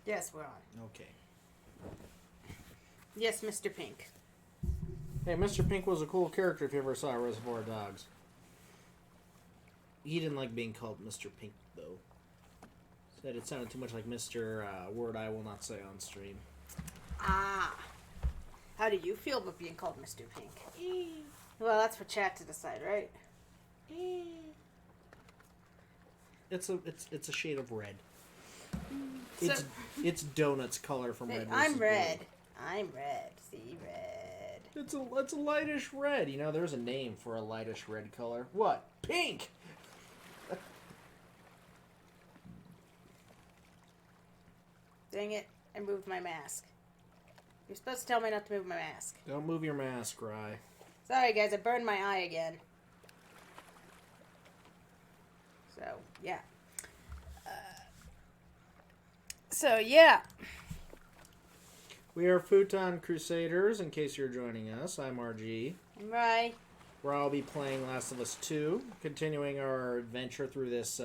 Yes, we're on. Okay. Yes, Mr. Pink. Hey, Mr. Pink was a cool character if you ever saw Reservoir Dogs. He didn't like being called Mr. Pink, though. Said it sounded too much like Mr. Word I will not say on stream. Ah. How do you feel about being called Mr. Pink? Well, that's for chat to decide, right? It's a shade of red. It's Donut's color from Red. I'm red. I'm red. See, red. It's a lightish red. You know, there's a name for a lightish red color. What? Pink. Dang it! I moved my mask. You're supposed to tell me not to move my mask. Don't move your mask, Rye. Sorry, guys. I burned my eye again. So, yeah. We are Futon Crusaders, in case you're joining us. I'm RG. I'm Rye. Where I'll be playing Last of Us 2, continuing our adventure through this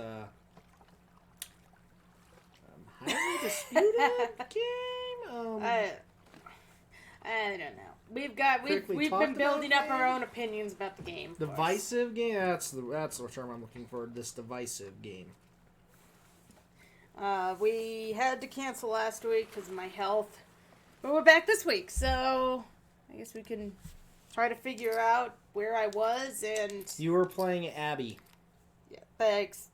highly disputed game. I don't know. We've been building up our own opinions about the game. Divisive game. That's the term I'm looking for. This divisive game. We had to cancel last week because of my health, but we're back this week, so I guess we can try to figure out where I was. And you were playing Abby. Yeah, thanks.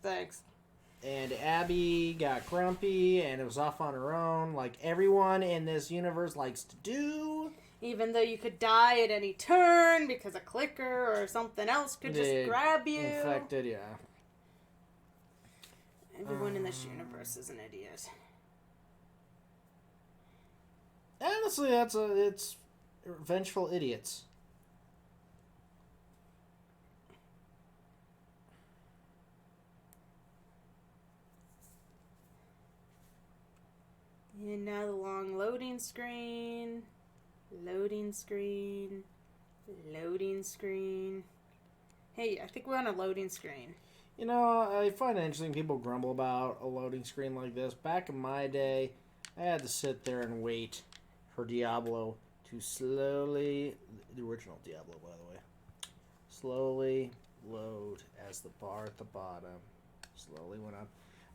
And Abby got grumpy and it was off on her own, like everyone in this universe likes to do. Even though you could die at any turn because a clicker or something else could just grab you. Infected, yeah. Everyone in this universe is an idiot. Honestly, it's vengeful idiots. And now the long loading screen. Loading screen. Loading screen. Hey, I think we're on a loading screen. You know, I find it interesting people grumble about a loading screen like this. Back in my day, I had to sit there and wait for Diablo to slowly, the original Diablo, by the way, slowly load as the bar at the bottom slowly went up.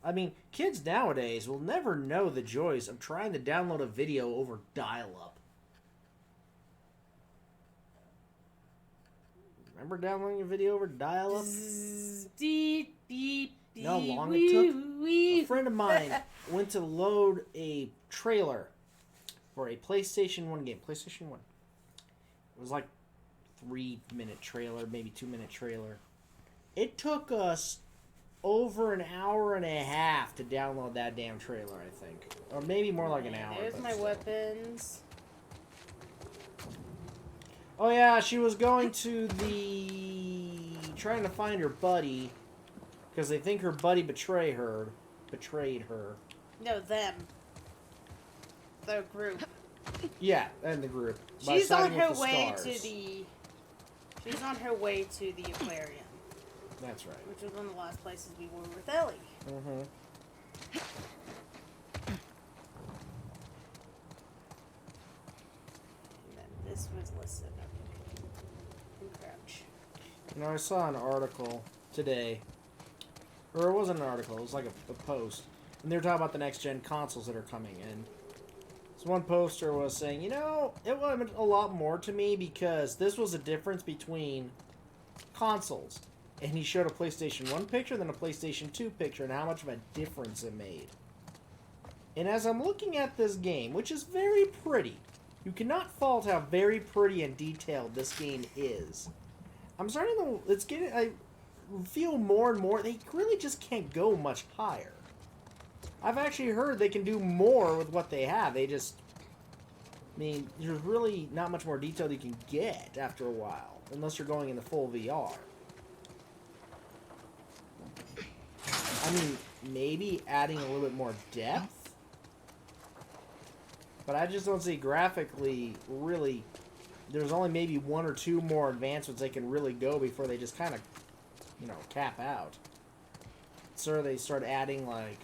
I mean, kids nowadays will never know the joys of trying to download a video over dial-up. Remember downloading a video over dial-up? Deep, deep, deep. You know how long it took? A friend of mine went to load a trailer for a PlayStation 1 game. PlayStation 1. It was like 3-minute trailer, maybe 2-minute trailer. It took us over an hour and a half to download that damn trailer, I think. Or maybe more like an hour. There's my weapons. Oh yeah, she was going to trying to find her buddy because they think her buddy betrayed her. No, them. The group. Yeah, and the group. She's on her way to the aquarium. That's right. Which was one of the last places we were with Ellie. Mm-hmm. And then this was listed. Crouch. You know, I saw an article today, or it wasn't an article, it was like a post, and they were talking about the next-gen consoles that are coming, and this one poster was saying, you know, it meant a lot more to me because this was a difference between consoles. And he showed a PlayStation 1 picture, then a PlayStation 2 picture, and how much of a difference it made. And as I'm looking at this game, which is very pretty, you cannot fault how very pretty and detailed this game is. I'm starting to, I feel more and more, they really just can't go much higher. I've actually heard they can do more with what they have. They just, I mean, there's really not much more detail you can get after a while, unless you're going into full VR. I mean, maybe adding a little bit more depth, but I just don't see graphically really. There's only maybe one or two more advancements they can really go before they just kind of, you know, cap out. So they start adding, like,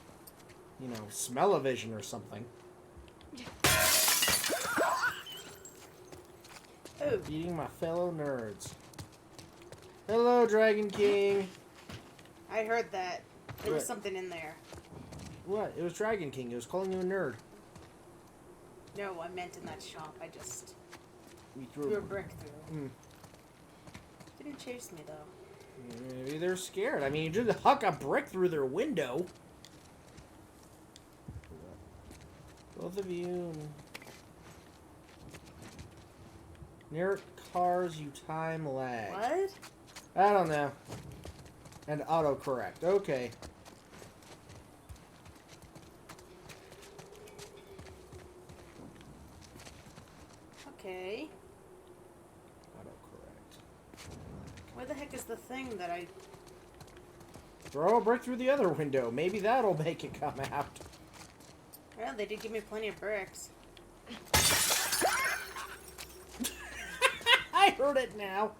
you know, smell-o-vision or something. Oh. Beating my fellow nerds. Hello, Dragon King. I heard that. There was What? something in there. What? It was Dragon King. It was calling you a nerd. No, I meant in that shop. I just We threw a brick through. Mm. Didn't chase me, though. Maybe they're scared. I mean, you just huck a brick through their window. Both of you. Near cars, you time lag. What? I don't know. And autocorrect. Okay. Okay. Autocorrect. Where the heck is the thing that I... Throw a brick through the other window. Maybe that'll make it come out. Well, they did give me plenty of bricks. I heard it now.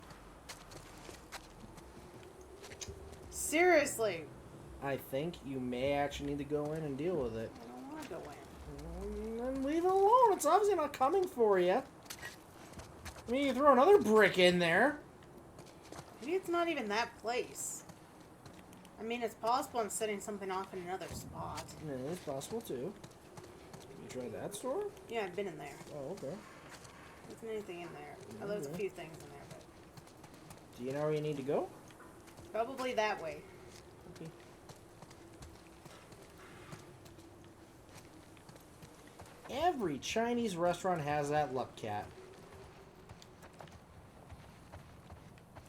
Seriously. I think you may actually need to go in and deal with it. I don't want to go in. Then leave it alone. It's obviously not coming for you. I mean, you throw another brick in there. Maybe it's not even that place. I mean, it's possible I'm setting something off in another spot. Yeah, it's possible too. You tried that store? Yeah, I've been in there. Oh, okay. There isn't anything in there. Oh, there's a few things in there, but... Do you know where you need to go? Probably that way. Okay. Every Chinese restaurant has that luck cat.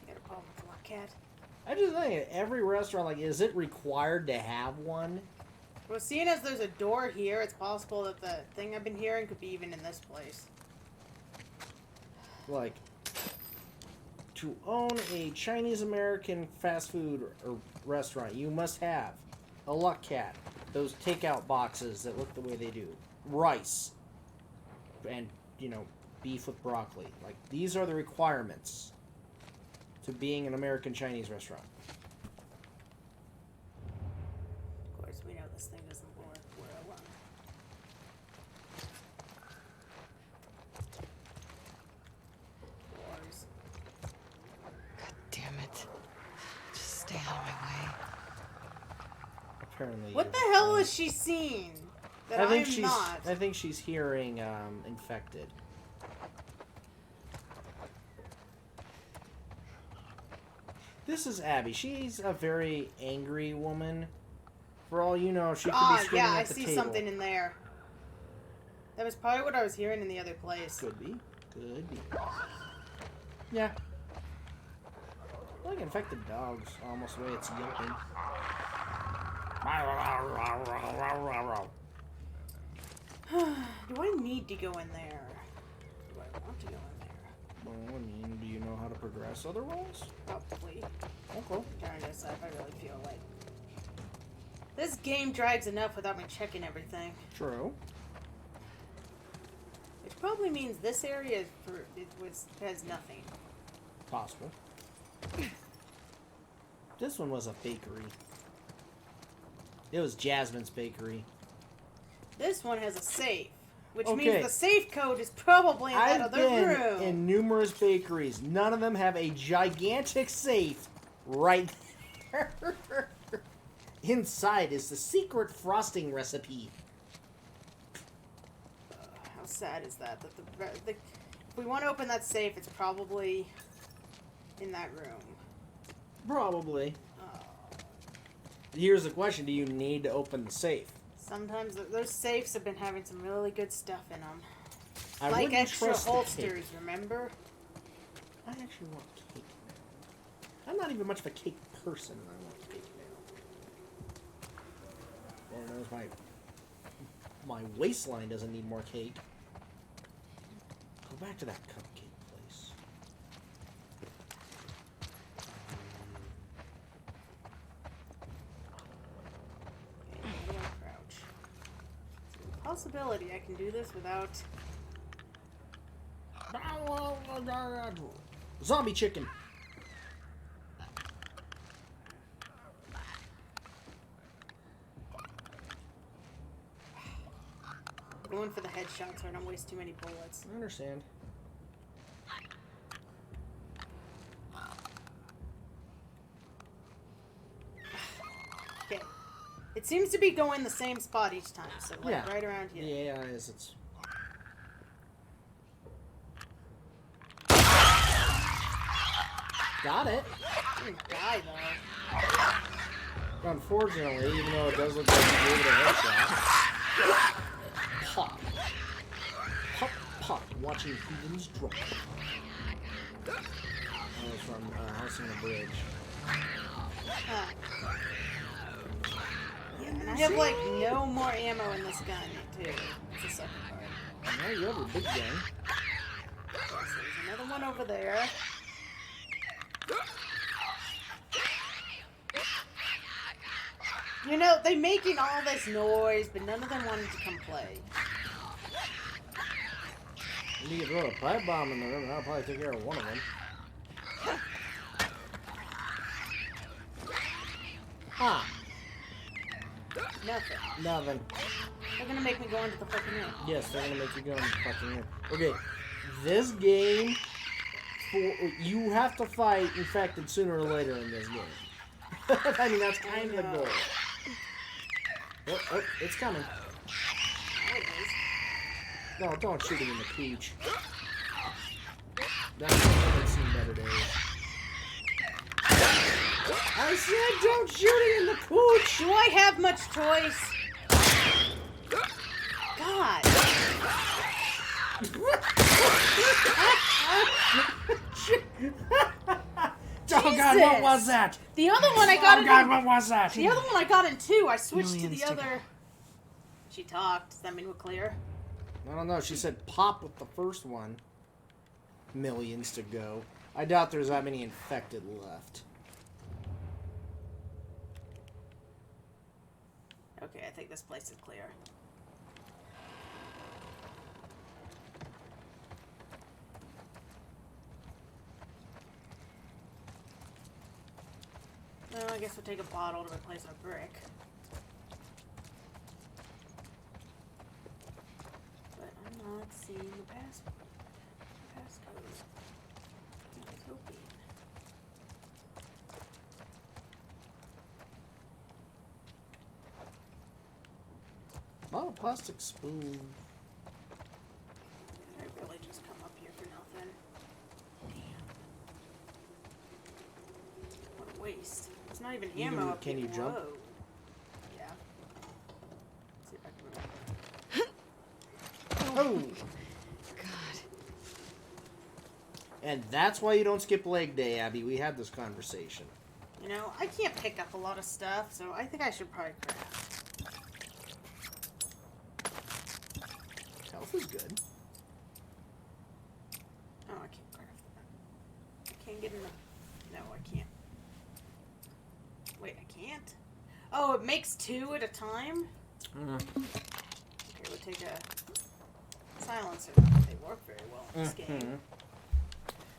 You got a problem with the luck cat? I just think every restaurant, like, is it required to have one? Well, seeing as there's a door here, it's possible that the thing I've been hearing could be even in this place. Like, to own a Chinese-American fast food or restaurant, you must have a luck cat. Those takeout boxes that look the way they do. rice, and, beef with broccoli. Like, these are the requirements to being an American Chinese restaurant. Of course, we know this thing doesn't work where I want. Wars. God damn it. Just stay out of my way. Apparently. What the hell is she seeing that I'm not? I think she's hearing infected. This is Abby. She's a very angry woman. For all you know, she could be screaming yeah, at the table. I see something in there. That was probably what I was hearing in the other place. Could be. Could be. Yeah. Like infected dogs, almost the way it's yelping. Do I need to go in there? Do I want to go in there? Well, I mean, do you know how to progress otherwise? Probably. Okay. I'm trying to decide if I really feel like this game drags enough without me checking everything. True. Which probably means this area has nothing. Possible. This one was a bakery. It was Jasmine's bakery. This one has a safe, which Okay. means the safe code is probably in that I've other been room. in numerous bakeries. None of them have a gigantic safe right there. Inside is the secret frosting recipe. How sad is that? That if we want to open that safe, it's probably in that room. Probably. Oh. Here's the question. Do you need to open the safe? Sometimes those safes have been having some really good stuff in them. I Like wouldn't extra trust the holsters, cake. remember? I actually want cake now. I'm not even much of a cake person, and I want cake now. Lord knows my waistline doesn't need more cake. Go back to that cupcake place. Okay, how do I crouch? Possibility I can do this without... Zombie chicken. Going for the headshot so I don't waste too many bullets. I understand. Okay. It seems to be going the same spot each time, so like Yeah. right around here. Yeah, it's... Got it. Didn't die though. Unfortunately, even though it does look like you gave it a headshot. Pop. Pop, pop. Watching humans drop. That was from House on the Bridge. Huh. Yeah, and I have like no more ammo in this gun too. That's the second part. Now you have a big gun. So there's another one over there. You know, they making all this noise, but none of them wanted to come play. You could throw a pipe bomb in the room, and I'll probably take care of one of them. Ah, Nothing. nothing. They're gonna make me go into the fucking room. Yes, they're gonna make you go in the fucking room. Okay, this game, you have to fight infected sooner or later in this game. I mean, that's kind of the goal. Oh, it's coming. There it is. No, don't shoot him in the cooch. That's seen better days. I said don't shoot him in the cooch! Do I have much choice? God. Oh God, what was that? The other one I got Oh in. God, what was that? The other one I got in two. I switched Millions to to the go. other. She talked. Does that mean we're clear? I don't know. She said pop with the first one. Millions to go. I doubt there's that many infected left. Okay, I think this place is clear. I guess we'll take a bottle to replace our brick. But I'm not seeing the passcode. I was hoping. Oh, plastic spoon. Did I really just come up here for nothing? Damn. What a waste. It's not even ammo up Can here. you jump? Whoa. Yeah. Let's see if I can remember. Oh! God. And that's why you don't skip leg day, Abby. We had this conversation. You know, I can't pick up a lot of stuff, so I think I should probably craft. Health is good. Oh, I can't craft that. I can't get enough. No, I can't. Wait, I can't? Oh, it makes 2 at a time? Okay, we'll take a silencer. They work very well in this game.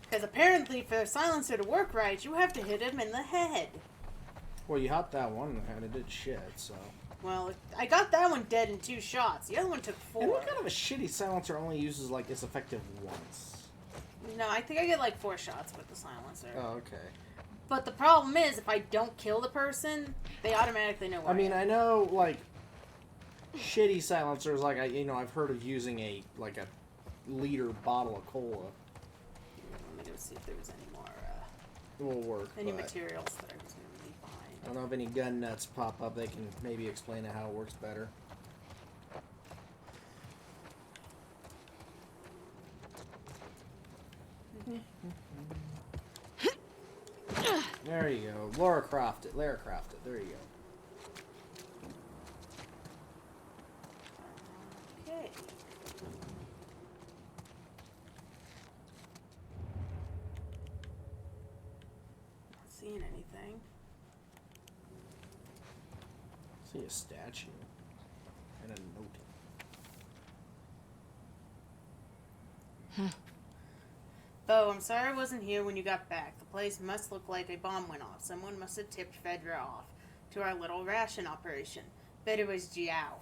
Because apparently for a silencer to work right, you have to hit him in the head. Well, you hopped that one and it did shit, so... Well, I got that one dead in 2 shots. The other one took 4. And what kind of a shitty silencer only uses, like, it's effective once? No, I think I get like 4 shots with the silencer. Oh, okay. But the problem is, if I don't kill the person, they automatically know where I mean, am. I know, like, shitty silencers, like, I've heard of using a liter bottle of cola. Let me go see if there was any more, It will work, any but materials that I was going to leave I behind. don't know if any gun nuts pop up. They can maybe explain how it works better. There you go. Lara Croft it. There you go. Okay. Not seeing anything. See a statue and a note. Oh, I'm sorry I wasn't here when you got back. The place must look like a bomb went off. Someone must have tipped Fedra off to our little ration operation. Bet it was Jiao.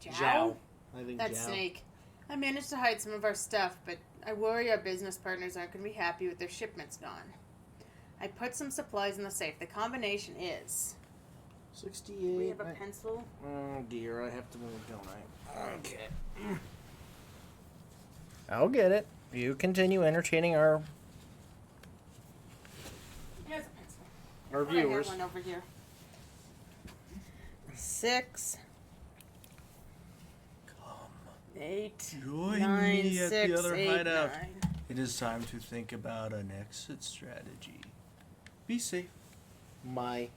Jiao? I think That Jiao. snake. I managed to hide some of our stuff, but I worry our business partners aren't going to be happy with their shipments gone. I put some supplies in the safe. The combination is... 68. We have a pencil. Oh dear, I have to move, don't I? Okay. I'll get it. You continue entertaining our Here's a pencil. viewers. I have one over here. 6, 8, Join 9, me at 6, the other 8, hideout. 9. It is time to think about an exit strategy. Be safe. My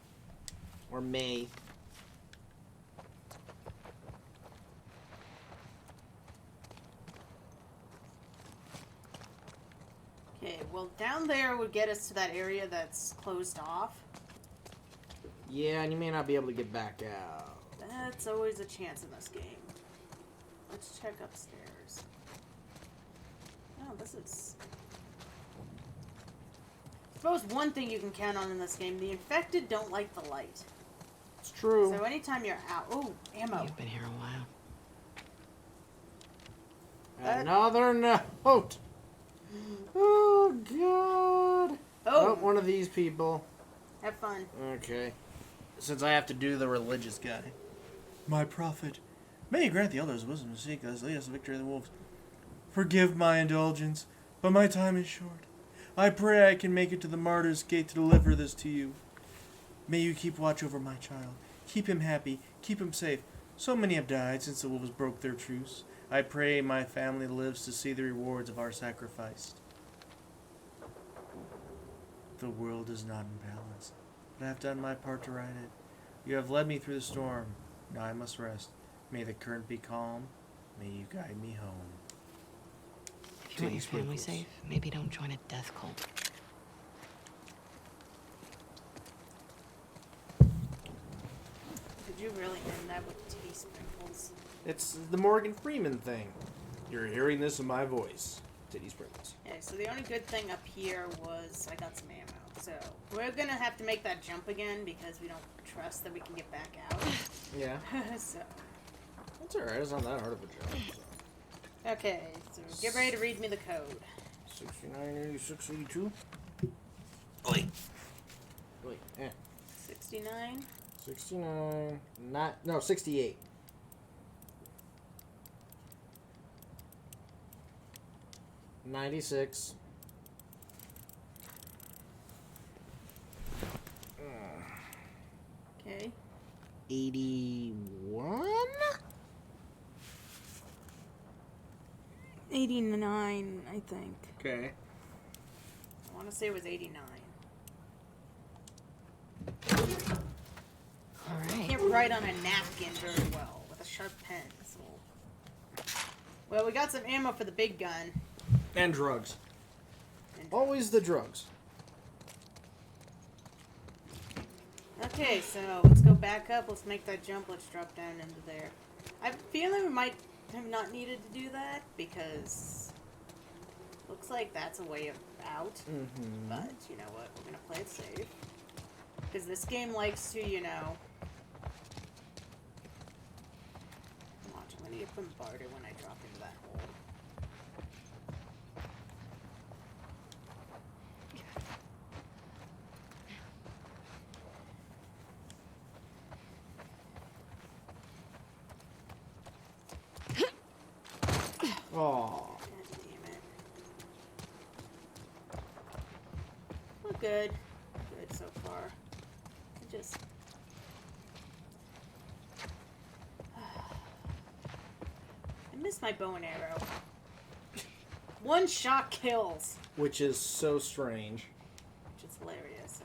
or May. Okay, well, down there would get us to that area that's closed off. Yeah, and you may not be able to get back out. That's always a chance in this game. Let's check upstairs. Oh, this is... I suppose one thing you can count on in this game, the infected don't like the light. It's true. So anytime you're out... Oh, ammo. You've been here a while. Another note. Oh God. Oh, One of these people. have fun. Okay. Since I have to do the religious guy. My prophet, may you grant the elders wisdom to seek us, lead us to victory of the wolves. Forgive my indulgence, but my time is short. I pray I can make it to the martyr's gate to deliver this to you. May you keep watch over my child. Keep him happy. Keep him safe. So many have died since the wolves broke their truce. I pray my family lives to see the rewards of our sacrifice. The world is not in balance, but I have done my part to right it. You have led me through the storm. Now I must rest. May the current be calm. May you guide me home. If you want your Please, family please. safe, maybe don't join a death cult. Did you really end that with tea sprinkles? It's the Morgan Freeman thing. You're hearing this in my voice. Titty sprinkles. Yeah, so the only good thing up here was I got some ammo. So, we're gonna have to make that jump again because we don't trust that we can get back out. Yeah. So, That's alright. It's not that hard of a jump. So. okay, so get ready to read me the code. 69, 86, 82. Wait. Wait. 69. 69. No, 68. 96. Okay. 81? 89, I think. Okay. I want to say it was 89. All I right. can't write on a napkin very well with a sharp pen. So. Well, we got some ammo for the big gun. And drugs. And Always the drugs. Okay, so let's go back up. Let's make that jump. Let's drop down into there. I have a feeling we might have not needed to do that because looks like that's a way out. Mm-hmm. But you know what? We're gonna play it safe because this game likes to, you know. Watch, I'm gonna get bombarded when I drop into that hole. Oh. God damn it. We're good. Good so far. I just. I miss my bow and arrow. One shot kills. Which is so strange. Which is hilarious,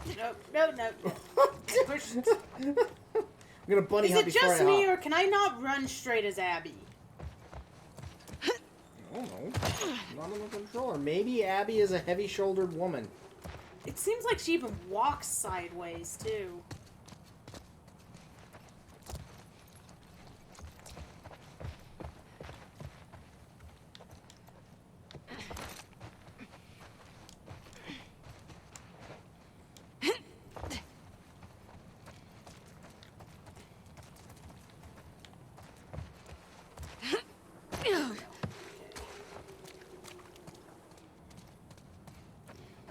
actually. No. Push. I'm gonna bunny Is hop it before just I me, hop. or can I not run straight as Abby? I don't know. Not on the controller. Maybe Abby is a heavy-shouldered woman. It seems like she even walks sideways, too.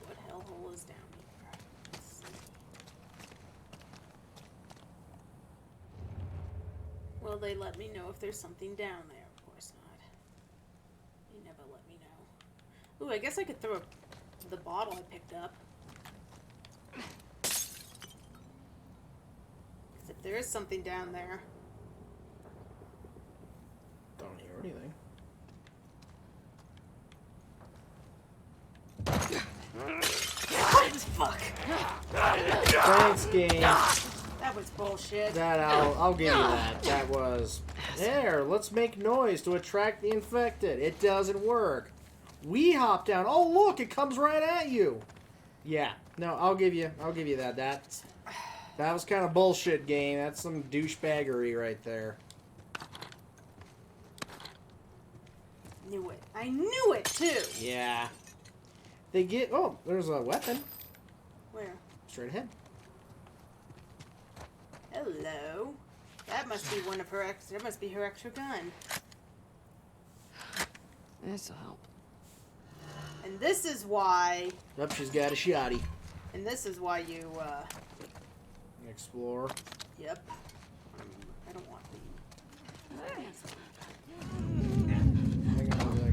What hellhole is down here? Let's see. Will they let me know if there's something down there? Of course not. They never let me know. Ooh, I guess I could throw the bottle I picked up. 'Cause if there is something down there. Don't hear anything. What? Fuck! Thanks, game. That was bullshit. That I'll give you that. That was there. Let's make noise to attract the infected. It doesn't work. We hop down. Oh look, it comes right at you. Yeah. No, I'll give you that. That was kind of bullshit, game. That's some douchebaggery right there. Knew it. I knew it too. Yeah. They get. Oh, there's a weapon Where? straight ahead. Hello. That must be one of her extra. That must be her extra gun. This'll help. And this is why. Yep, she's got a shotty. And this is why you. Explore. Yep. I don't want the. Hang on a second.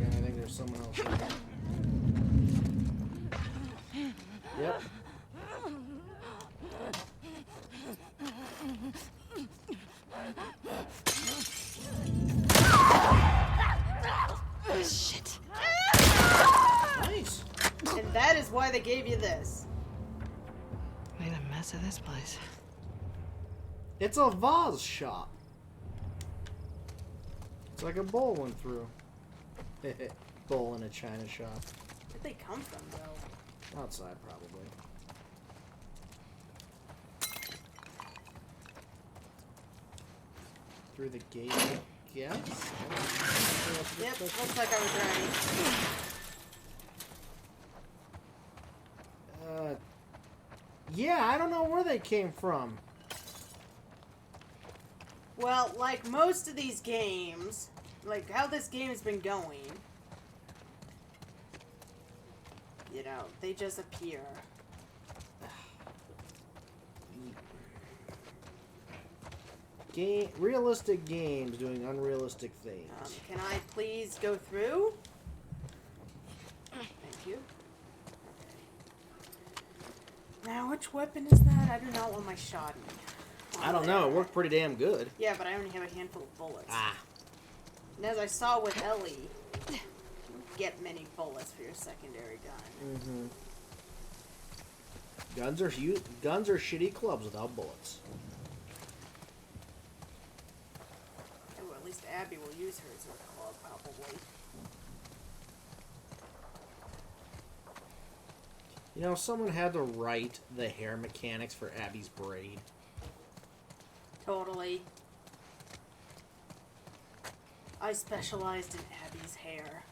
I think there's someone else in there. Yep. Shit. Nice. And that is why they gave you this. Made a mess of this place. It's a vase shop. It's like a bowl went through. Bowl in a china shop. Where'd they come from, though? Outside, probably. Through the gate, I guess? Yep, looks like I was ready. Yeah, I don't know where they came from. Well, like most of these games, like how this game has been going, you know, they just appear. Realistic games doing unrealistic things. Can I please go through? Thank you. Okay. Now, which weapon is that? I do not want my shoddy. I don't know. It worked pretty damn good. Yeah, but I only have a handful of bullets. Ah. And as I saw with Ellie, you don't get many bullets for your secondary gun. Mm-hmm. Guns are shitty clubs without bullets. Yeah, well, at least Abby will use hers with a club, probably. You know, someone had to write the hair mechanics for Abby's braid. Totally. I specialized in Abby's hair.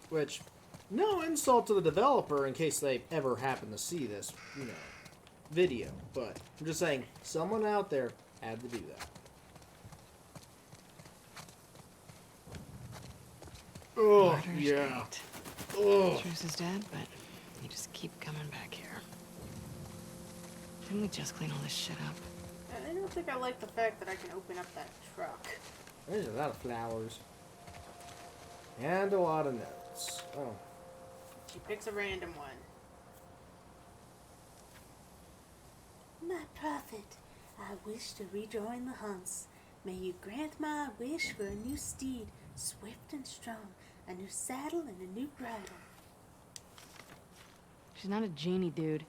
Which, no insult to the developer in case they ever happen to see this, you know, video. But I'm just saying, someone out there had to do that. Oh, Martyr's yeah. Gate. Oh. Truce is dead, but you just keep coming back here. Didn't we just clean all this shit up? I don't think I like the fact that I can open up that truck. There's a lot of flowers. And a lot of notes. Oh. She picks a random one. My prophet, I wish to rejoin the hunts. May you grant my wish for a new steed, swift and strong, a new saddle and a new bridle. She's not a genie, dude.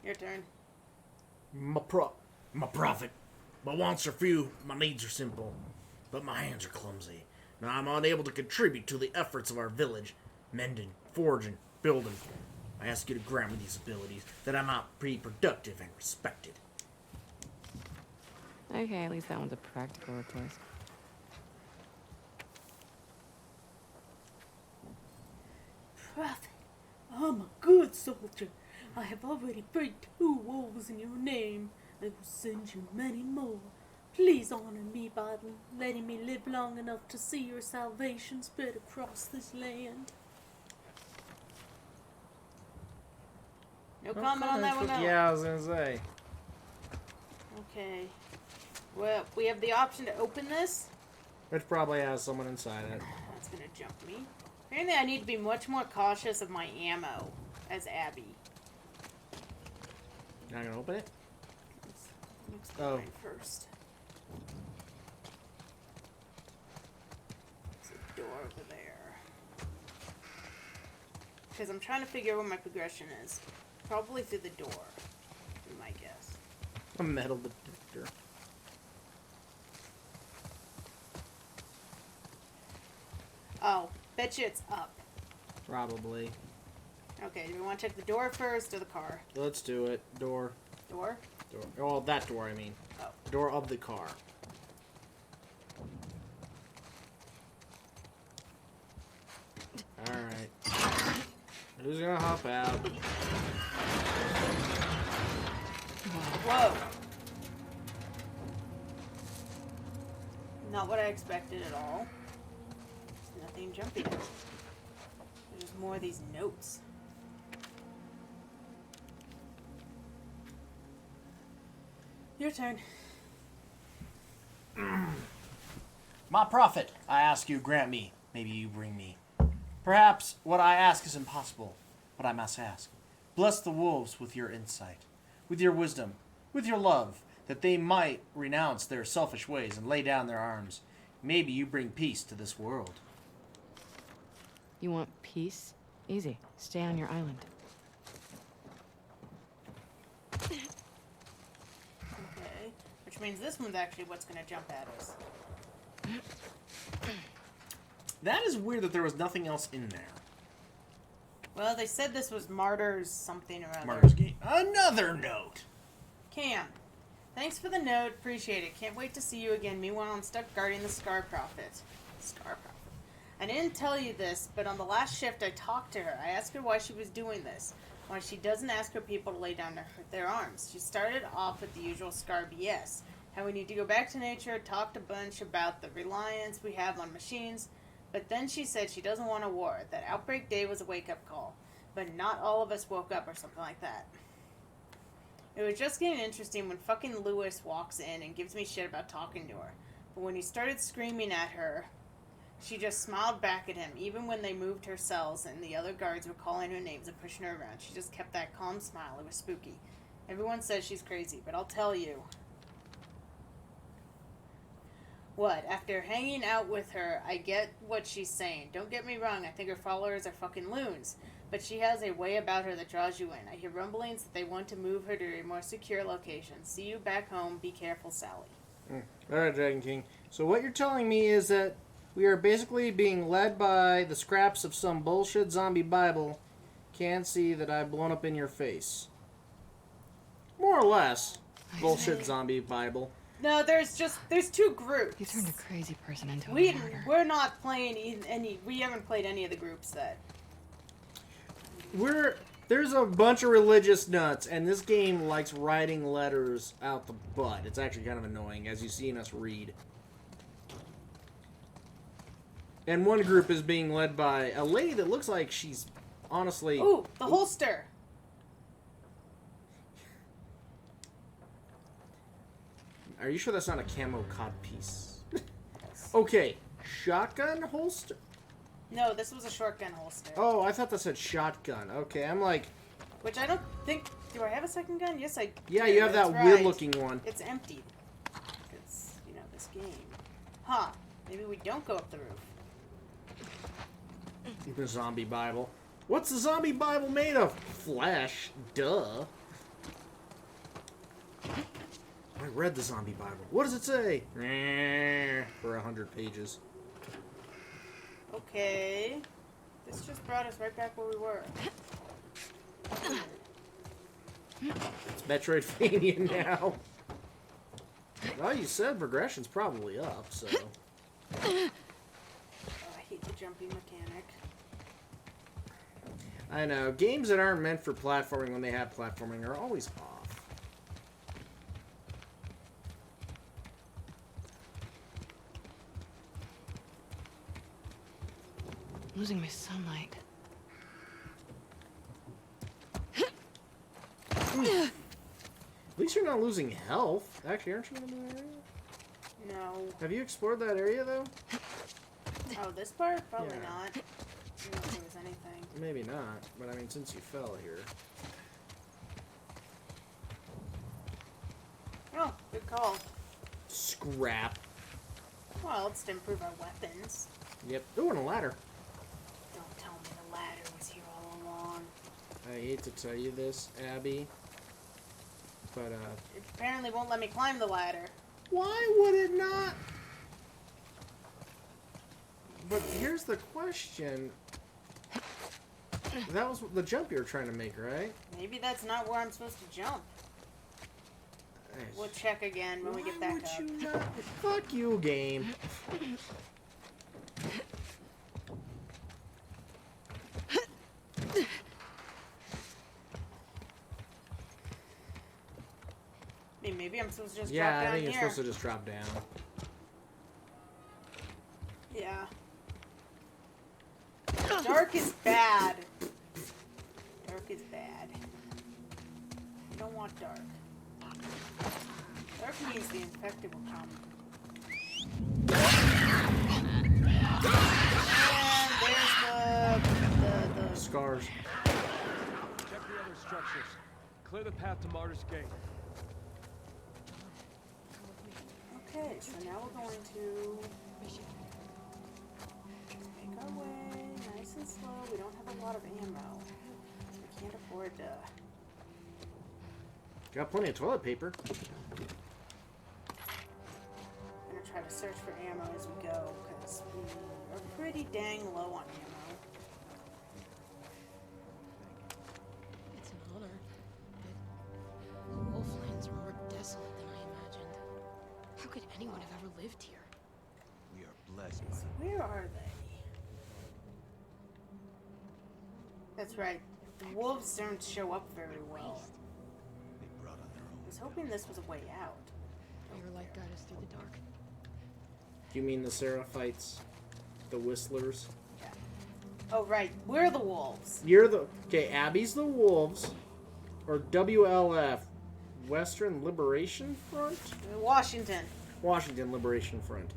Your turn. My prophet. My wants are few, my needs are simple, but my hands are clumsy. Now I'm unable to contribute to the efforts of our village, mending, forging, building. I ask you to grant me these abilities, that I might be productive and respected. Okay, at least that one's a practical request. Prophet, I'm a good soldier. I have already freed 2 wolves in your name. I will send you many more. Please honor me by letting me live long enough to see your salvation spread across this land. No comment on that one, though. Yeah, I was gonna say. Okay. Well, we have the option to open this. Which probably has someone inside it. That's gonna jump me. Apparently I need to be much more cautious of my ammo as Abby. Not gonna open it? Let's Oh. mine first. There's a door over there. Because I'm trying to figure out where my progression is. Probably through the door, would be my guess. A metal detector. Oh, bet you it's up. Probably. Okay, do we want to check the door first or the car? Let's do it. Door. Door? Door. Oh, that door, I mean. Oh. Door of the car. Alright. Who's gonna hop out? Whoa! Not what I expected at all. There's nothing jumpy. There's more of these notes. Your turn. My prophet, I ask you, grant me. Maybe you bring me. Perhaps what I ask is impossible, but I must ask. Bless the wolves with your insight, with your wisdom, with your love, that they might renounce their selfish ways and lay down their arms. Maybe you bring peace to this world. You want peace? Easy. Stay on your island. Okay. Which means this one's actually what's going to jump at us. That is weird that there was nothing else in there. Well, they said this was Martyr's something or other. Martyr's Gate. Another note! Cam, thanks for the note. Appreciate it. Can't wait to see you again. Meanwhile, I'm stuck guarding the Scar Prophet. Scar Prophet. I didn't tell you this, but on the last shift I talked to her. I asked her why she was doing this. Why she doesn't ask her people to lay down their arms. She started off with the usual Scar BS. How we need to go back to nature, talked a bunch about the reliance we have on machines. But then she said she doesn't want a war. That Outbreak Day was a wake-up call. But not all of us woke up or something like that. It was just getting interesting when fucking Lewis walks in and gives me shit about talking to her. But when he started screaming at her, she just smiled back at him. Even when they moved her cells and the other guards were calling her names and pushing her around, she just kept that calm smile. It was spooky. Everyone says she's crazy, but I'll tell you. What? After hanging out with her, I get what she's saying. Don't get me wrong, I think her followers are fucking loons. But she has a way about her that draws you in. I hear rumblings that they want to move her to a more secure location. See you back home. Be careful, Sally. Alright, Dragon King. So what you're telling me is that we are basically being led by the scraps of some bullshit zombie Bible. Can't see that I've blown up in your face. More or less. Bullshit zombie Bible. No, there's two groups. You turned a crazy person into a martyr. We're not playing any. We haven't played any of the groups that. There's a bunch of religious nuts, and this game likes writing letters out the butt. It's actually kind of annoying, as you've seen us read. And one group is being led by a lady that looks like she's honestly. Ooh, the holster. Are you sure that's not a camo cod piece? Okay, shotgun holster? No, this was a shotgun holster. Oh, I thought that said shotgun. Okay, I'm like... Which I don't think... Do I have a second gun? Yes, I do. Yeah, you have that weird-looking one. It's empty. Because, you know, this game. Huh. Maybe we don't go up the roof. The zombie Bible. What's the zombie Bible made of? Flesh. Duh. I read the zombie Bible. What does it say? For 100 pages. Okay. This just brought us right back where we were. It's Metroidvania now. Well, you said progression's probably up, so... Oh, I hate the jumping mechanic. I know. Games that aren't meant for platforming when they have platforming are always off. Losing my sunlight. At least you're not losing health. Actually, aren't you in that area? No. Have you explored that area, though? Oh, this part? Probably Yeah. not. I don't know if there was anything. Maybe not, but I mean, since you fell here. Oh, good call. Scrap. Well, it's to improve our weapons. Yep. Ooh, and a ladder. Don't tell me the ladder was here all along. I hate to tell you this, Abby, but, It apparently won't let me climb the ladder. why would it not? But here's the question. That was the jump you were trying to make, right? Maybe that's not where I'm supposed to jump. We'll check again when we get back up. You not? Fuck you, game. Maybe I'm supposed to just Yeah, drop down I think here. you're supposed to just drop down. Yeah. Dark is bad. Dark is bad. You don't want dark. Dark means the infected will come. And there's the Scars. Check the other structures. Clear the path to Martyr's Gate. Okay, so now we're going to make our way nice and slow. We don't have a lot of ammo. We can't afford to. Got plenty of toilet paper. I'm gonna try to search for ammo as we go because we are pretty dang low on ammo. It's an honor, but the Wolflands are more desolate than I imagined. How could anyone have ever lived here? We are blessed by So where are they? That's right. The wolves don't show up very well. They brought on their I own. was hoping this was a way out. May your light guide us through the dark. Do you mean the Seraphites? The Whistlers? Yeah. Oh, right. We're the wolves. You're the... Okay, Abby's the Wolves. Or WLF. Western Liberation Front? Washington. Washington Liberation Front.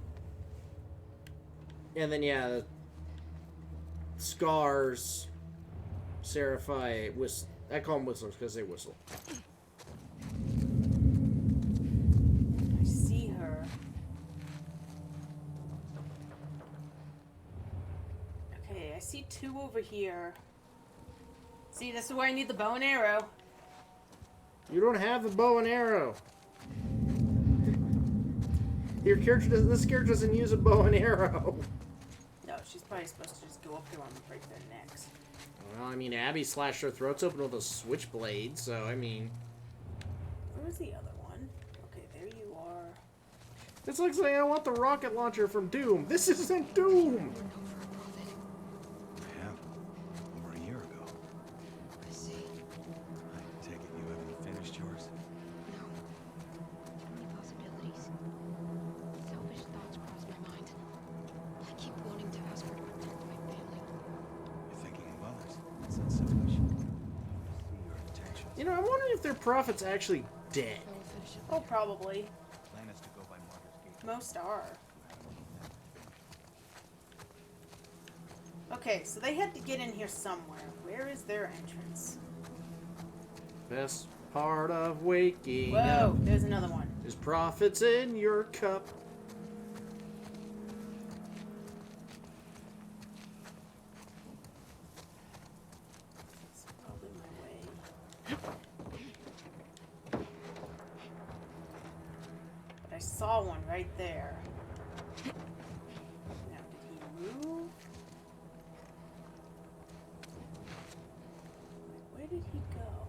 And then, yeah, Scars, Seraphite, I call them Whistlers because they whistle. I see her. Okay, I see two over here. See, this is where I need the bow and arrow. You don't have the bow and arrow. This character doesn't use a bow and arrow. No, she's probably supposed to just go up to them and break their necks. Well, I mean, Abby slashed her throats open with a switchblade, so, I mean... Where was the other one? Okay, there you are. It's like saying, I want the rocket launcher from Doom. This isn't Doom! I have. Over a year ago. I see. I take it you haven't finished yours? No. Too many possibilities. Selfish thoughts cross my mind. I keep wanting to ask her to protect my family. You're thinking of others. It's not selfish. See your intentions. You know, I'm wondering if their prophet's actually dead. I will finish it. Oh, probably. Plan is to go by Martyr's Gate. Most are. Okay, so they had to get in here somewhere. Where is their entrance? Best part of waking Whoa, up there's another one. is prophets in your cup. It's probably my way. But I saw one right there. Now, did he move? Where did he go?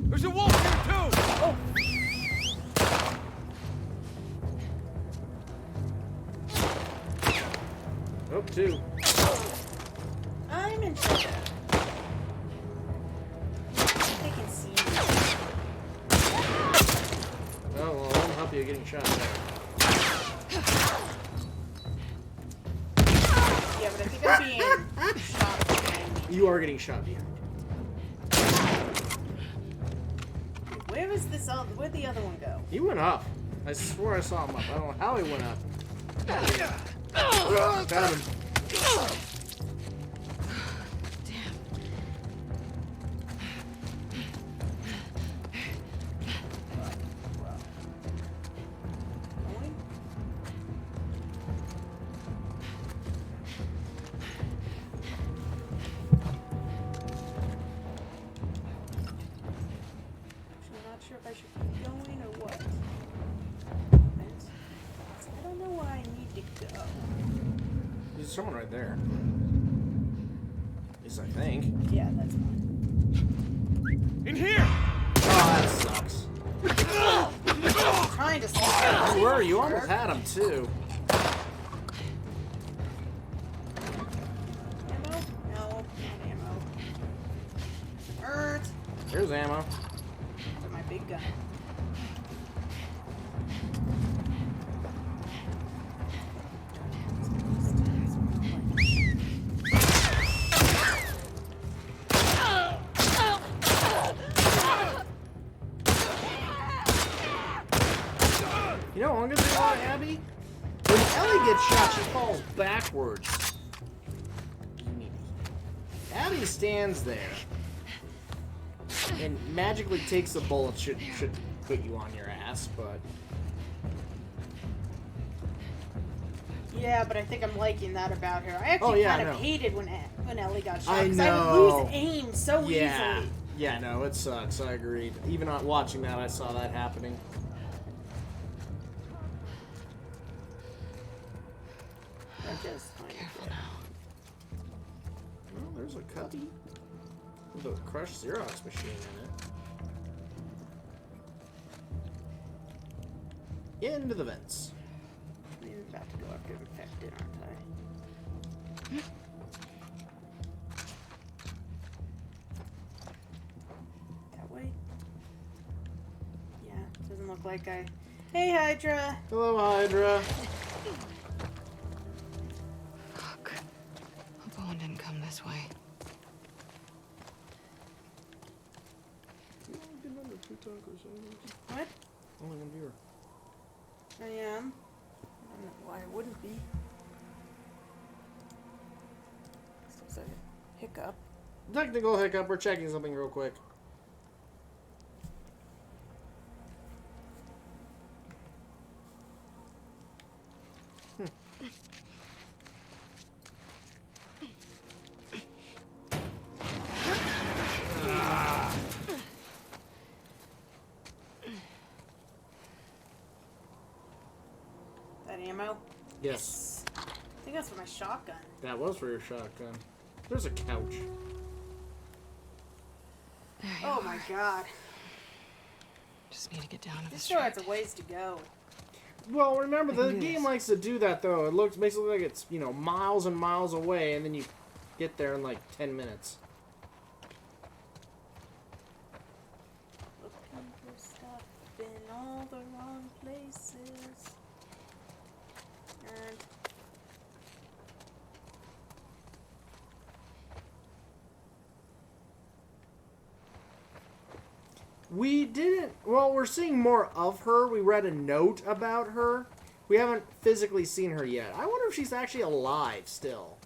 There's a wolf here too! Oh! Oh, two. I'm in trouble. They can see me. Oh, well, I won't help you getting shot there. Yeah, but I think I'm being shot behind me. You are getting shot behind. Where is this other? Where'd the other one go? He went up. I swore I saw him up. I don't know how he went up. Got him. Going? I'm not sure if I should keep going or what. I don't know where I need to go. There's someone right there. At least I think. Yeah, that's fine. In here! Oh, that sucks. I'm trying to stop. You were. You almost had him, too. Ammo? No, not ammo. Earth. Here's ammo. For my big gun. You know, one good thing about Abby? When Ellie gets shot, she falls backwards. Abby stands there and magically takes the bullet. Should put you on your ass, but Yeah, but I think I'm liking that about her. I actually yeah, kind of I know. hated when Ellie got shot. I 'Cause I would know. lose aim so yeah, easily. yeah, no, it sucks. I agreed. Even not watching that, I saw that happening. I just kind Careful of now. Well, there's a cubby with a crushed Xerox machine in it. Into the vents. I mean, about to go after infected, aren't I? That way? Yeah, doesn't look like I... Hey, Hydra! Hello, Hydra. Fuck. Hope Owen didn't come this way. What? Only one viewer. I am. I don't know why I wouldn't be. This looks like a hiccup. Technical hiccup. We're checking something real quick. That ammo? Yes. I think that's for my shotgun. That was for your shotgun. There's a couch. There you Oh are. my god. Just need to get down to the This still street. has a ways to go. Well, remember, I the can do game this. likes to do that, though. It makes it look like it's, you know, miles and miles away, and then you get there in, like, 10 minutes. Looking for stuff in all the wrong places. And We didn't... Well, we're seeing more of her. We read a note about her. We haven't physically seen her yet. I wonder if she's actually alive still.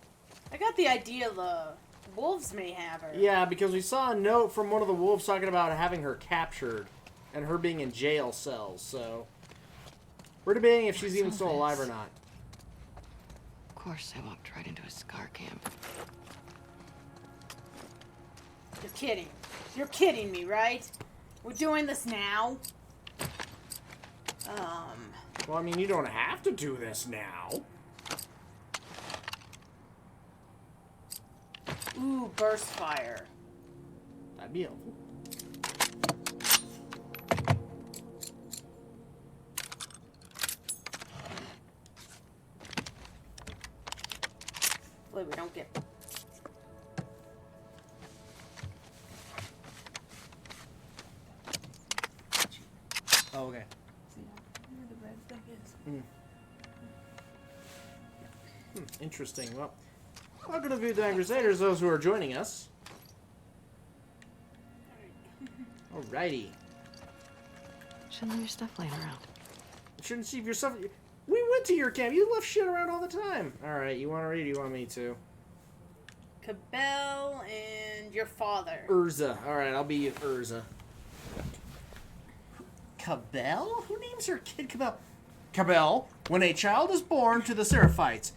I got the idea the wolves may have her. Yeah, because we saw a note from one of the wolves talking about having her captured and her being in jail cells, so... We're debating if she's even still alive or not. Of course, I walked right into a scar camp. You're kidding. You're kidding me, right? We're doing this now? Well, I mean, you don't have to do this now. Ooh, burst fire. That'd be helpful. Hopefully we don't get... Oh, okay. See, where the red thing is. Interesting. Well, welcome to Futon Crusaders, those who are joining us. Alrighty. Shouldn't leave your stuff laying around. Shouldn't see if your stuff... We went to your camp. You left shit around all the time. Alright, you want to read or you want me to? Cabell and your father. Urza. Alright, I'll be Urza. Cabell? Who names her kid Cabell? Cabell, when a child is born to the Seraphites,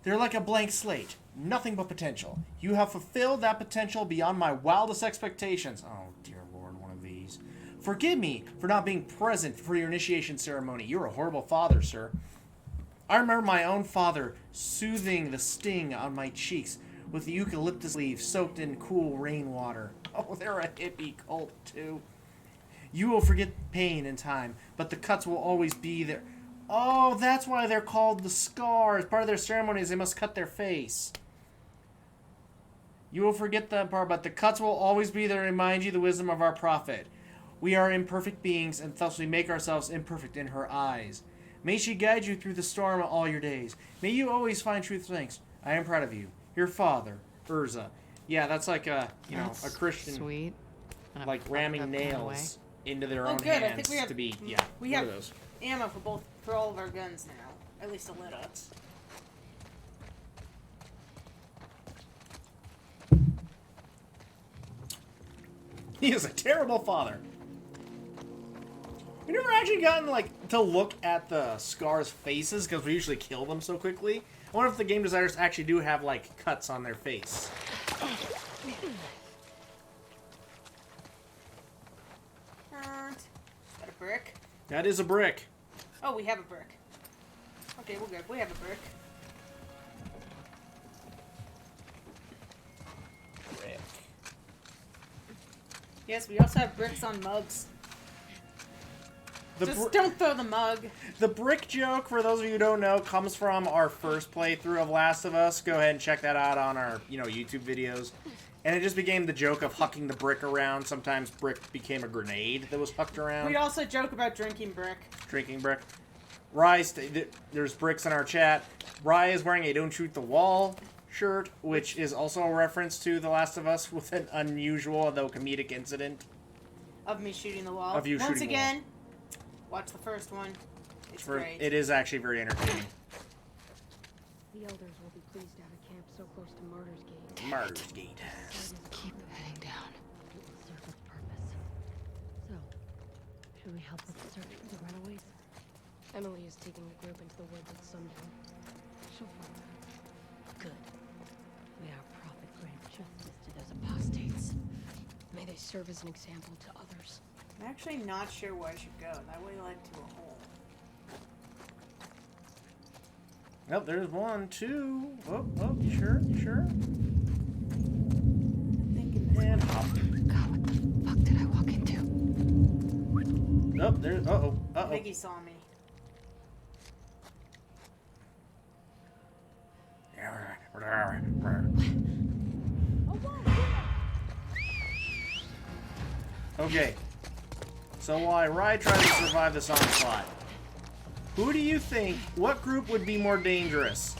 they're like a blank slate. Nothing but potential. You have fulfilled that potential beyond my wildest expectations. Oh, dear Lord, one of these. Forgive me for not being present for your initiation ceremony. You're a horrible father, sir. I remember my own father soothing the sting on my cheeks with the eucalyptus leaves soaked in cool rainwater. Oh, they're a hippie cult, too. You will forget pain in time, but the cuts will always be there. Oh, that's why they're called the scars. Part of their ceremony is they must cut their face. You will forget that part, but the cuts will always be there to remind you the wisdom of our prophet. We are imperfect beings, and thus we make ourselves imperfect in her eyes. May she guide you through the storm all your days. May you always find truth thanks. I am proud of you. Your father, Urza. Yeah, that's like a, you know, a Christian, Sweet. like ramming nails into their Oh, own good. I hands think we have- to be, yeah, we one have- of those. Ammo for all of our guns now. At least a little. He is a terrible father. We never actually gotten, like, to look at the Scars' faces, because we usually kill them so quickly. I wonder if the game designers actually do have, like, cuts on their face. Is that a brick? That is a brick. Oh, we have a brick. Okay, we're good. We have a brick. Brick. Yes, we also have bricks on mugs. Just don't throw the mug. The brick joke, for those of you who don't know, comes from our first playthrough of Last of Us. Go ahead and check that out on our, YouTube videos. And it just became the joke of hucking the brick around. Sometimes brick became a grenade that was hucked around. We'd also joke about drinking brick. Drinking brick. Rye, there's bricks in our chat. Rye is wearing a Don't Shoot the Wall shirt, which is also a reference to The Last of Us with an unusual, though comedic incident. Of me shooting the wall. Of you Once shooting again, watch the first one. It's great. It is actually very entertaining. The elders will be pleased to have a camp so close to Martyr's Gate. Martyr's Gate. Just keep heading down. It will serve its purpose. So, should we help with the search for the runaways? Emily is taking the group into the woods at sundown. She'll find them. Good. May our prophet grant justice to those apostates. May they serve as an example to others. I'm actually not sure where I should go. That way led to a hole. Nope, there's one, two. Oh, you sure? Thinking this And way. hop. God, what the fuck did I walk into? Nope, there's. Uh-oh. Biggie saw me. Okay. So while Rye tries to survive this onslaught, who do you think, what group would be more dangerous?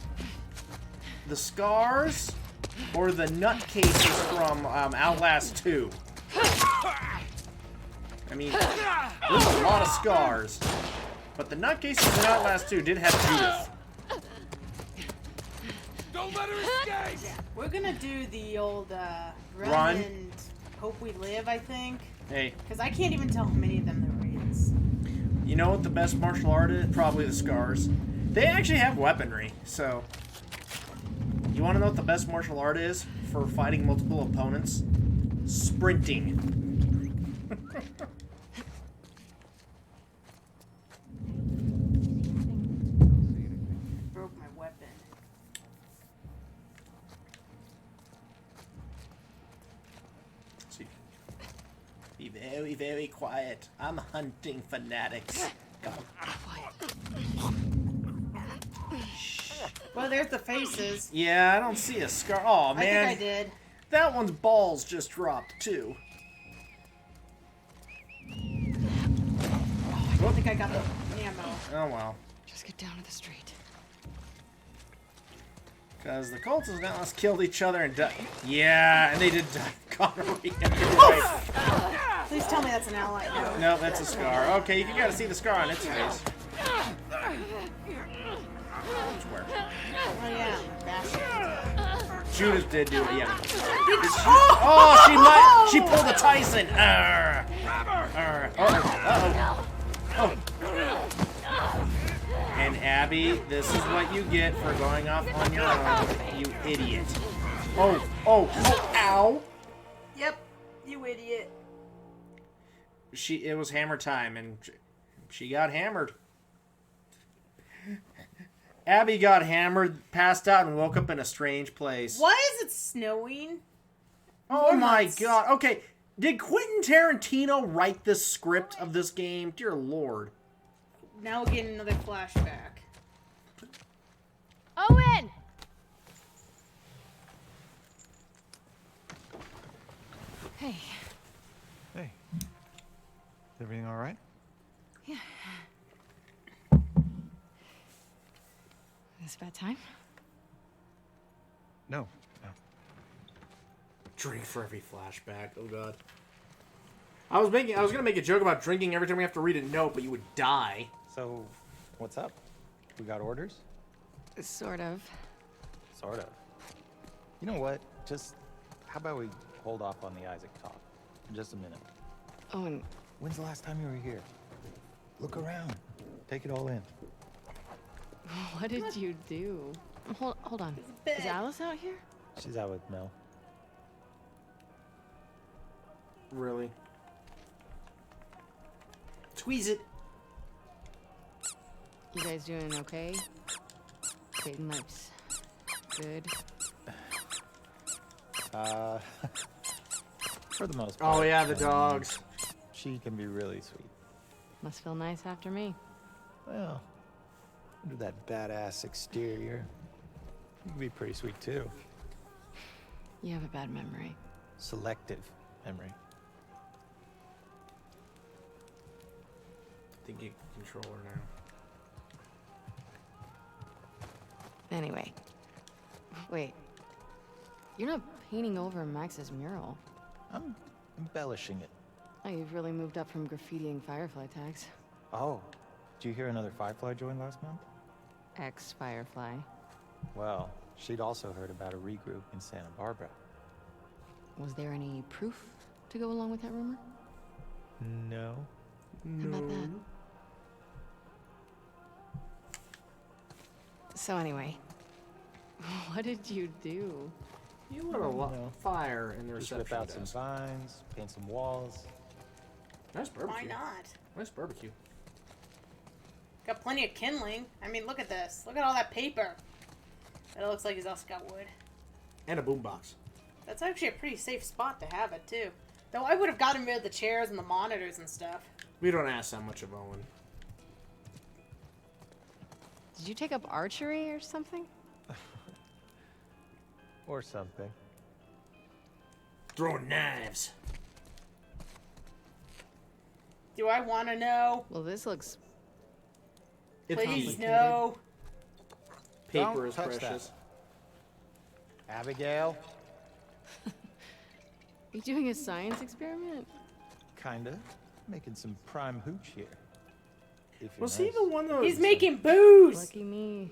The Scars or the nutcases from Outlast 2? I mean, there's a lot of Scars, but the nutcases in Outlast 2 did have Judith. Don't let her escape! We're gonna do the old Run. and hope we live, I think. Hey, Because I can't even tell how many of them there is. you know what the best martial art is? Probably the Scars. They actually have weaponry, so... You want to know what the best martial art is for fighting multiple opponents? Sprinting. Broke my weapon. See. Be very, very quiet. I'm hunting fanatics. Go. Well, there's the faces. Yeah, I don't see a scar. Oh, man. I think I did. That one's balls just dropped, too. I don't think I got the ammo. Oh, well. Just get down to the street. Because the cultists now us killed each other and died. Yeah, and they did die. Please tell me that's an ally. No, that's a scar. Okay, you gotta see the scar on its face. Swear. Oh yeah, bastard. Judith did do it, yeah. Oh, she pulled a Tyson. Oh. And Abby, this is what you get for going off on your own, you idiot. Ow. Yep, you idiot. It was hammer time, and she got hammered. Abby got hammered, passed out, and woke up in a strange place. Why is it snowing? Oh 4 my months. god. Okay, did Quentin Tarantino write the script of this game? Dear Lord. Now we're getting another flashback. Owen! Hey. Hey. Is everything all right? Yeah. Is it bad time? No. Drink for every flashback. Oh god. I was gonna make a joke about drinking every time we have to read a note, but you would die. So, what's up? We got orders? Sort of. Sort of. You know what? Just, how about we hold off on the Isaac talk? For just a minute. Oh, and When's the last time you were here? Look around. Take it all in. what did you do? Hold on. Is Alice out here? She's out with Mel. Really? Squeeze it. You guys doing okay? Peyton life's good. For the most part. Oh yeah, the dogs. She can be really sweet. Must feel nice after me. Well, under that badass exterior, you can be pretty sweet too. You have a bad memory. Selective memory. I think you can control her now. Anyway. Wait. You're not painting over Max's mural. I'm embellishing it. Oh, you've really moved up from graffitiing Firefly tags. Oh, did you hear another Firefly joined last month? Ex-Firefly. Well, she'd also heard about a regroup in Santa Barbara. Was there any proof to go along with that rumor? No. How about that? So anyway, what did you do? You lit a lot No. fire in the Just reception rip out some desk. vines, paint some walls. Nice barbecue. Why not? Nice barbecue. Got plenty of kindling. I mean, look at this. Look at all that paper. It looks like he's also got wood. And a boombox. That's actually a pretty safe spot to have it, too. Though I would have gotten rid of the chairs and the monitors and stuff. We don't ask that much of Owen. Did you take up archery or something? Or something. Throwing knives. Do I want to know? Well, this looks... It's Please, complicated. no. Paper Don't is touch precious. that. Abigail? Are you doing a science experiment? Kinda. Making some prime hooch here. If you're Was he nice. the one that He's making booze. Lucky me.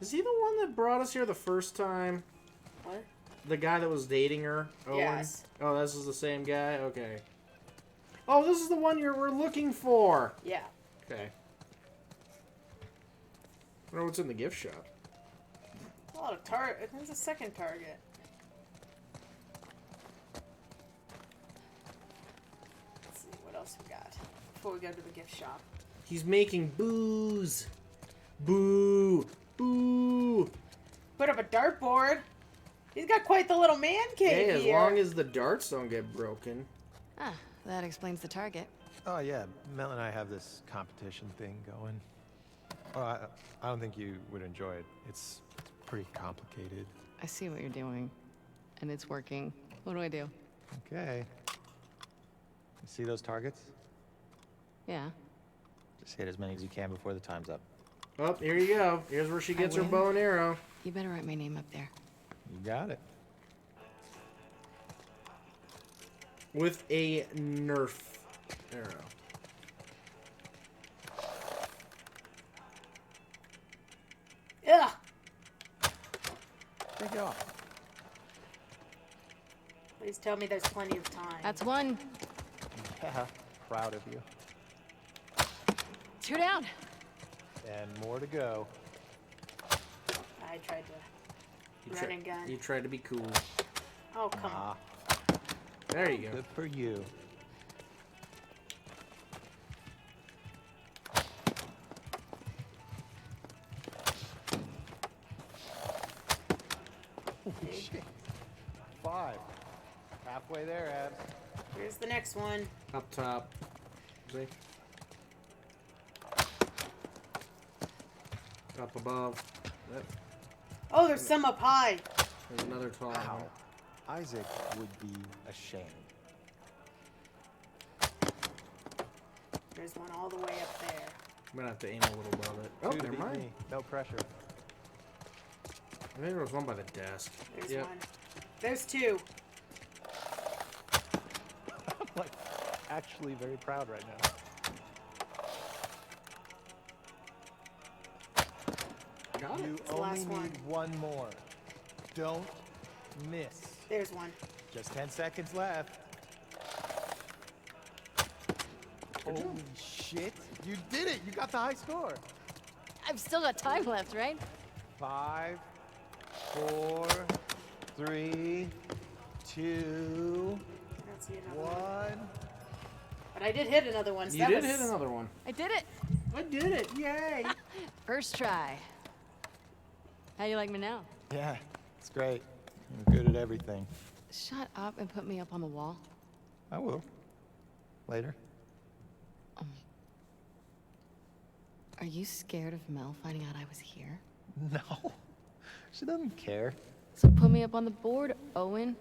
Is he the one that brought us here the first time? What? The guy that was dating her? Owen? Yes. Oh, this is the same guy? Okay. Oh, this is the one we're looking for. Yeah. Okay. I wonder what's in the gift shop. A lot of target. There's a second target. Let's see what else we got before we go to the gift shop. He's making booze. Boo. Boo. Put up a dartboard. He's got quite the little man cave Hey, as here. long as the darts don't get broken. Ah, that explains the target. Oh yeah, Mel and I have this competition thing going. Well, I don't think you would enjoy it. It's pretty complicated. I see what you're doing. And it's working. What do I do? Okay. You see those targets? Yeah. Just hit as many as you can before the time's up. Oh, here you go. Here's where she gets her win. bow and arrow. You better write my name up there. You got it. With a Nerf arrow. Ugh. Take it off. Please tell me there's plenty of time. That's one. Yeah, proud of you. 2 down. And more to go. I tried to run and gun. You tried to be cool. Oh, come on. There you go. Good for you. Holy shit. 5. Halfway there, Abs. Here's the next one. Up top. See? Up above. Yep. Oh, there's some up high. There's another tall Ow. one. Isaac would be ashamed. There's one all the way up there. I'm gonna have to aim a little above it. Oh, Two to never beat mind. me. No pressure. I think there was one by the desk. There's Yep. one. There's 2. I'm like actually very proud right now. Got it. You the only last one. need one more. Don't miss. There's one. Just 10 seconds left. Holy shit. You did it. You got the high score. I've still got time left, right? 5, 4, 3, 2, Let's see another one. 1. But I did hit another one. So You that did was... hit another one. I did it. I did it. Yay. First try. How you like me now? Yeah, it's great. You're good at everything. Shut up and put me up on the wall. I will. Later. Are you scared of Mel finding out I was here? No. She doesn't care. So put me up on the board, Owen.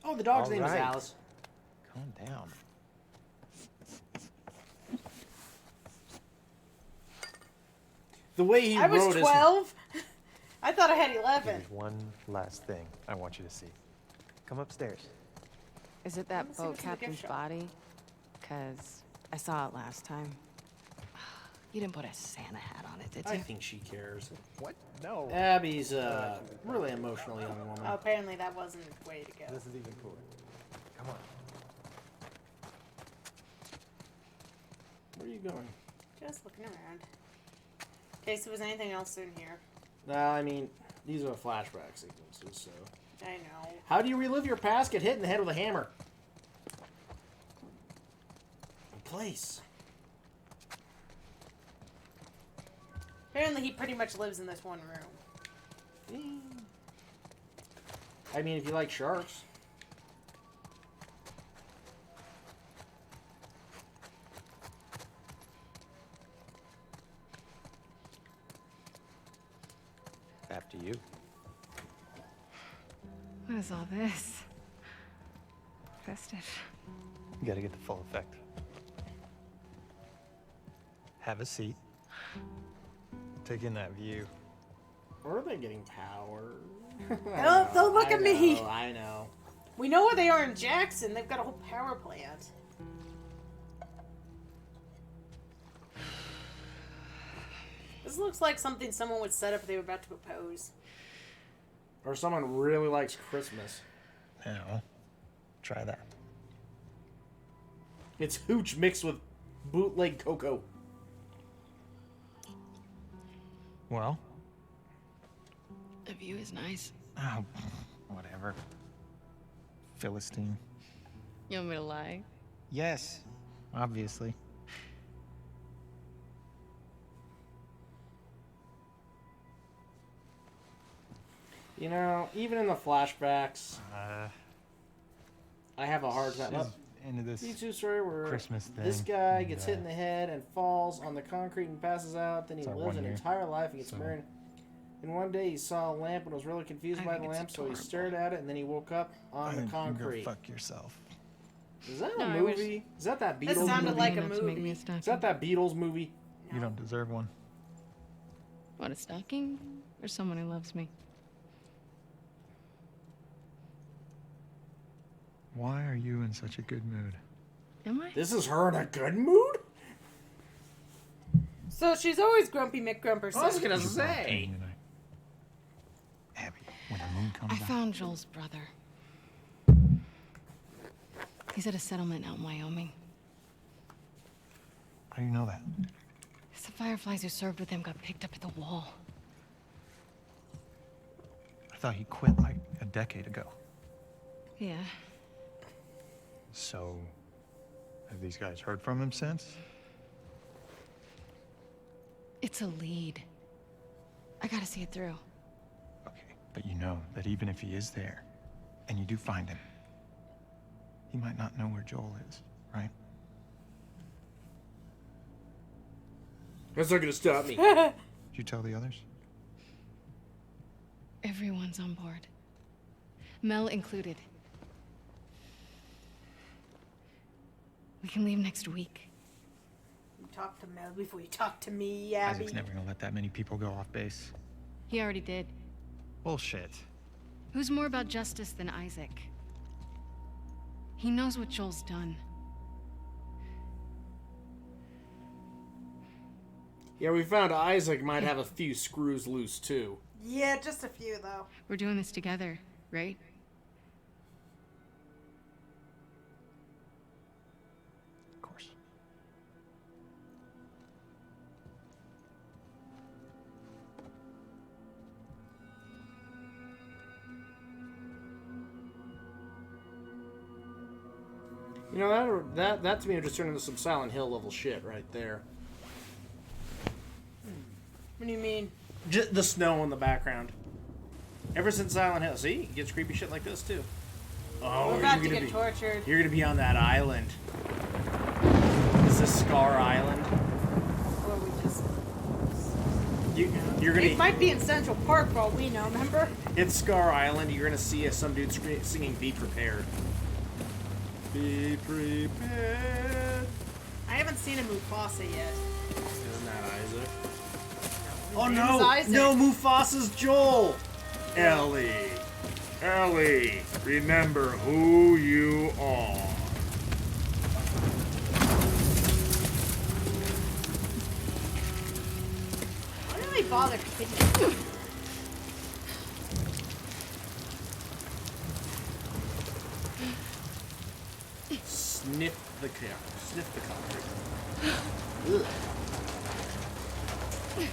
Oh, the dog's All name is right. Alice. Calm down. The way he I was wrote 12. I thought I had 11. There's one last thing I want you to see. Come upstairs. Is it that Let's see boat what's in the gift captain's shop. body? Because I saw it last time. You didn't put a Santa hat on it, did I you? think she cares. What? No. Abby's a really emotional young woman. Oh, apparently that wasn't the way to go. This is even cooler. Come on. Where are you going? Just looking around. Okay, so was anything else in here? Nah, I mean, these are flashback sequences, so. I know. How do you relive your past? Get hit in the head with a hammer. In place. Apparently he pretty much lives in this one room. I mean, if you like sharks. After you. What is all this? Festive. You gotta get the full effect. Have a seat. Take in that view. Or are they getting power? Don't look at me. I know. We know where they are in Jackson. They've got a whole power plant. This looks like something someone would set up if they were about to propose. Or someone really likes Christmas. Now, try that. It's hooch mixed with bootleg cocoa. Well? The view is nice. Oh, whatever. Philistine. You want me to lie? Yes, obviously. You know, even in the flashbacks, I have a hard time. She's into this YouTube story where Christmas thing. this guy and, gets hit in the head and falls on the concrete and passes out. Then he It's our lives 1 an year. entire life and gets So- married. And one day he saw a lamp and was really confused I by think the it's lamp, so he adorable. stared at it and then he woke up on the concrete. Go fuck yourself. Is that No, a I wish- movie? Is that that This Beatles sounded movie? like a Enough to make me movie. a stocking. Is that that Beatles movie? You don't deserve one. What, a stocking? Or someone who loves me? Why are you in such a good mood? Am I? This is her in a good mood? So she's always grumpy McGrumperson. I was gonna You brought say. pain tonight. Abby, when the moon comes I out. found Joel's brother. He's at a settlement out in Wyoming. How do you know that? The fireflies who served with him got picked up at the wall. I thought he quit like a decade ago. Yeah. So, have these guys heard from him since? It's a lead. I gotta see it through. Okay, but you know that even if he is there, and you do find him, he might not know where Joel is, right? That's not gonna stop me. Did you tell the others? Everyone's on board. Mel included. We can leave next week. You talk to Mel before you talk to me, Abby. Isaac's never gonna let that many people go off base. He already did. Bullshit. Who's more about justice than Isaac? He knows what Joel's done. Yeah, we found Isaac might have a few screws loose too. Yeah, just a few though. We're doing this together, right? Of course. You know, that to me would just turn into some Silent Hill level shit right there. What do you mean? Just the snow in the background. Ever since Silent Hill, see, it gets creepy shit like this too. Oh, We're about to get tortured. You're gonna be on that island. this Scar Island? Or we just... You're gonna. It might be in Central Park for all we know, remember? It's Scar Island. You're gonna see some dude singing "Be Prepared." Be prepared. I haven't seen a Mufasa yet. Isn't that Isaac? His Oh name's no! Isaac. No, Mufasa's Joel. Ellie, Ellie, remember who you are. Why do they bother kidnapping? Sniff the concrete. Ugh.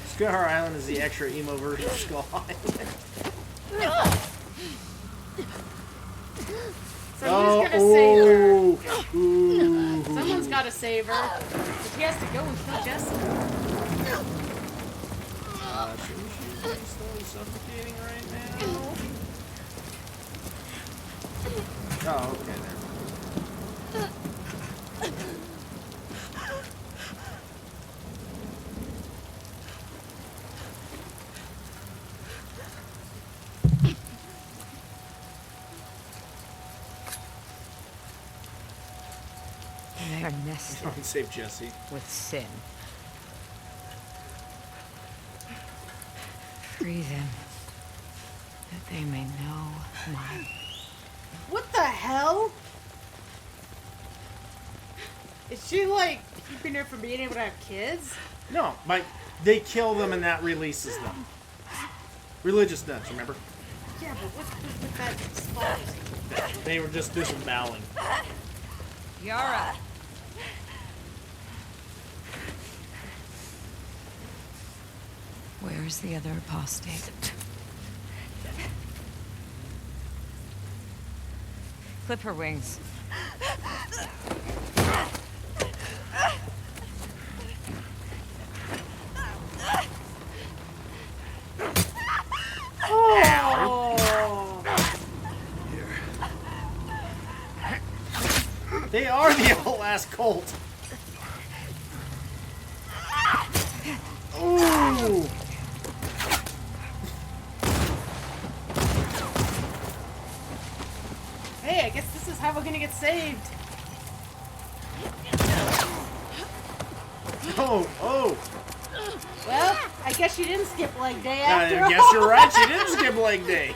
Scar Island is the extra emo version of Skull Island. Someone's gonna save her. Ooh. Someone's gotta save her. If he has to go and kill Jessica. She's slowly suffocating right now. Oh, okay, there. They are nested Don't save Jesse. with sin. Free them, that they may know my... What the hell? Is she like keeping her from being able to have kids? No, like they kill them and that releases them. Religious nuts, remember? Yeah, but what's with that spot? They were just disemboweling. Yara! Where is the other apostate? Clip her wings. Oh! They are the last cult. Ooh! Hey, I guess this is how we're gonna get saved. Oh, oh! Well, I guess you didn't skip leg day after I guess all. you're right, she didn't skip leg day.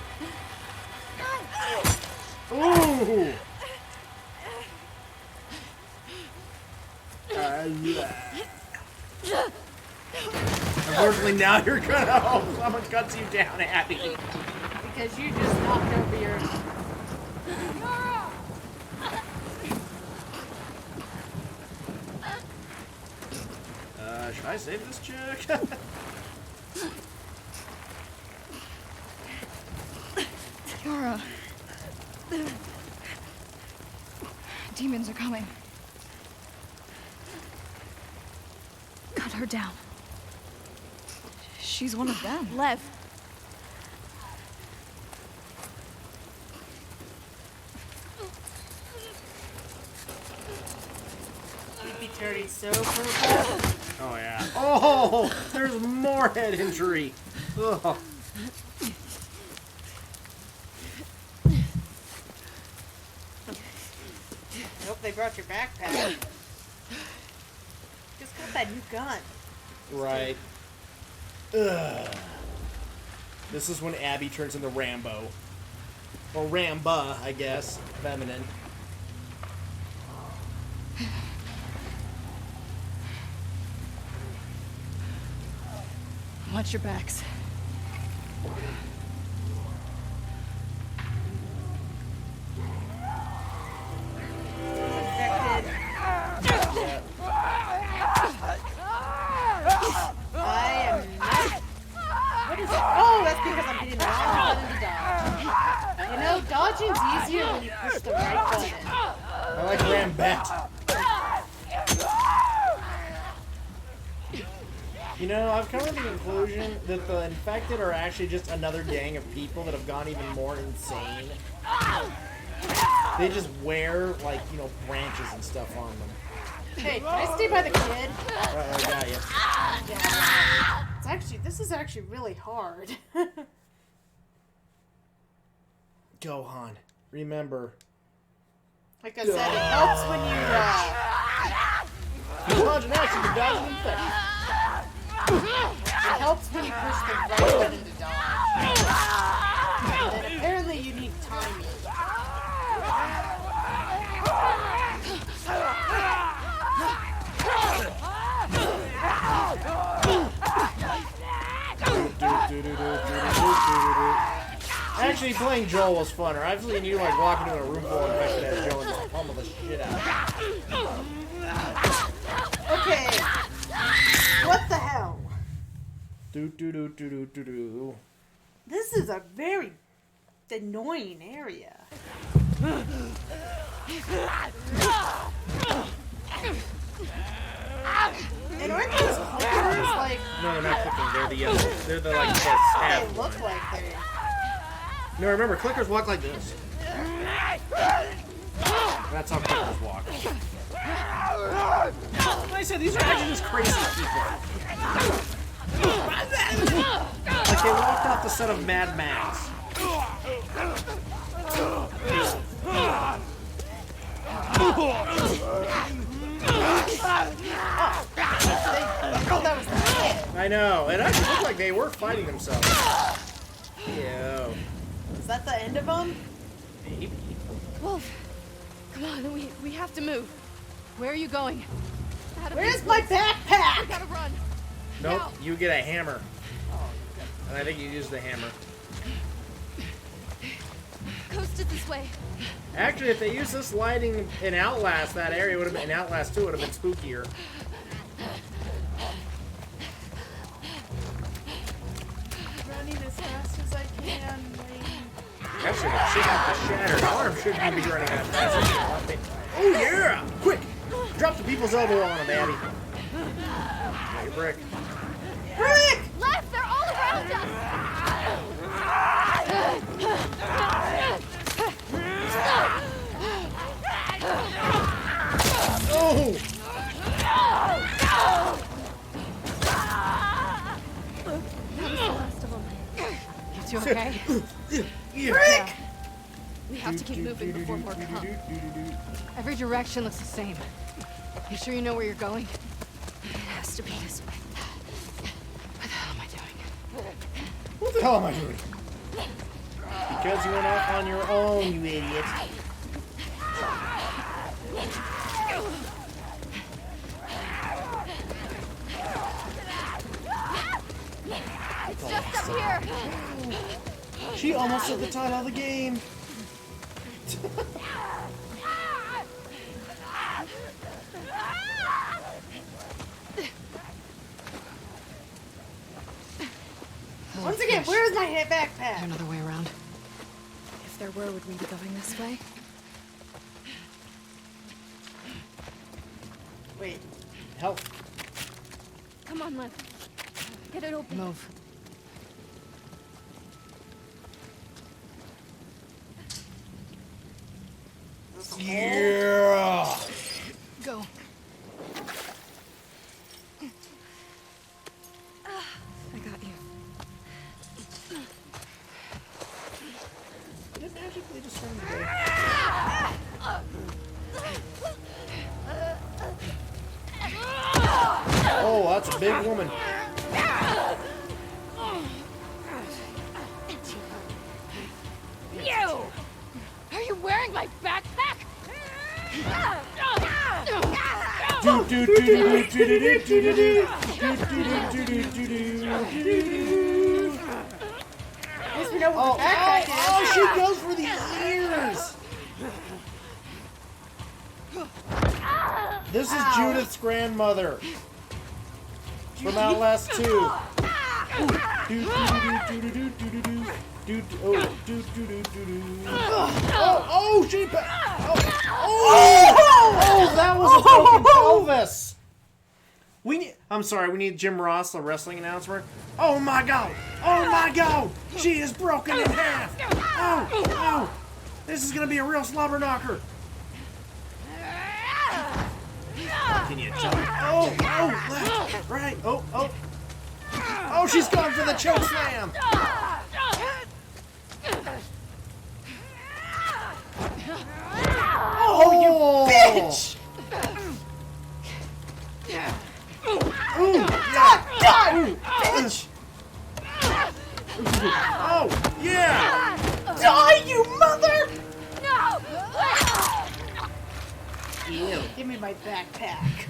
Ooh! Unfortunately, now you're gonna hope someone cuts you down, Abby. Because you just knocked over your... Should I save this chick? Yara. Demons are coming. Cut her down. She's one of them. Lev. You'd be turning so purple. Oh, yeah. Oh, there's more head injury. Ugh. I hope they brought your backpack. Just got that new gun. Right. Ugh. This is when Abby turns into Rambo. Or Ramba, I guess. Feminine. Watch your backs. Infected. I am not... What is it? Oh, that's because I'm hitting the wrong button to dodge. You know, dodging's easier when you push the right button. I like Rambette. You know, I've come to the conclusion that the infected are actually just another gang of people that have gone even more insane. They just wear, like, you know, branches and stuff on them. Hey, can I stay by the kid? I got you. Yeah. This is actually really hard. Gohan, remember. Like I said, it helps when you, Dodge an action to dodge an infection. it helps when you push the right button to dodge. And then apparently you need timing. Actually, playing Joel was funner. I've seen you like walk into a room full of infected as Joel and just pummel the shit out. Okay. What the hell? Do. This is a very annoying area. And aren't those clickers like... No, they're not clicking. They're the they're the like the They stab. look like they... No, remember, clickers walk like this. That's how clickers walk. Like I said, these are actually just crazy people. Like they walked off the set of Mad Max. I thought that was the kid. I know. It actually looked like they were fighting themselves. Ew. Is that the end of them? Maybe. Wolf, come on, we have to move. Where are you going? Out of Where's these my woods. We backpack? gotta run. Nope. Now. You get a hammer. And I think you use the hammer. Coast it this way. Actually, if they used this lighting in Outlast, that area would have been in Outlast 2 would have been spookier. Running as fast as I can. Actually, the chicken with the shattered arm shouldn't be running that fast. Oh yeah! Quick! Drop the people's elbow on him, Abby. Hey, Brick. Brick! Left, they're all around us. Oh! You two okay? Brick! We have to keep moving before more come. Every direction looks the same. You sure you know where you're going? It has to be this way. What the hell am I doing? What the hell am I doing? Because you went off on your own, you idiot. It's just up here. She almost took the title of the game. Once again, where's my Is backpack? there another way around? If there were, would we be going this way? Wait. Help. Come on, Lev. Get it open. Move. Yeah. Go. I got you. Did it magically just turn away? Oh, that's a big woman. You! Are you wearing my backpack? Do do do do do do do do do do do do do do. At least we know what the backpack is. Oh, she goes for the ears. This is Judith's grandmother from Outlast 2. Do do do do do do do do. Oh, do do do do do. Oh, she. Oh, that was a broken pelvis. I'm sorry. We need Jim Ross, the wrestling announcer. Oh my God! Oh my God! She is broken in half. Oh! This is gonna be a real slobber knocker. Can you jump? Oh, left, right, oh. Oh, she's going for the choke slam! Oh, you bitch! Ooh, yeah! Die, bitch! Oh, yeah! Die, you mother! Ew. Give me my backpack.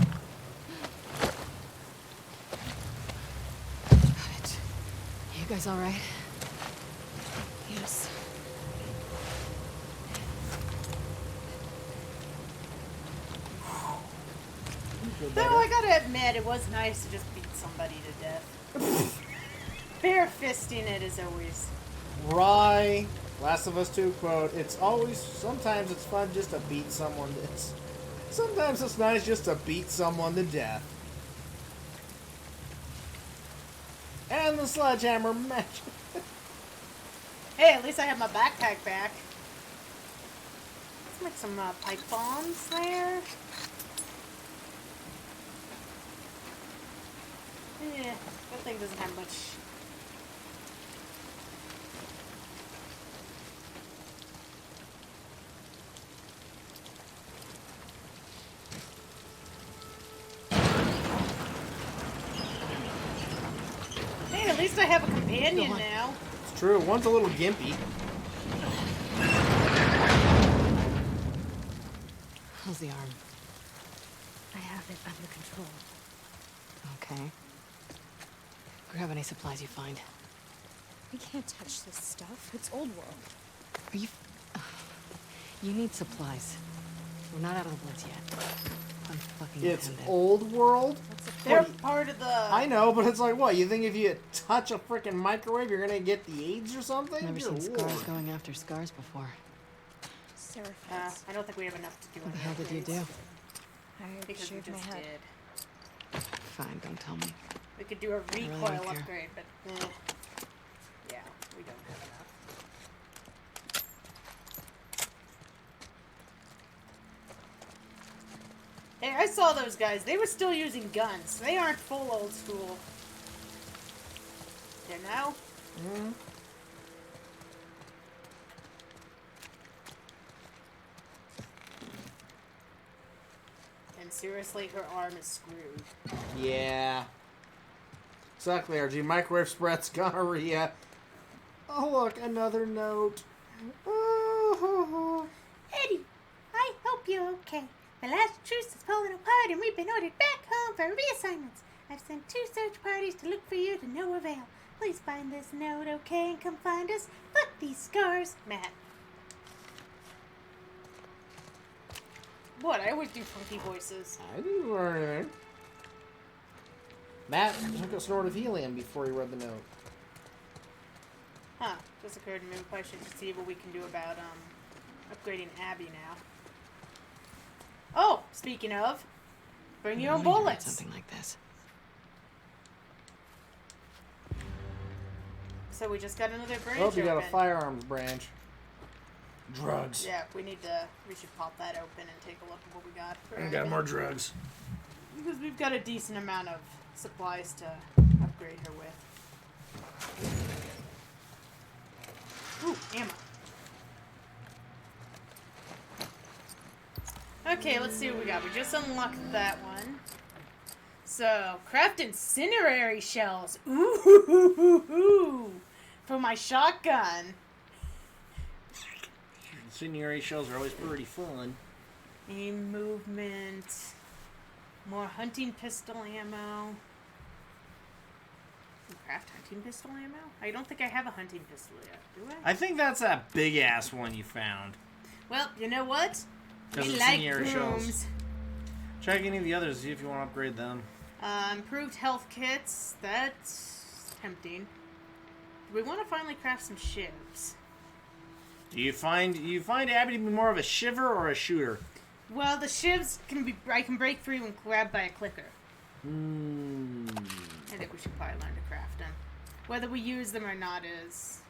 You guys all right? Yes. Though I gotta admit, it was nice to just beat somebody to death. Bare fisting it is always. Rye, Last of Us 2 quote, sometimes it's fun just to beat someone sometimes it's nice just to beat someone to death. And the sledgehammer match. Hey, at least I have my backpack back. Let's make some pipe bombs there. Yeah, that thing doesn't have much. Hey, at least I have a companion now. It's true, one's a little gimpy. How's the arm? I have it under control. Okay. Grab any supplies you find. We can't touch this stuff. It's old world. Are you... You need supplies. We're not out of the woods yet. It's Unfucking old world? They're part of the. I know, but it's like, what? You think if you touch a freaking microwave, you're gonna get the AIDS or something? Never Good seen lord. scars going after scars before. Seraphites. I don't think we have enough to do. What the hell did you do? I Because we shaved my just head. did. Fine, don't tell me. We could do a really recoil don't care. upgrade, but yeah, we don't have enough. Hey, I saw those guys. They were still using guns. They aren't full old school. You know? Mm. And seriously, her arm is screwed. Yeah. Exactly, RG. Microwave spreads gonorrhea. Oh, look, another note. Oh. Eddie, I hope you're okay. The last truce is falling apart and we've been ordered back home for reassignments. I've sent 2 search parties to look for you to no avail. Please find this note, okay, and come find us. Fuck these scars, Matt. What? I always do funky voices. I didn't learn anything. Matt took a snort of helium before he read the note. Huh. Just occurred to me. We probably should see what we can do about, upgrading Abby now. Oh! Speaking of, bring your own Wanting to read bullets! Something like this. So we just got another branch Oh, you got a open. firearms branch. Drugs. Yeah, we should pop that open and take a look at what we got. For I got everybody. more drugs. Because we've got a decent amount of supplies to upgrade her with. Ooh, ammo. Okay, let's see what we got. We just unlocked that one. So, craft incinerary shells. Ooh, for my shotgun. Incendiary shells are always pretty fun. Aim movement. More hunting pistol ammo. Craft hunting pistol ammo? I don't think I have a hunting pistol yet, do I? I think that's that big ass one you found. Well, you know what? Because We of like incendiary shells. booms. Check any of the others, see if you want to upgrade them. Improved health kits. That's tempting. Do we want to finally craft some shivs? Do you find Abby to be more of a shiver or a shooter? Well, the shivs I can break through and grab by a clicker. I think we should probably learn to craft them. Whether we use them or not is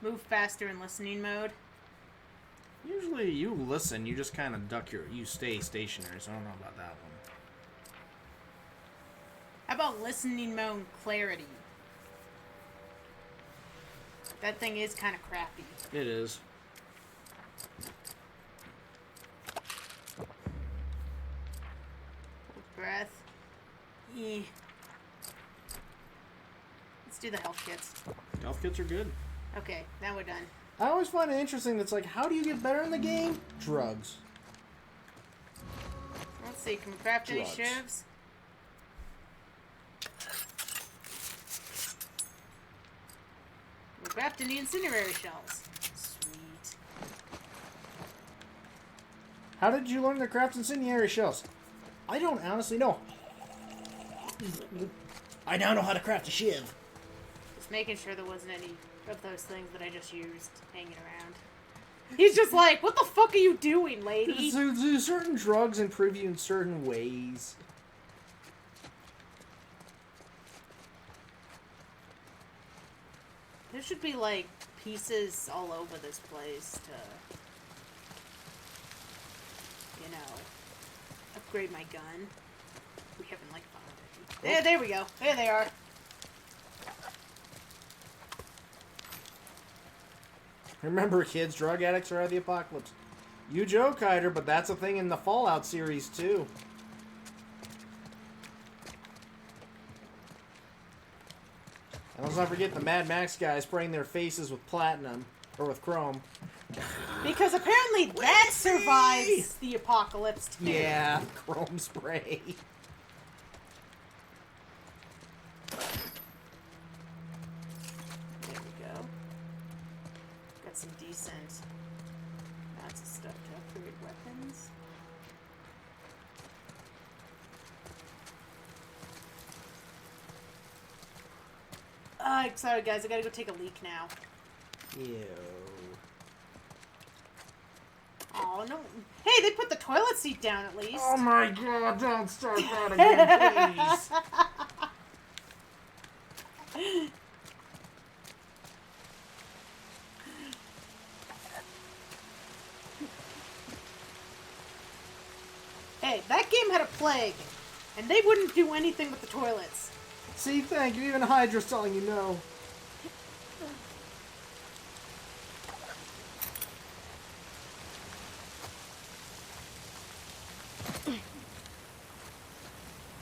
move faster in listening mode. Usually you listen, you just kind of you stay stationary, so I don't know about that one. How about listening mode clarity? That thing is kind of crappy. It is. Breath. Eh. Let's do the health kits. Health kits are good. Okay, now we're done. I always find it interesting that's like, how do you get better in the game? Drugs. Let's see, can we craft any Drugs. shivs? We craft any incendiary shells. Sweet. How did you learn to craft incendiary shells? I don't honestly know. I now know how to craft a shiv. Just making sure there wasn't any of those things that I just used hanging around. He's just like, what the fuck are you doing, lady? So, do certain drugs improve you in certain ways? There should be, like, pieces all over this place to, you know, upgrade my gun. We haven't, like, found it. There we go. There they are. Remember, kids, drug addicts are out of the apocalypse. You joke, Hyder, but that's a thing in the Fallout series, too. And let's not forget the Mad Max guys spraying their faces with platinum, or with chrome. Because apparently that survives the apocalypse, too. Yeah, chrome spray. There we go. Got some decent amounts of stuff to upgrade weapons. Sorry guys, I gotta go take a leak now. Ew. Oh no. Hey, they put the toilet seat down at least. Oh my god, don't start that again, please. Hey, that game had a plague, and they wouldn't do anything with the toilets. See, thank you. Even Hydra's telling you no.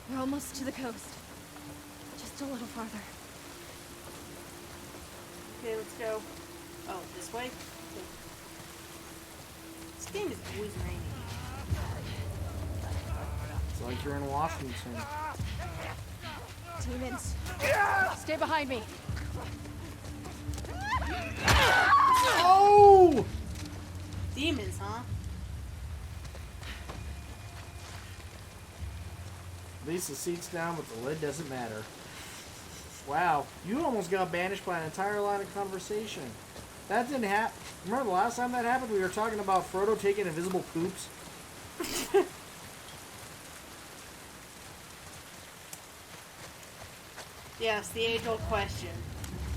We're almost to the coast. Just a little farther. Okay, let's go. Oh, this way? This game is always raining. It's like you're in Washington. Demons. Stay behind me. Oh! Demons, huh? At least the seat's down, but the lid doesn't matter. Wow, you almost got banished by an entire line of conversation. That didn't happen. Remember the last time that happened? We were talking about Frodo taking invisible poops. Yes, the age-old question.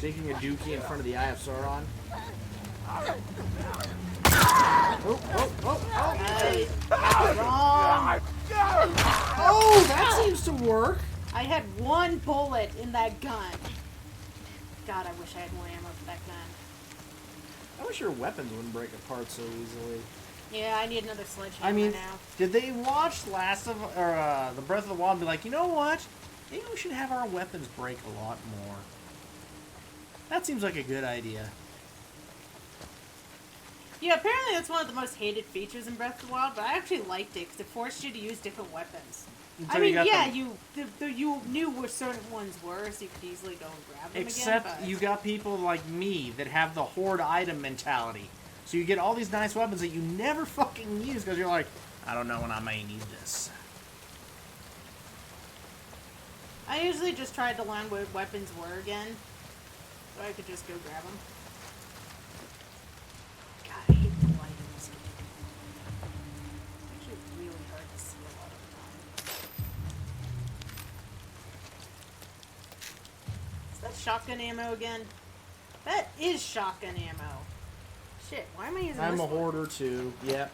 Taking a dookie in front of the Eye of Sauron. Wrong. Oh, that seems to work. I had one bullet in that gun. God, I wish I had more ammo for that gun. I wish your weapons wouldn't break apart so easily. Yeah, I need another sledgehammer I mean, now. did they watch the Breath of the Wild and be like, you know what? Maybe we should have our weapons break a lot more. That seems like a good idea. Yeah, apparently that's one of the most hated features in Breath of the Wild, but I actually liked it because it forced you to use different weapons. Until I mean, you yeah, got you knew where certain ones were, so you could easily go and grab them Except again. But you got people like me that have the hoard item mentality. So you get all these nice weapons that you never fucking use because you're like, I don't know when I may need this. I usually just tried to learn where weapons were again, so I could just go grab them. God, I hate the light in this game. It's actually really hard to see a lot of the time. Is that shotgun ammo again? That is shotgun ammo. Shit, why am I using I'm this a one? hoarder too. Yep.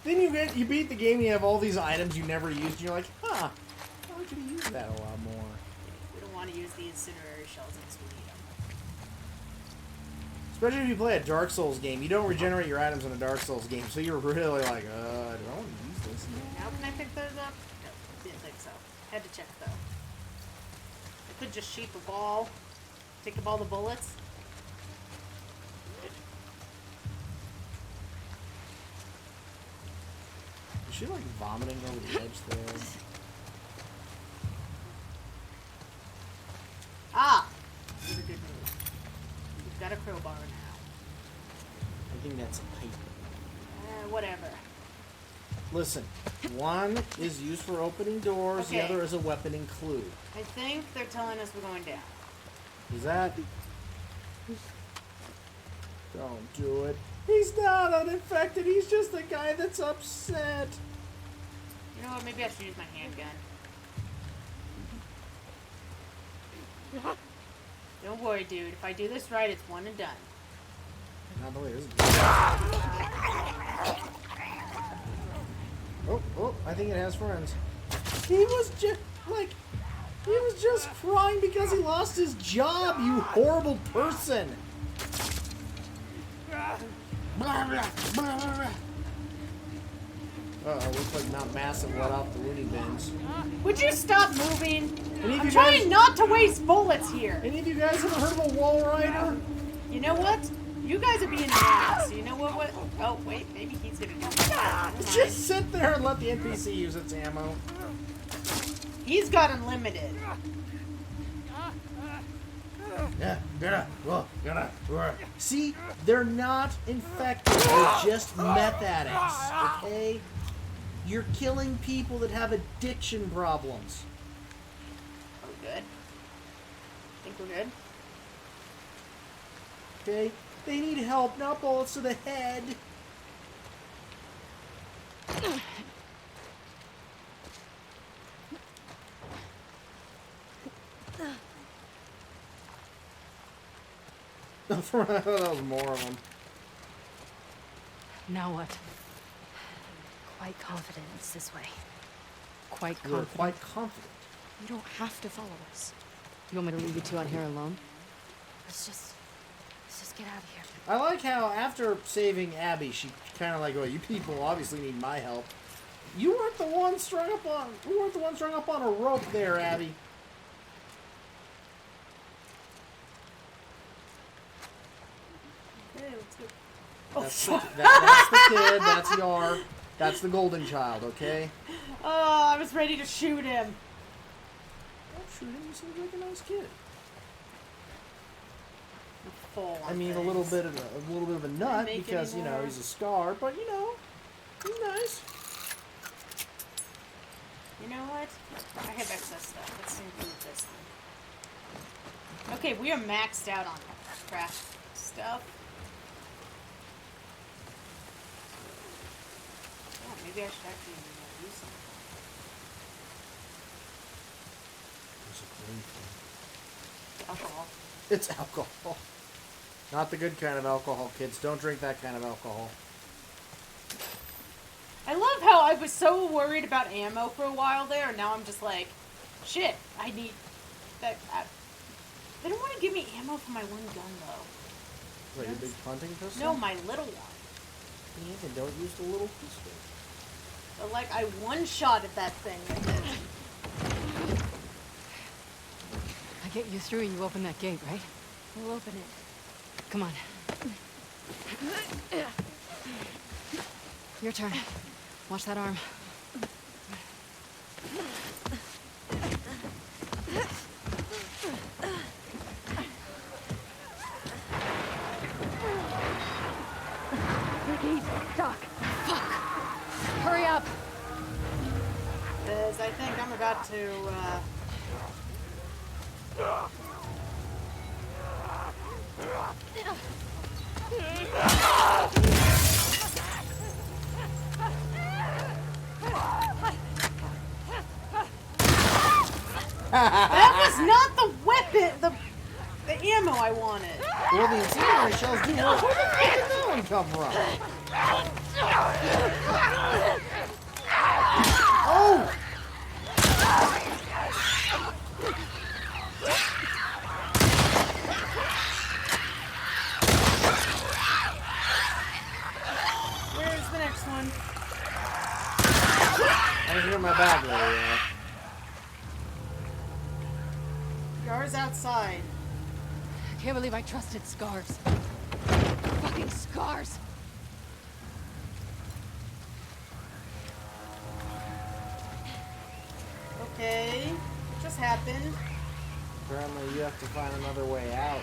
Then you beat the game. You have all these items you never used. And you're like, huh? I could have used that a lot more. We don't want to use the incendiary shells unless we need them. Especially if you play a Dark Souls game, you don't regenerate your items in a Dark Souls game, so you're really like, do I want to use this? Now can I pick those up? No, didn't think so. Had to check though. I could just shoot the ball, take up all the bullets. Is she like vomiting over the edge there? Ah! This is a good move. We've got a crowbar now. I think that's a pipe. Whatever. Listen, one is used for opening doors, Okay. the other is a weapon include. I think they're telling us we're going down. Is that? Don't do it. He's not uninfected, he's just the guy that's upset. You know what? Maybe I should use my handgun. Don't worry, dude. If I do this right, it's one and done. Not the way this is. Oh, I think it has friends. He was just like, he was just crying because he lost his job, you horrible person. Looks like not massive let off the loony bins. Would you stop moving? Any of I'm you trying guys- not to waste bullets here. Any of you guys ever heard of a wall rider? You know what? You guys are being an ass. You know what? Oh, wait. Maybe he's gonna do it. Just sit there and let the NPC use its ammo. He's got unlimited. See, they're not infected. They're just meth addicts. Okay, you're killing people that have addiction problems. Are we good? Think we're good? Okay, they need help, not bullets to the head. That was more of them. Now what? Quite confident it's this way. Quite You're confident. quite confident. You don't have to follow us. You want me to leave you two out here alone? Let's just get out of here. I like how after saving Abby, she kind of like, "Oh, you people obviously need my help." You weren't the one strung up on. You weren't the one strung up on a rope there, Abby. Hey, let's go. That's that's the kid. That's Yar. That's the golden child. Okay. Oh, I was ready to shoot him. Don't shoot him. He seems like a nice kid. Full on I mean, a things. little bit of a nut Make because any you know more? he's a scar, but you know he's nice. You know what? I have excess stuff. Let's include this one. Okay, we are maxed out on craft stuff. Oh, maybe I should actually use something. Alcohol. It's alcohol. Not the good kind of alcohol, kids. Don't drink that kind of alcohol. I love how I was so worried about ammo for a while there, and now I'm just like, shit, I need that. They don't want to give me ammo for my one gun, though. What, your big hunting pistol? No, my little one. Yeah, then don't use the little pistol. But, like, I one-shotted that thing with it. I get you through and you open that gate, right? We'll open it. Come on. Your turn. Watch that arm. The gate's stuck. Hurry up! Because I think I'm about to, That was not the weapon! The ammo I wanted. Well, the incendiary shells do work. Where the fuck did that one come from? Oh! Where's the next one? I didn't hear my back there yet. Yar's outside. I can't believe I trusted Scars. Fucking Scars. Okay. What just happened? Apparently you have to find another way out.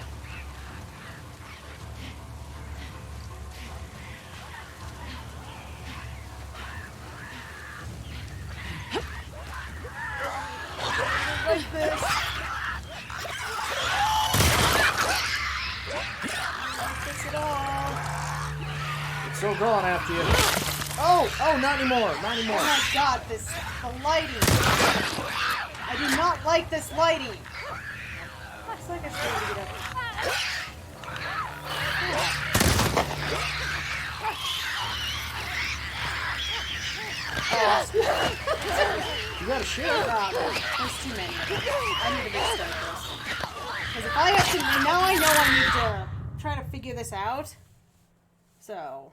Like this. Not this at all. It's still crawling after you. Oh, not anymore. Not anymore. Oh my god, the lighting. I do not like this lighting. Looks like I should be able to get up. You got a shit. There's too many. I need to restart this. Because if I have to, now I know I need to try to figure this out. So.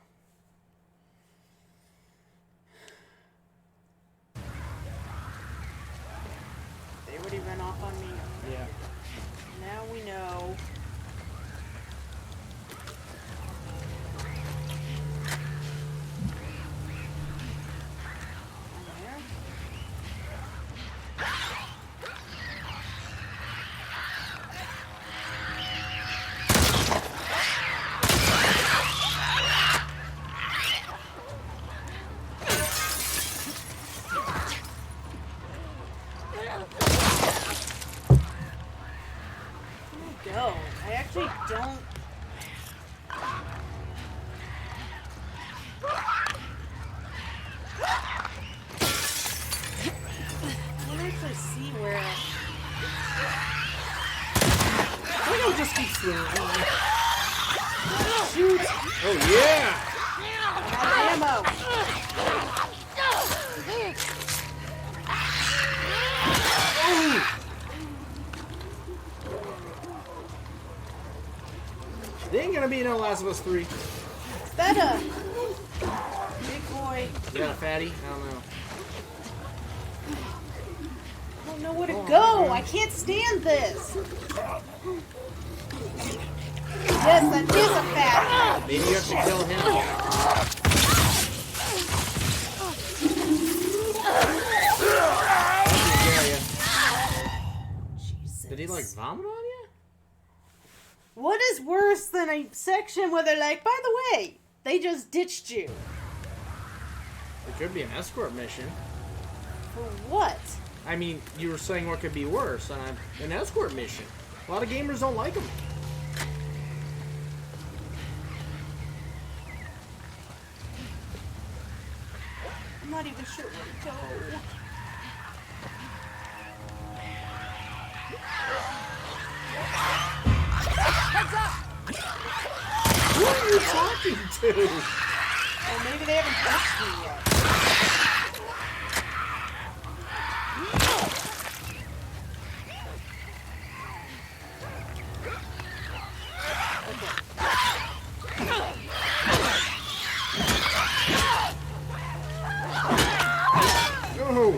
They already ran off on me. Yeah. Now we know. There. Go. I actually don't. I don't actually see where. I think I'll just keep swinging. Shoot! Oh yeah! I have ammo. There ain't gonna be no Last of Us 3. Is that a big boy? You got a fatty? I don't know. I don't know where to go. I can't stand this. Yes, that is a fat. Maybe you have to kill him. Jesus. Did he like vomit on you? What is worse than a section where they're like, by the way, they just ditched you? It could be an escort mission. For what? I mean, you were saying what could be worse than an escort mission. A lot of gamers don't like them. I'm not even sure where to go. Who are you talking to? Well, maybe they haven't touched me yet. No.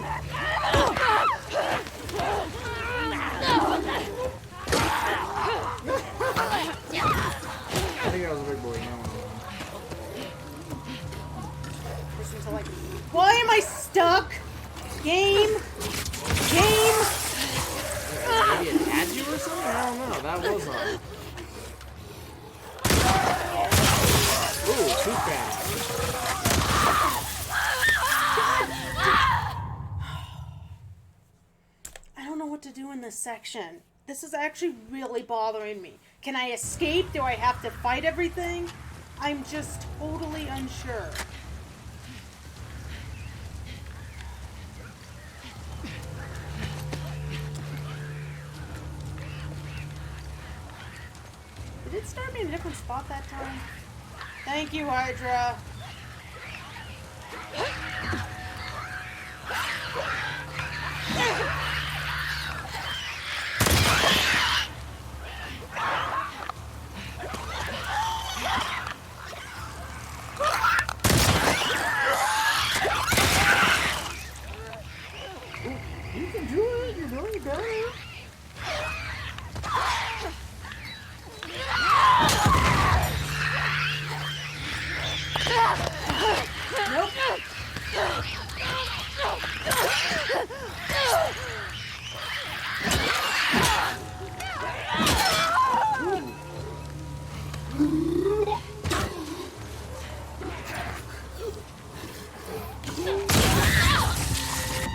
I think that was a big boy. Listen to like, why am I stuck? Game? Game? Maybe it had you or something? I don't know. That was on. Ooh, too fast. I don't know what to do in this section. This is actually really bothering me. Can I escape? Do I have to fight everything? I'm just totally unsure. Did it start me in a different spot that time? Thank you, Hydra. You can do it. You're doing better.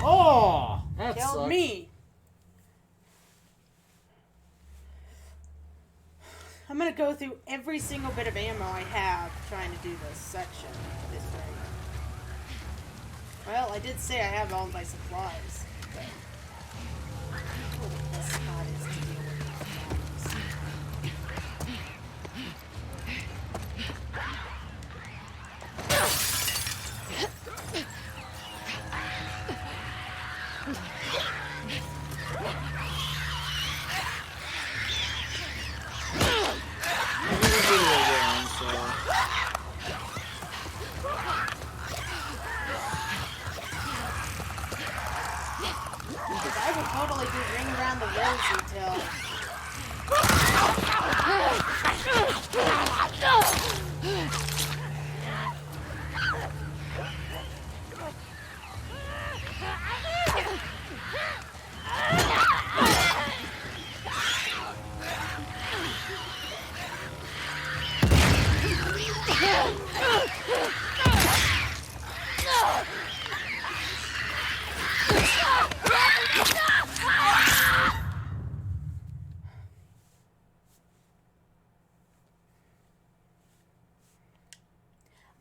Oh, that Killed sucks. me. I'm gonna go through every single bit of ammo I have trying to do this section this way. Well, I did say I have all my supplies. But oh, the best spot is to deal with these I would totally do ring around the rosy till.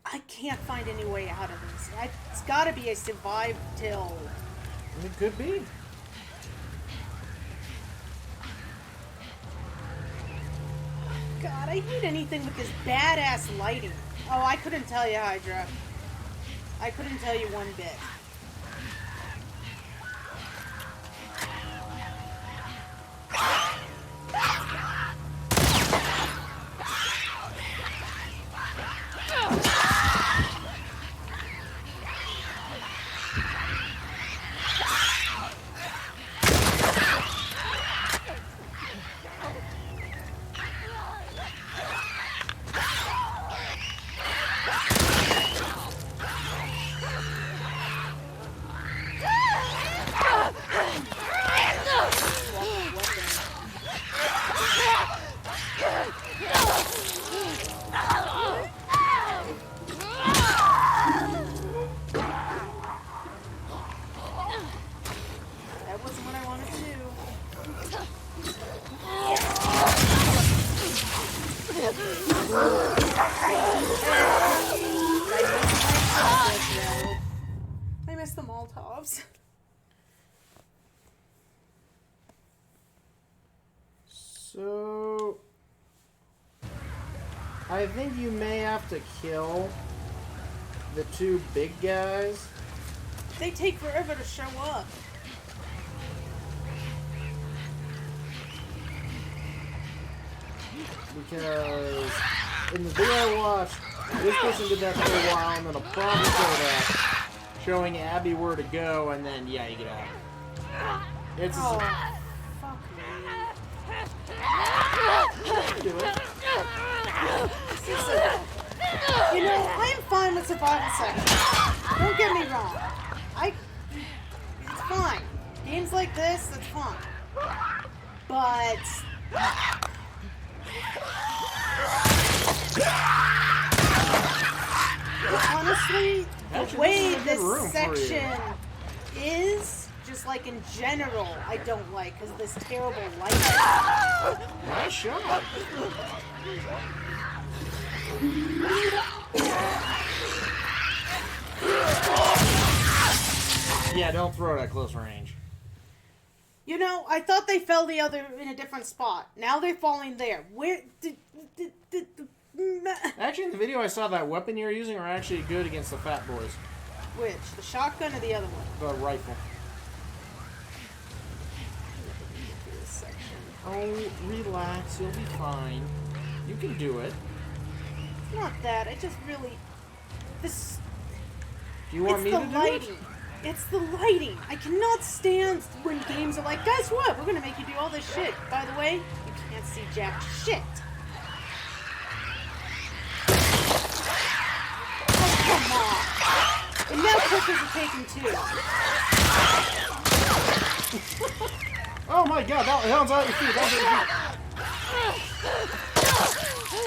I can't find any way out of this. It's gotta be a survive till. It could be. God, I hate anything with this badass lighting. Oh, I couldn't tell you, Hydra. I couldn't tell you one bit. That wasn't what I wanted to do. I missed the Molotovs. So, I think you may have to kill the two big guys. They take forever to show up. Because in the video I watched, this person did that for a while, and then a prompt showed up showing Abby where to go, and then, yeah, you get out. It's Oh, fuck me. do it. You know, I'm fine with survival sections. Don't get me wrong. It's fine. Games like this, that's fine. But honestly, the way this section is, just like in general, I don't like because of this terrible lighting. Nice shot. Yeah, don't throw it at close range. You know, I thought they fell in a different spot. Now they're falling there. Where Actually, in the video I saw, that weapon you're using are actually good against the fat boys. Which? The shotgun or the other one? The rifle. This section. Oh, relax. You'll be fine. You can do it. It's not that. I just really... This... Do you want me to do it? It's the lighting. It's the lighting. I cannot stand when games are like, guess what? We're going to make you do all this shit. By the way, you can't see jack shit. Come on. And now clickers are taking two. Oh my god, that one's out your feet.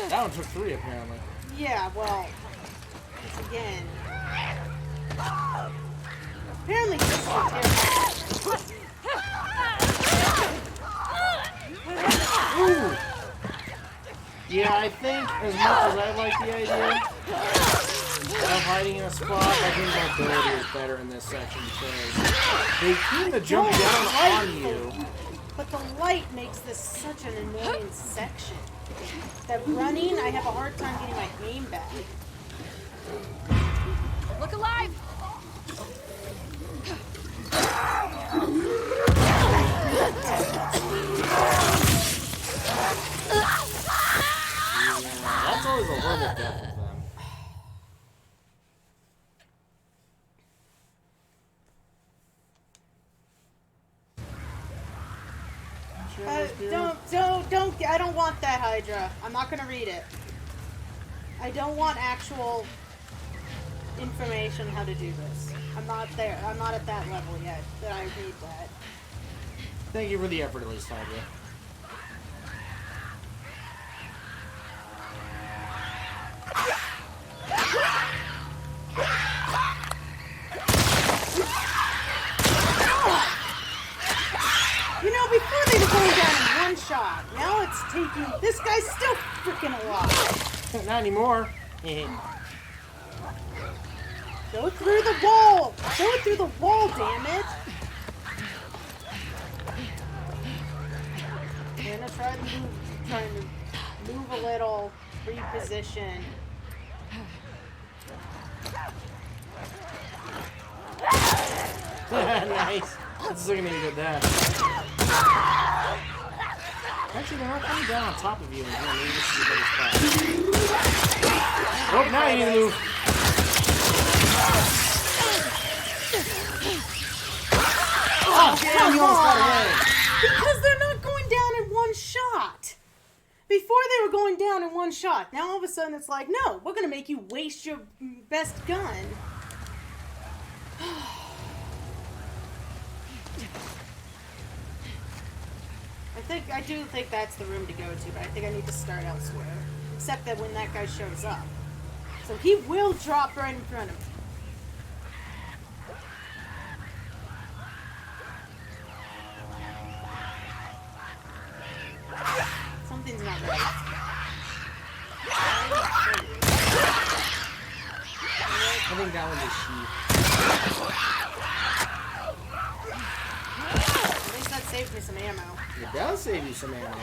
That one took 3 apparently. Yeah, well, it's again. Apparently this is terrible. Ooh. Yeah, I think as much as I like the idea of hiding in a spot, I think mobility is better in this section because they seem to jump down on you. But the light makes this such an annoying section. That running, I have a hard time getting my aim back. Look alive! That's always a horrible death with them. Don't, I don't want that Hydra. I'm not gonna read it. I don't want actual information how to do this. I'm not there. I'm not at that level yet that I read that. Thank you for the effort, at least, Hydra. You know, before they were going down in one shot. Now it's taking... This guy's still freaking alive. Not anymore. Go through the wall. Go through the wall, damn it. I'm gonna try to move a little, reposition. Nice. That's still gonna be good there. Actually, they're not coming down on top of you. Maybe this is a better spot. Oh, now you need to move. Oh, damn, you almost got away. Because they're not going down in one shot. Before they were going down in one shot. Now all of a sudden it's like, no, we're going to make you waste your best gun. I do think that's the room to go to, but I think I need to start elsewhere. Except that when that guy shows up. So he will drop right in front of me. Something's not right. I think that one is sheep. At least that saved me some ammo. It does save you some ammo.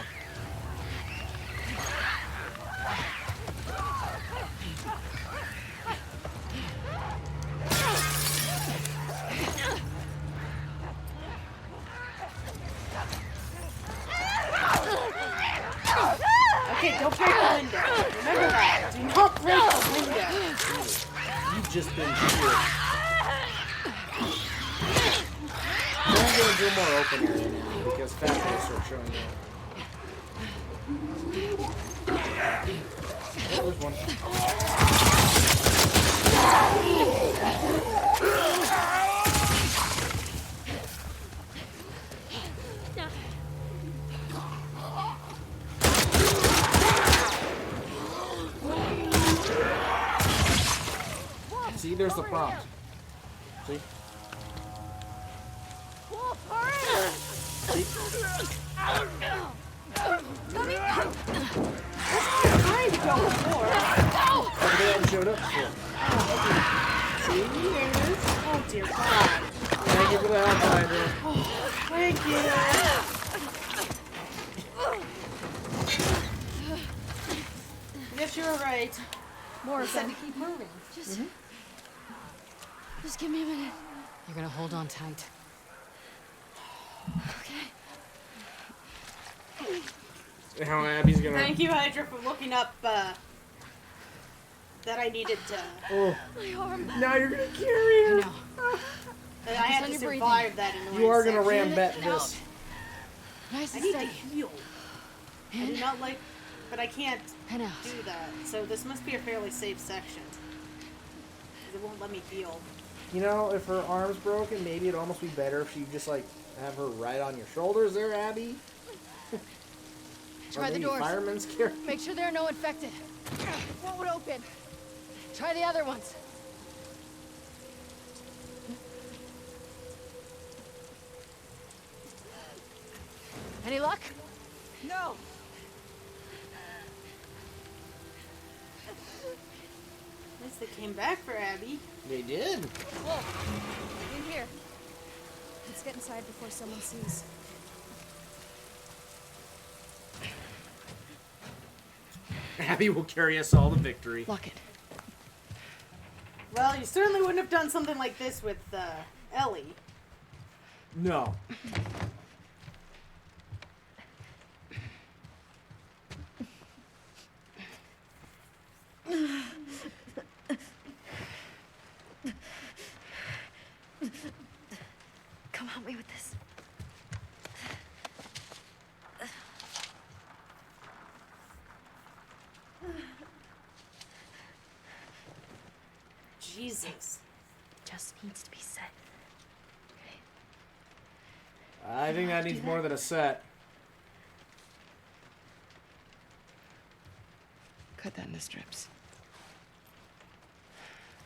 Okay, don't break the window. Remember that. Do not break the window. You've just been shit. I'm going to do more open area now because fat guys start showing up. Oh, there's one. See, there's the prompt. See? See? Trying to go before. They haven't showed up before. See? Oh dear God. Thank you for the help, Hydra. Thank you. right. More I of said them. to keep moving. Just give me a minute. You're gonna hold on tight. Okay. How Abby's gonna. Thank you, Hydra, for looking up that I needed to. Oh, My arm. now you're gonna carry her. I know. That I had on to your breathing. survive that in You are gonna ram. ram bet this. Nice I and need to steady. heal. I do In not like, but I can't and out. do that. So this must be a fairly safe section. 'Cause it won't let me heal. You know, if her arm's broken, maybe it'd almost be better if you just like have her right on your shoulders there, Abby. Try Or the maybe doors. Fireman's carry. Make sure there are no infected. Won't open. Try the other ones. Any luck? No! At least they came back for Abby. They did. Whoa! In here. Let's get inside before someone sees. Abby will carry us all to victory. Lock it. Well, you certainly wouldn't have done something like this with Ellie. No. Come help me with this. Jesus. Just needs to be set. I think that needs more than a set. Cut that into strips.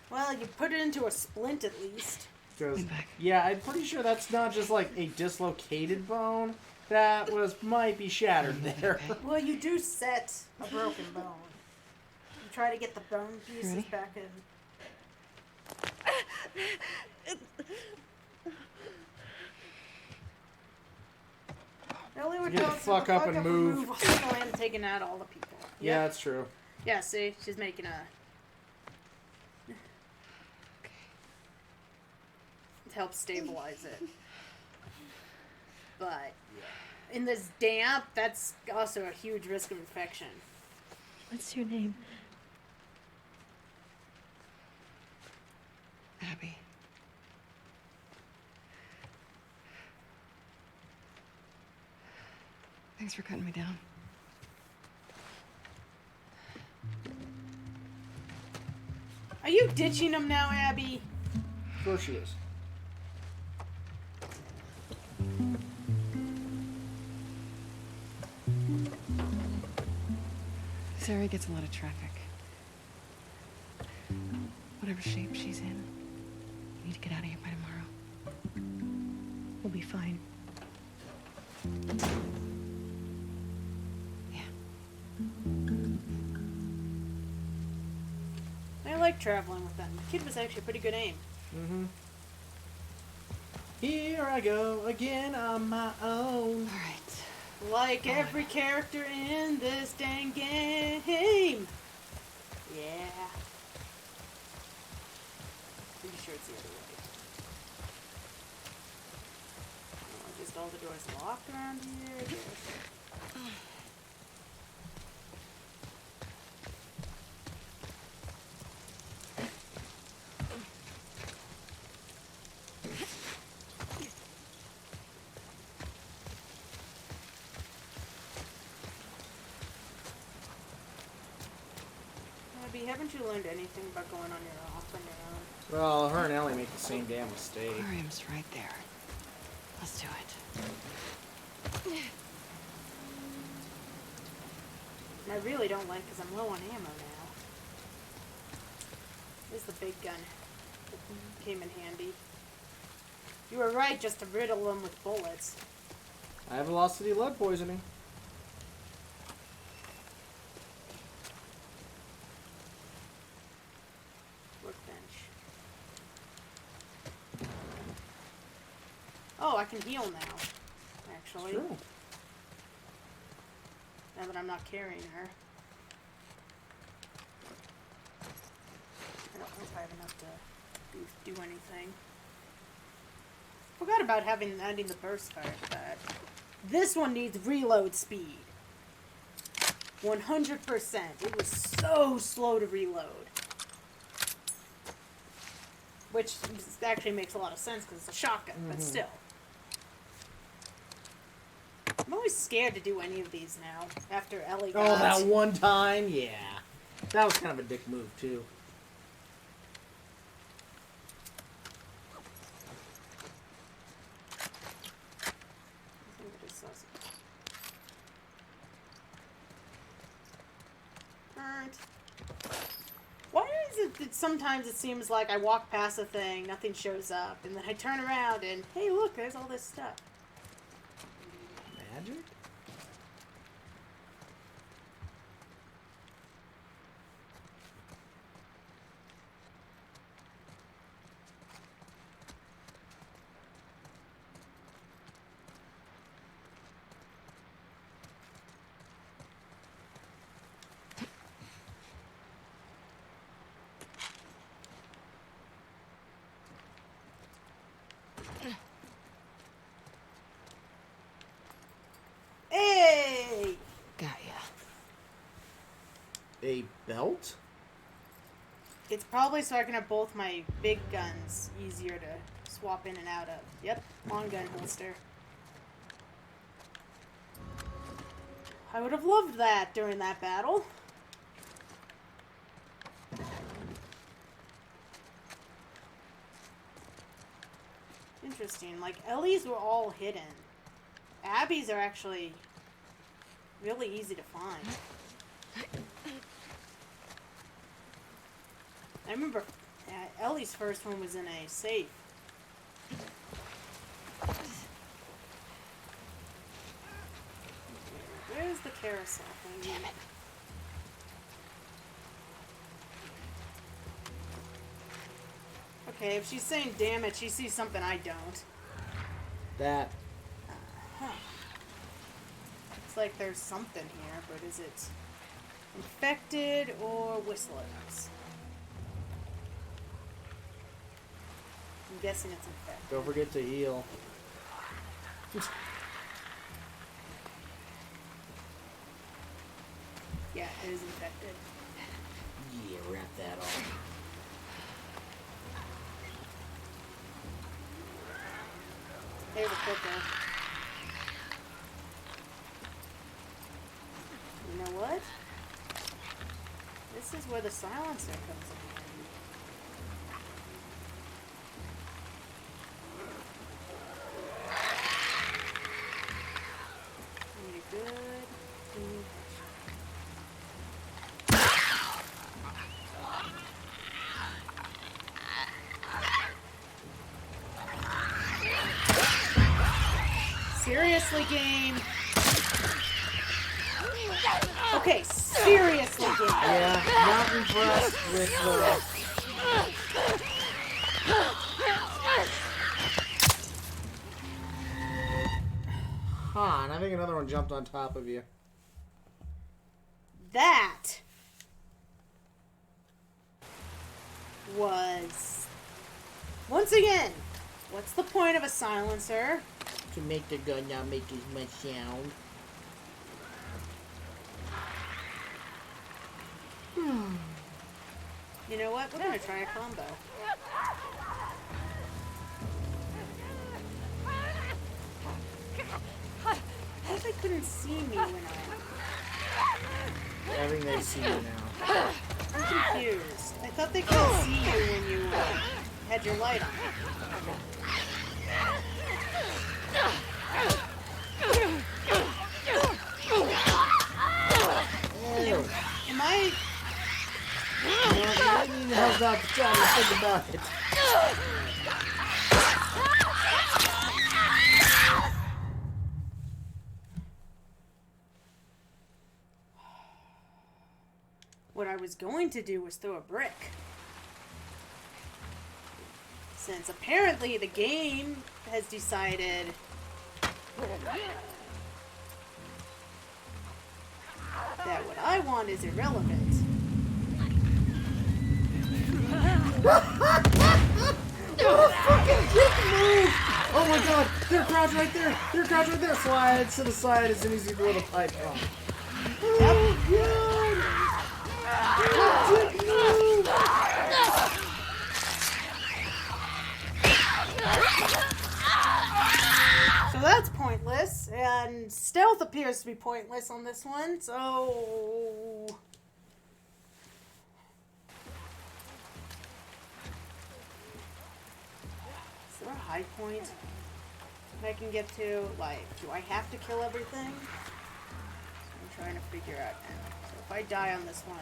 Well, you put it into a splint at least. Because, Back. yeah, I'm pretty sure that's not just like a dislocated bone. That might be shattered there. Well, you do set a broken bone. You try to get the bone pieces Ready? back in. Ellie would Get the go fuck up and move. And taking out all the people. Yeah, that's true. Yeah, see? She's making a... It helps stabilize it. But, yeah. In this damp, that's also a huge risk of infection. What's your name? Abby. Thanks for cutting me down. Are you ditching him now, Abby? Of course she is. This area gets a lot of traffic. Whatever shape she's in, we need to get out of here by tomorrow. We'll be fine. Yeah. I like traveling with them. The kid was actually pretty good aim. Mm-hmm. Here I go again on my own. All right. Like every character in this dang game. Yeah. Pretty sure it's the other way. Oh, just all the doors locked around here. Yes. Abby, haven't you learned anything about going on your off on your own? Well, her and Ellie make the same damn mistake. Aquarium's right there. Let's do it. And I really don't like because I'm low on ammo now. This is the big gun. It came in handy. You were right just to riddle them with bullets. I have velocity lead poisoning. Workbench. Oh, I can heal now. Actually. True. Now that I'm not carrying her. if I have enough to do anything. Forgot about adding the burst fire to that. This one needs reload speed. 100%. It was so slow to reload. Which actually makes a lot of sense because it's a shotgun, but still. I'm always scared to do any of these now, after Ellie got... Oh, that one time? Yeah. That was kind of a dick move, too. I think I just saw something. Alright. Why is it that sometimes it seems like I walk past a thing, nothing shows up, and then I turn around and, hey look, there's all this stuff. Magic? Hey! Got ya. A belt? It's probably so I can have both my big guns easier to swap in and out of. Yep, long gun holster. I would have loved that during that battle. Interesting. Like, Ellie's were all hidden. Abby's are actually really easy to find. I remember Ellie's first one was in a safe. Where's the carousel thing? Damn it. Okay, if she's saying damn it, she sees something I don't. That. It's like there's something here, but is it infected or whistlers? I'm guessing it's infected. Don't forget to heal. Yeah, it is infected. Yeah, wrap that off. There's a clicker. You know what? This is where the silencer comes in. Need a good clean Seriously, game. Okay, seriously, game. Yeah, not impressed with the... Huh, and I think another one jumped on top of you. That was... Once again, what's the point of a silencer? To make the gun not make as much sound. You know what? We're gonna try a combo. What if they couldn't see me when I think they see you now. I'm confused. I thought they could see you when you had your light on. Am I... I need help out to try to think about it. What I was going to do was throw a brick. Since apparently the game has decided that what I want is irrelevant. Oh my god! They're crouched right there! They're crouched right there! Slide to the side as soon as you throw the pipe on. Oh god! So that's pointless, and stealth appears to be pointless on this one, so... Is there a high point that I can get to? Like, do I have to kill everything? I'm trying to figure out now. So if I die on this one...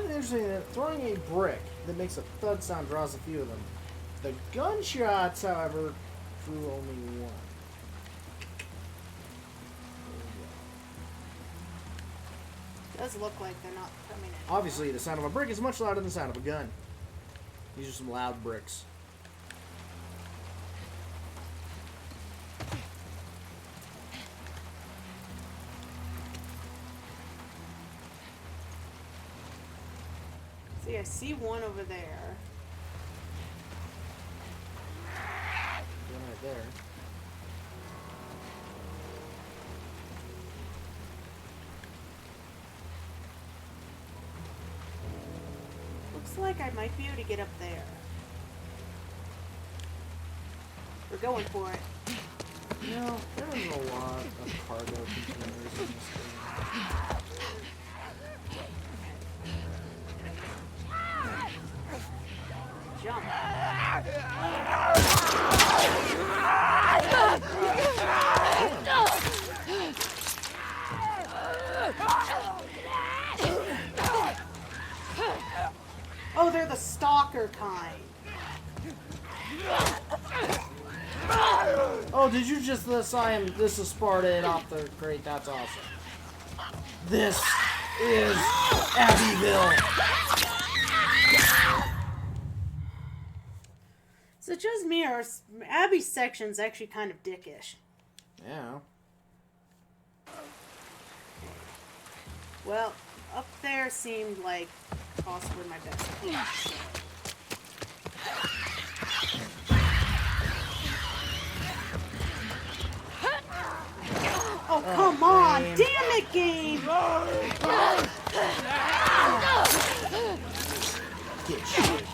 Interesting that throwing a brick that makes a thud sound draws a few of them. The gunshots, however, drew only one. It does look like they're not coming in. Obviously, the sound of a brick is much louder than the sound of a gun. These are some loud bricks. See, I see one over there. One right there. Looks like I might be able to get up there. We're going for it. You know, there's a lot of cargo containers in this game. Jump. Oh, they're the stalker kind. Oh, did you just assign this is Sparta off the crate? That's awesome. This is Abbeville. So just me, or Abby's section's actually kind of dickish. Yeah. Well, up there seemed like possibly my best. Oh, come on! game. Damn it, game! Get shit.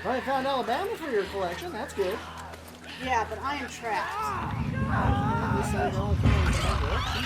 Well, you found Alabama for your collection. That's good. Yeah, but I am trapped. This side only coming in one direction.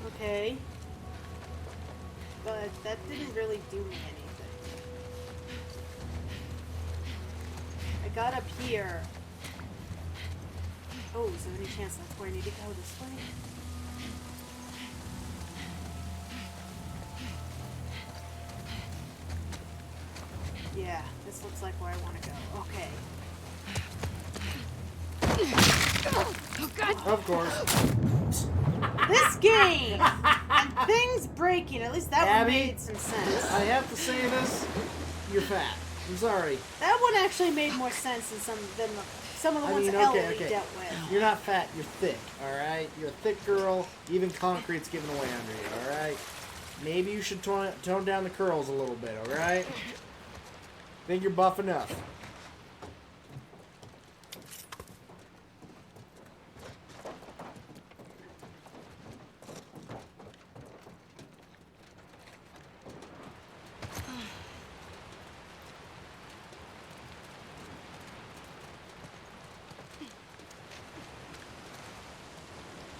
Okay. But that didn't really do me anything. I got up here. Oh, is there any chance that's where I need to go this way? Yeah, this looks like where I want to go. Okay. Oh, God. Of course. This game! I'm things breaking. At least that Abby, one made some sense. I have to say this. You're fat. I'm sorry. That one actually made more sense than some of the ones Ellie dealt with. You're not fat. You're thick. All right. You're a thick girl. Even concrete's giving away under you. All right. Maybe you should tone down the curls a little bit. All right. Think you're buff enough.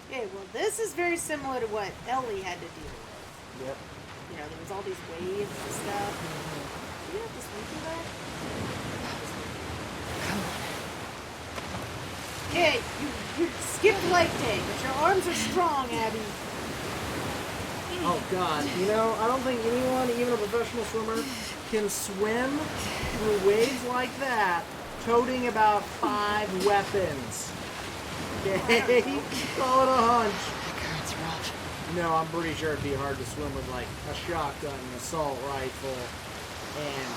Okay, well, this is very similar to what Ellie had to deal with. Yep. You know, there was all these waves and stuff. Do you have this weekend back? Okay, you skipped leg day, but your arms are strong, Abby. Oh God! You know, I don't think anyone, even a professional swimmer, can swim through waves like that, toting about 5 weapons. Okay, call it a hunch. The current's rough. No, I'm pretty sure it'd be hard to swim with like a shotgun, an assault rifle, and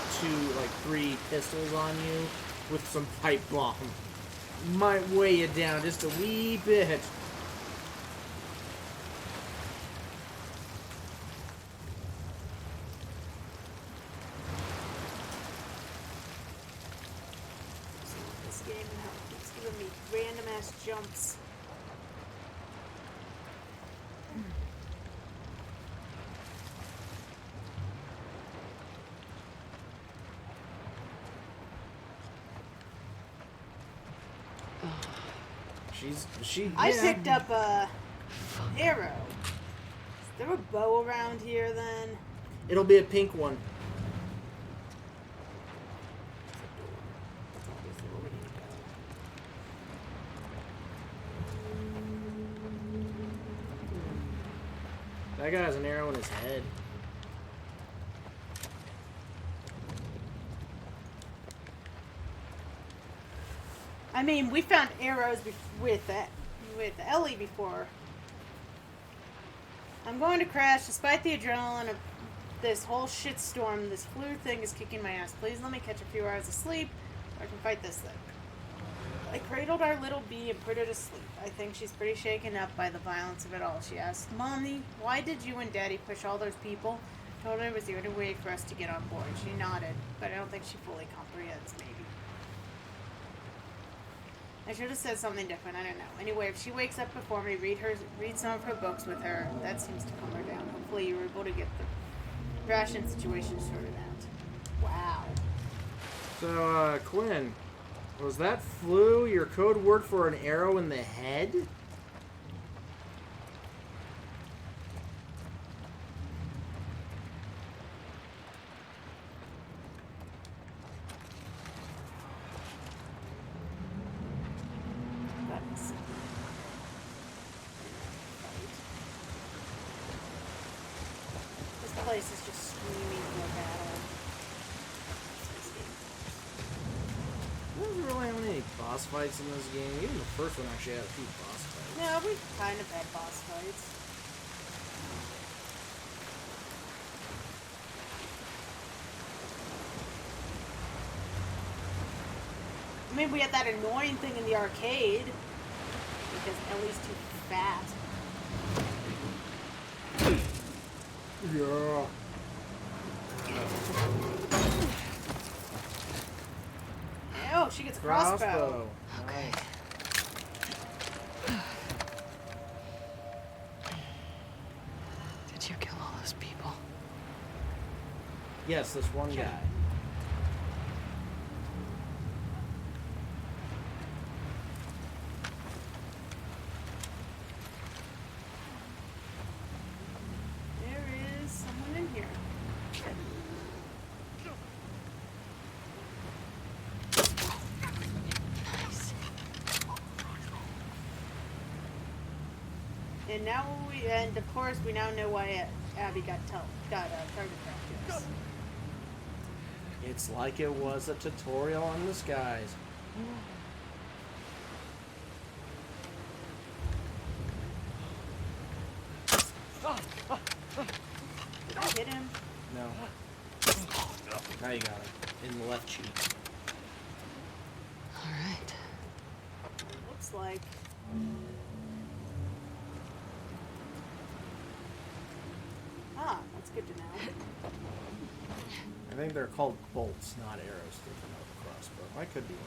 3 pistols on you with some pipe bomb. Might weigh you down just a wee bit. This game keeps giving me random ass jumps. I picked up a arrow. Is there a bow around here then? It'll be a pink one. That guy has an arrow in his head. I mean, we found arrows with Ellie before. I'm going to crash despite the adrenaline of this whole shitstorm. This flu thing is kicking my ass. Please let me catch a few hours of sleep or I can fight this thing. I cradled our little bee and put her to sleep. I think she's pretty shaken up by the violence of it all. She asked, Mommy, why did you and Daddy push all those people? I told her it was the only way for us to get on board. She nodded, but I don't think she fully comprehends, maybe. I should have said something different, I don't know. Anyway, if she wakes up before me, read some of her books with her. That seems to calm her down. Hopefully you're able to get the ration situation sorted out. Wow. So, Quinn, was that flu your code word for an arrow in the head? This place is just screaming for battle. There wasn't really any boss fights in this game. Even the first one actually had a few boss fights. Yeah, we kind of had boss fights. I mean, we had that annoying thing in the arcade because Ellie's too fat. Yeah. Oh, she gets crossbow. Okay. Nice. Did you kill all those people? Yes, this one guy. There is someone in here. Nice. And now and of course we now know why Abby got target practice. It's like it was a tutorial on disguise. Did I hit him? No. Now you got him. In the left cheek. All right. It looks like. Ah, that's good to know. I think they're called bolts, not arrows, sticking out of the crossbow. I could be wrong.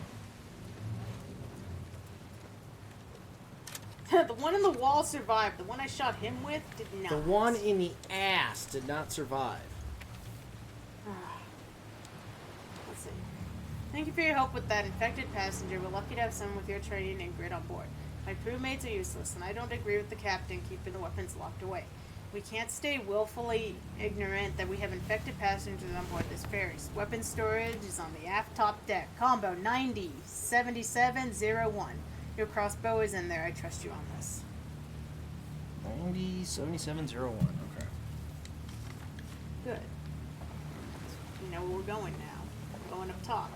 The one in the wall survived. The one I shot him with did not. The one in the ass did not survive. Let's see. Thank you for your help with that infected passenger. We're lucky to have someone with your training and grit on board. My crewmates are useless, and I don't agree with the captain keeping the weapons locked away. We can't stay willfully ignorant that we have infected passengers on board this ferry. Weapon storage is on the aft top deck. Combo 907701. Your crossbow is in there. I trust you on this. 907701. Okay. Good. You know where we're going now. We're going up top.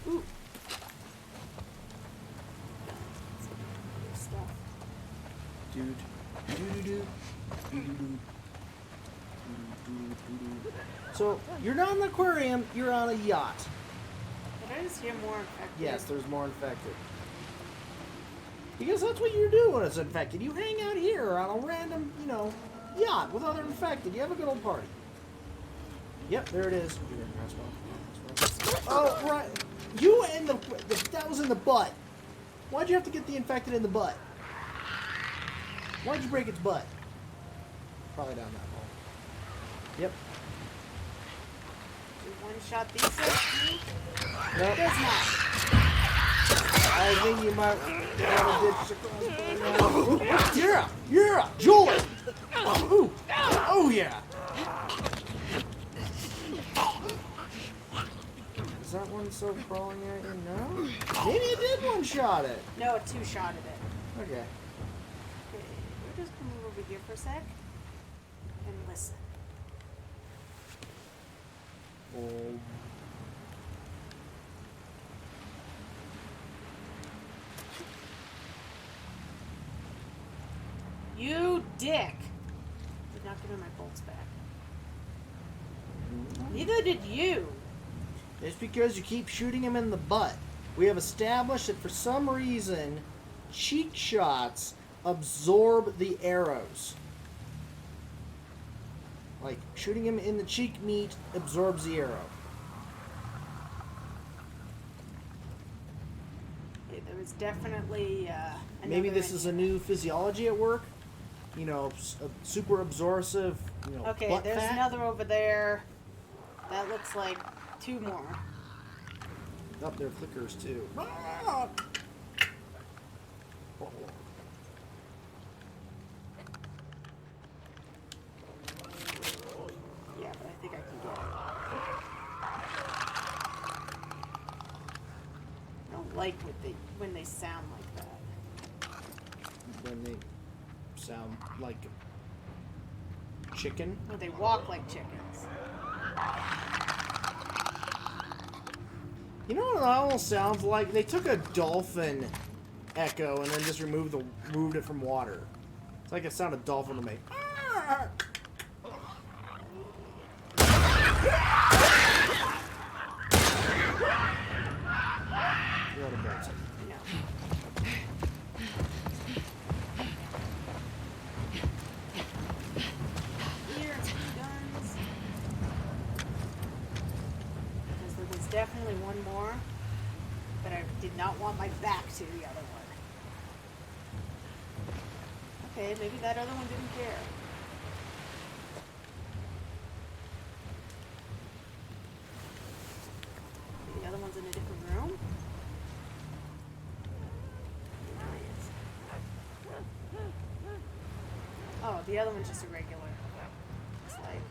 Ooh. Stuff. Dude. Doo-doo-doo. Doo-doo-doo. So, you're not in the aquarium, you're on a yacht. Did I just hear more infected? Yes, there's more infected. Because that's what you do when it's infected. You hang out here on a random, yacht with other infected. You have a good old party. Yep, there it is. Oh, right. You and that was in the butt. Why'd you have to get the infected in the butt? Why'd you break its butt? Probably down that hole. Yep. One shot these things? Nope. Does not. I think you might want to ditch the crossbow. Yeah, Julie. Ooh. Oh yeah. Is that one still crawling at you? No. Maybe it did one-shot it. No, it two-shotted it. Okay. Okay, we're just gonna move over here for a sec and listen. Oh. You dick! Did not give me my bolts back. Neither did you. It's because you keep shooting him in the butt. We have established that for some reason, cheek shots absorb the arrows. Like, shooting him in the cheek meat absorbs the arrow. Okay, there was definitely Maybe this is a new physiology at work. Super absorptive, Okay, butt there's fat. another over there. That looks like two more. Up there flickers too. Oh. Yeah, but I think I can get it. I don't like when they sound like that. When they sound like chicken. When they walk like chickens. You know what it almost sounds like? They took a dolphin echo and then just removed it from water. It's like a sound of dolphin to make. Definitely one more, but I did not want my back to the other one. Okay, maybe that other one didn't care. The other one's in a different room? Oh, the other one's just a regular. It's like...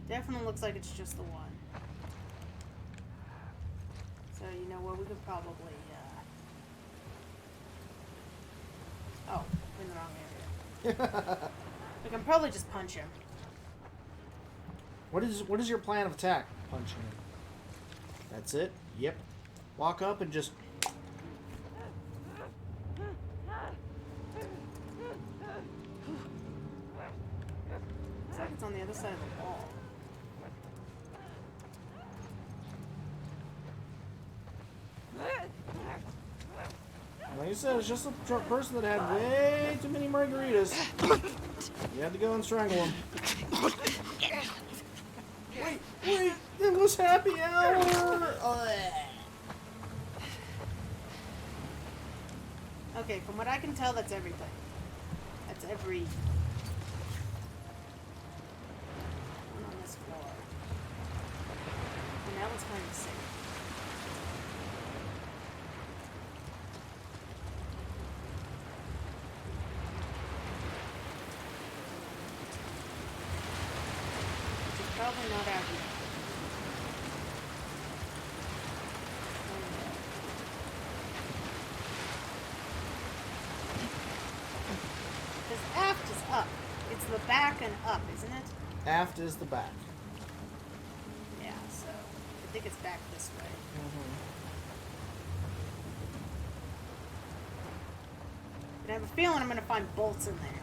Definitely looks like it's just the one. So, you know what, we could probably, Oh, in the wrong area. We can probably just punch him. What is your plan of attack? Punching him. That's it? Yep. Walk up and just... Looks like it's on the other side of the wall. Like I said, it's just a person that had way too many margaritas. You had to go and strangle him. Wait, it was happy hour! Okay, from what I can tell, that's everything. That's every... one on this floor. And that one's kind of safe. Which is probably not out here. Because aft is up. It's the back and up, isn't it? Aft is the back. Yeah, so I think it's back this way. But I have a feeling I'm going to find bolts in there.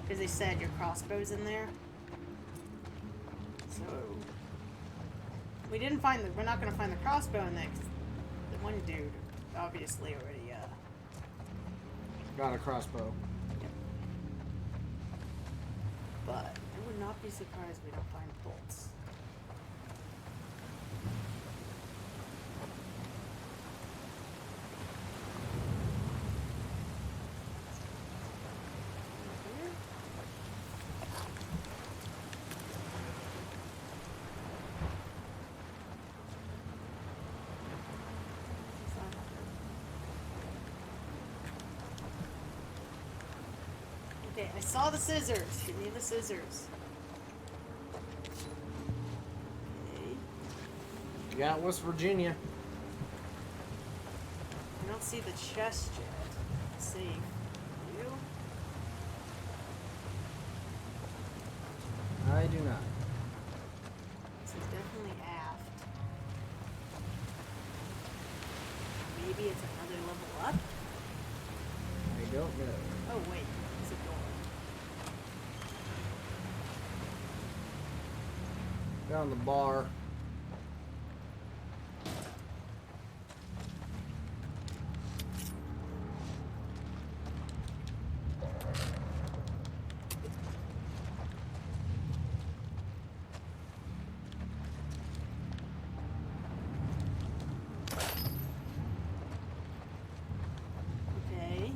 Because they said your crossbow's in there. So we didn't find the... We're not going to find the crossbow in there. 'Cause the one dude obviously already... Got a crossbow. But I would not be surprised if we don't find bolts. Here? Okay, I saw the scissors. Give me the scissors. Okay. You got West Virginia. I don't see the chest yet. Let's see. You? I do not. This is definitely aft. Maybe it's another level up? I don't know. Oh, wait. It's a door. Down the bar. Okay.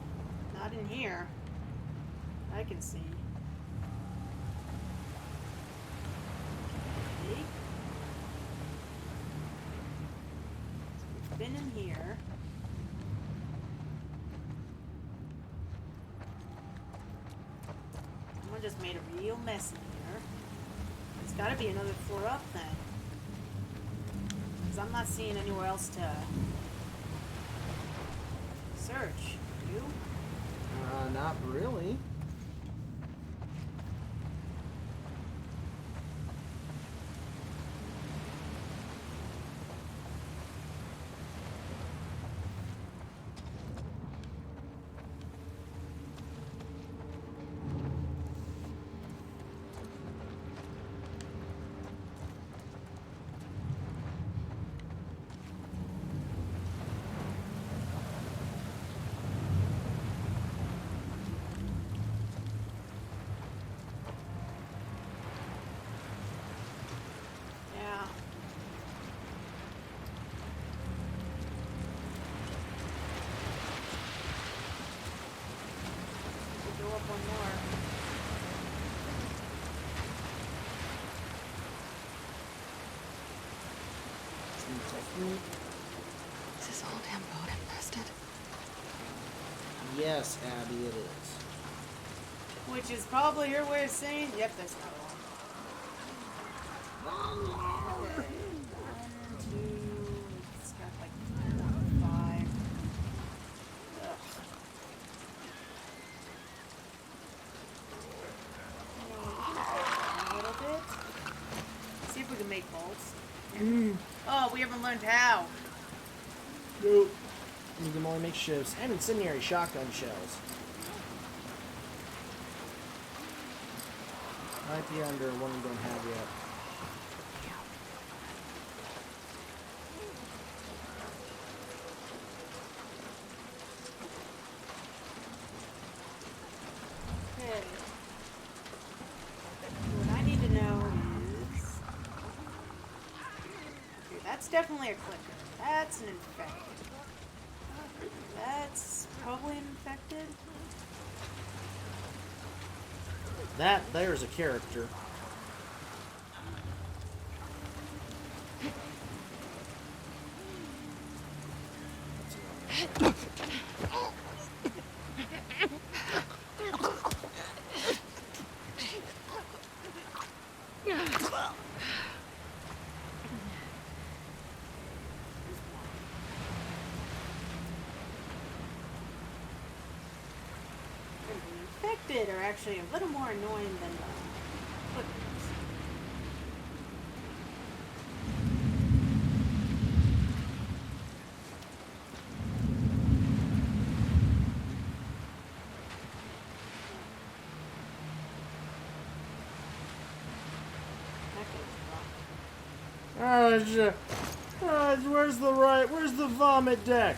Not in here. I can see. Okay. So we've been in here. Someone just made a real mess in here. There's gotta be another floor up then. Because I'm not seeing anywhere else to search. You? Not really. Yeah. We'll go up one more. Some technique. Is this all damn boat infested? Yes, Abby, it is. Which is probably your way of saying, yep, that's not one. Okay. 1, 2, it's got like 4, 5. Ugh. shells. Oh, we haven't learned how. Nope. You can only make shivs and incendiary shotgun shells. Might be under one we don't have yet. Okay. What I need to know is... Okay, that's definitely a clicker. That's an infected. That's probably an infected. That there's a character. Infected are actually a little more annoying than clickers. Where's the vomit deck?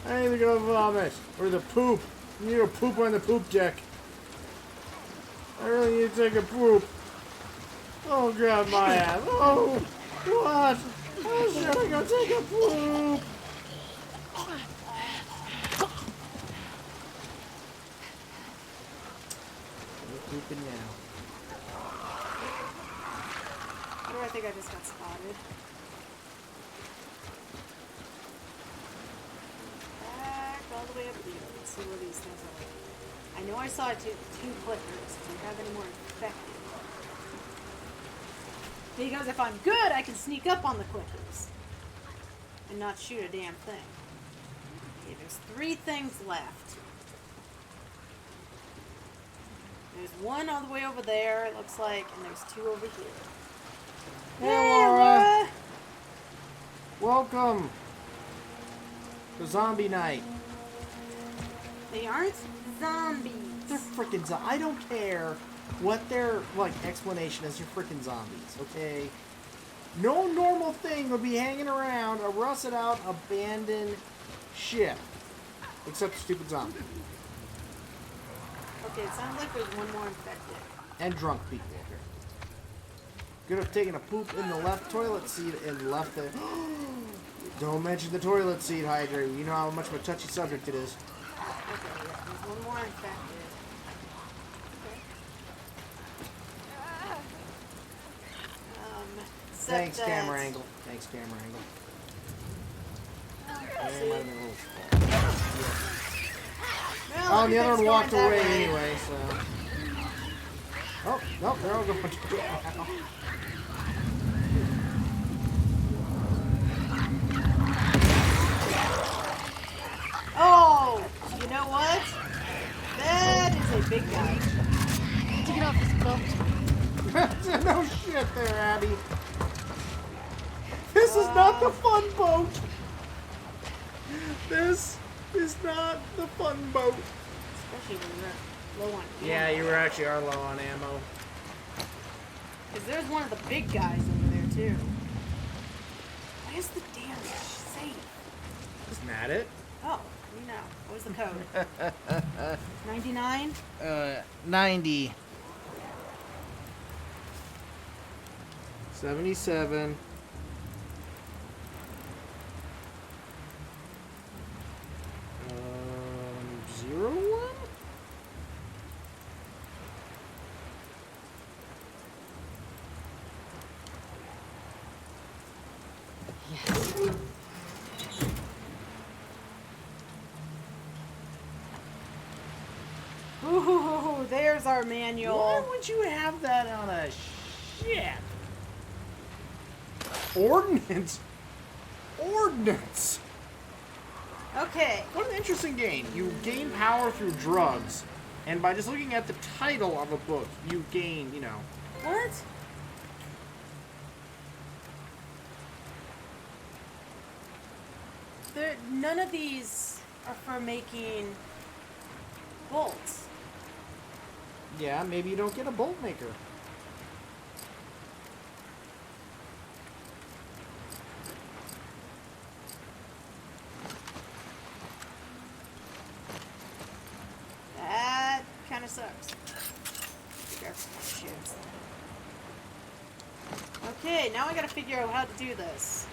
I need to go vomit. Or the poop. You need to poop on the poop deck. I really need to take a poop. Oh, God, my ass. Oh, what? Oh, should I go take a poop? We're pooping now. What do I think I just got spotted? Back all the way up here. Let's see where these things are. I know I saw two clickers. Do you have any more infected? Because if I'm good, I can sneak up on the clickers and not shoot a damn thing. Okay, there's 3 things left. There's one all the way over there, it looks like, and there's 2 over here. Hey, Laura! Welcome to Zombie Night. They aren't zombies. They're freaking zombies. I don't care what their, like, explanation is. They're freaking zombies, okay? No normal thing would be hanging around a rusted out, abandoned ship. Except a stupid zombie. Okay, it sounds like there's one more infected. And drunk people here. Could have taken a poop in the left toilet seat and left it. Don't mention the toilet seat, Hydra. You know how much of a touchy subject it is. Okay, yeah, there's one more infected. Okay. Thanks, camera angle. Thanks, camera angle. Well, Oh, and the other one walked going that away way. anyway, so. Oh, nope, they're all going to now. Oh, you know what? That is a big guy. To get off this boat. No shit there, Abby. This is not the fun boat. This is not the fun boat. Especially when you're low on ammo. Yeah, you actually are low on ammo. Because there's one of the big guys over there, too. Where's the damn safe? Isn't that it? Oh, you know. What was the code? 99? 90. 77. Zero one? Ooh, there's our manual. Why would you have that on a ship? Ordnance? Ordnance! Okay. What an interesting game. You gain power through drugs, and by just looking at the title of a book, you gain, you know. What? none of these are for making bolts. Yeah, maybe you don't get a bolt maker. That kind of sucks. Be careful with shields. Okay, now I gotta figure out how to do this.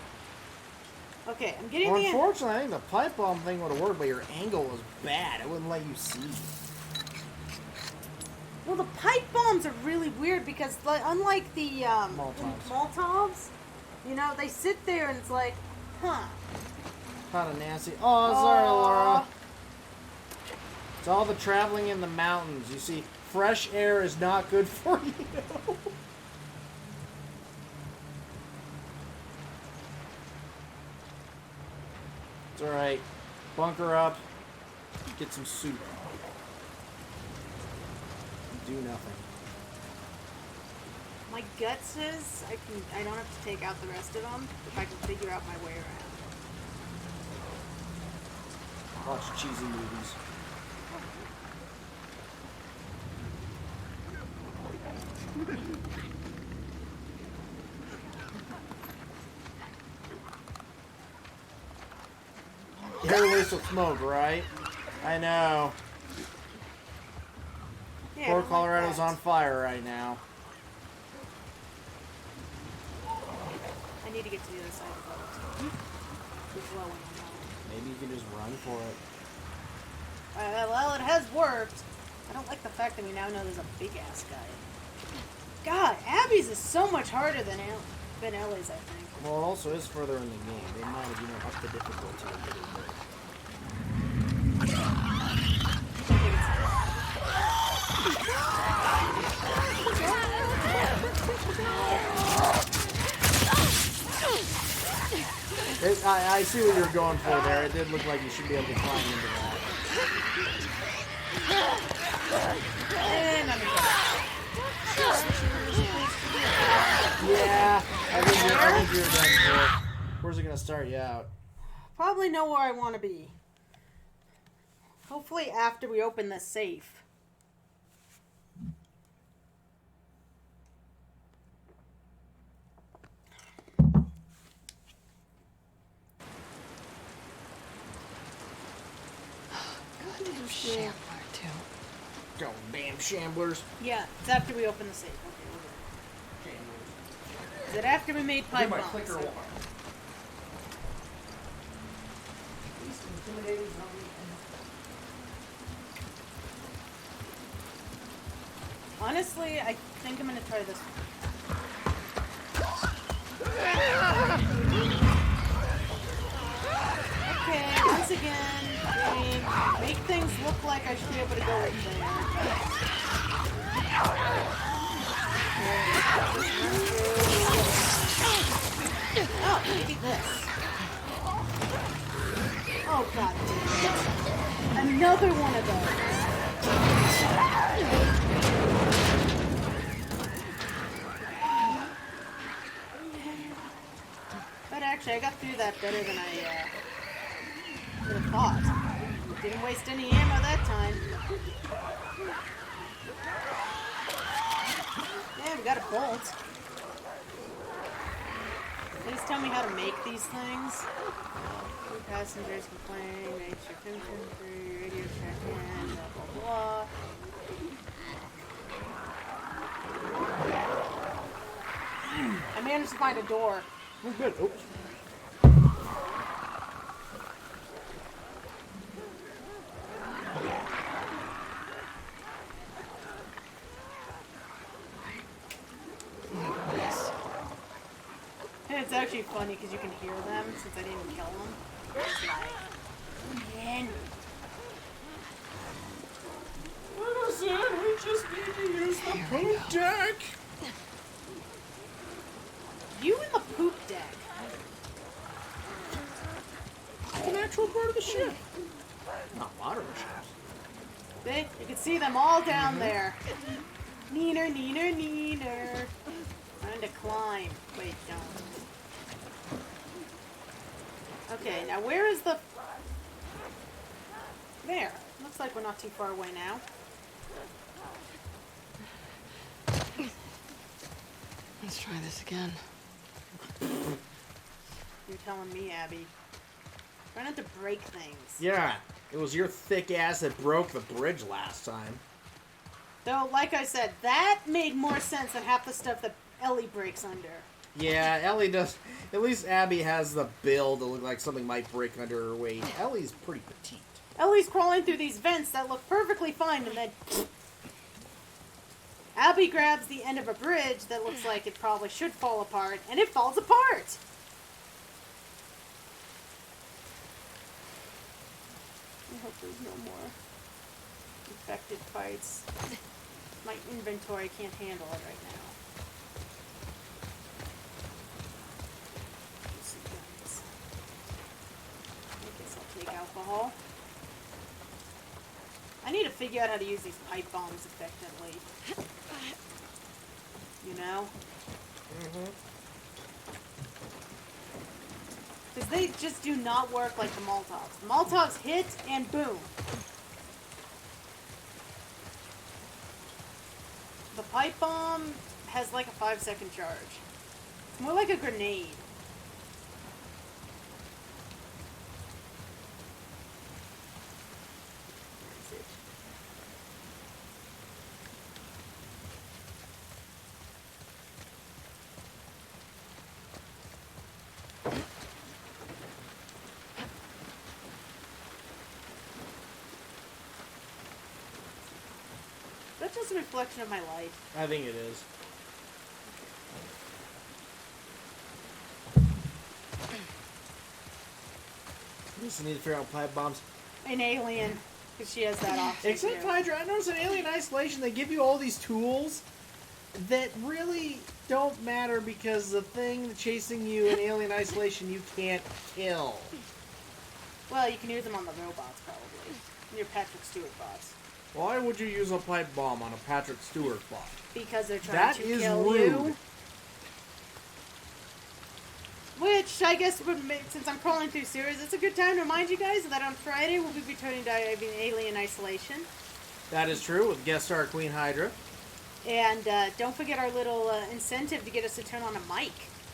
Okay, I'm getting Well, the... unfortunately, I think the pipe bomb thing would have worked, but your angle was bad. It wouldn't let you see. Well, the pipe bombs are really weird because, like, unlike the Molotovs, you know, they sit there and it's like, huh. Kind of nasty. Oh, sorry, Laura. It's all the traveling in the mountains. You see, fresh air is not good for you. It's alright. Bunker up. Get some soup. Do nothing. My gut says I don't have to take out the rest of them if I can figure out my way around. Watch cheesy movies. Everybody's with smoke, right? I know. Yeah, Poor I don't like Colorado's that. on fire right now. I need to get to the other side of the boat. It's low on Maybe you can just run for it. well, it has worked. I don't like the fact that we now know there's a big ass guy. God, Abby's is so much harder than Ellie's, I think. Well, it also is further in the game. They might have, upped the difficulty a little bit. I see what you're going for there. It did look like you should be able to climb into that. And I'm Yeah, I think you're done for. Where's it gonna start you out? probably know where I want to be. Hopefully after we open this safe. Shambler, too. Go damn shamblers. Yeah, it's after we open the safe. Okay, we're good. Is it after we made pipe bombs? Honestly, I think I'm gonna try this one. Okay, once again, make things look like I should be able to go in there. Oh, maybe this. Oh god damn it. Another one of those. But actually, I got through that better than I would have thought. Didn't waste any ammo that time. Yeah, we got a bolt. Please tell me how to make these things. Two passengers complain, make sure infantry, radio check in, blah blah blah. I managed to find a door. Oh, good. Oops. And it's actually funny because you can hear them since I didn't kill them. It's like, man. What is it? We just need to use the poop deck. You in the poop deck. It's an actual part of the ship. Not a lot of the ships. See? You can see them all down there. Neener, neener, neener. Trying to climb. Wait, don't. Okay, now where is the... There. Looks like we're not too far away now. Let's try this again. You're telling me, Abby. Try not to break things. Yeah, it was your thick ass that broke the bridge last time. Though, like I said, that made more sense than half the stuff that Ellie breaks under. Yeah, Ellie does. At least Abby has the build to look like something might break under her weight. Ellie's pretty petite. Ellie's crawling through these vents that look perfectly fine, and then... Abby grabs the end of a bridge that looks like it probably should fall apart, and it falls apart! I hope there's no more infected fights. My inventory can't handle it right now. Let's see, guns. I guess I'll take alcohol. I need to figure out how to use these pipe bombs effectively. You know? Because they just do not work like the Molotovs. The Molotovs hit and boom. The pipe bomb has like a 5-second charge. It's more like a grenade. Where is it? That's just a reflection of my life. I think it is. We just need to figure out pipe bombs. An alien. Because she has that option. Except too. Hydra, I noticed in Alien Isolation they give you all these tools that really don't matter because the thing chasing you in Alien Isolation you can't kill. Well, you can use them on the robots, probably. Your Patrick Stewart bots. Why would you use a pipe bomb on a Patrick Stewart bot? Because they're trying That to is kill rude. you. Which, I guess, would make, since I'm crawling through sewers, it's a good time to remind you guys that on Friday we'll be returning to Alien Isolation. That is true, with guest star Queen Hydra. And don't forget our little incentive to get us to turn on a mic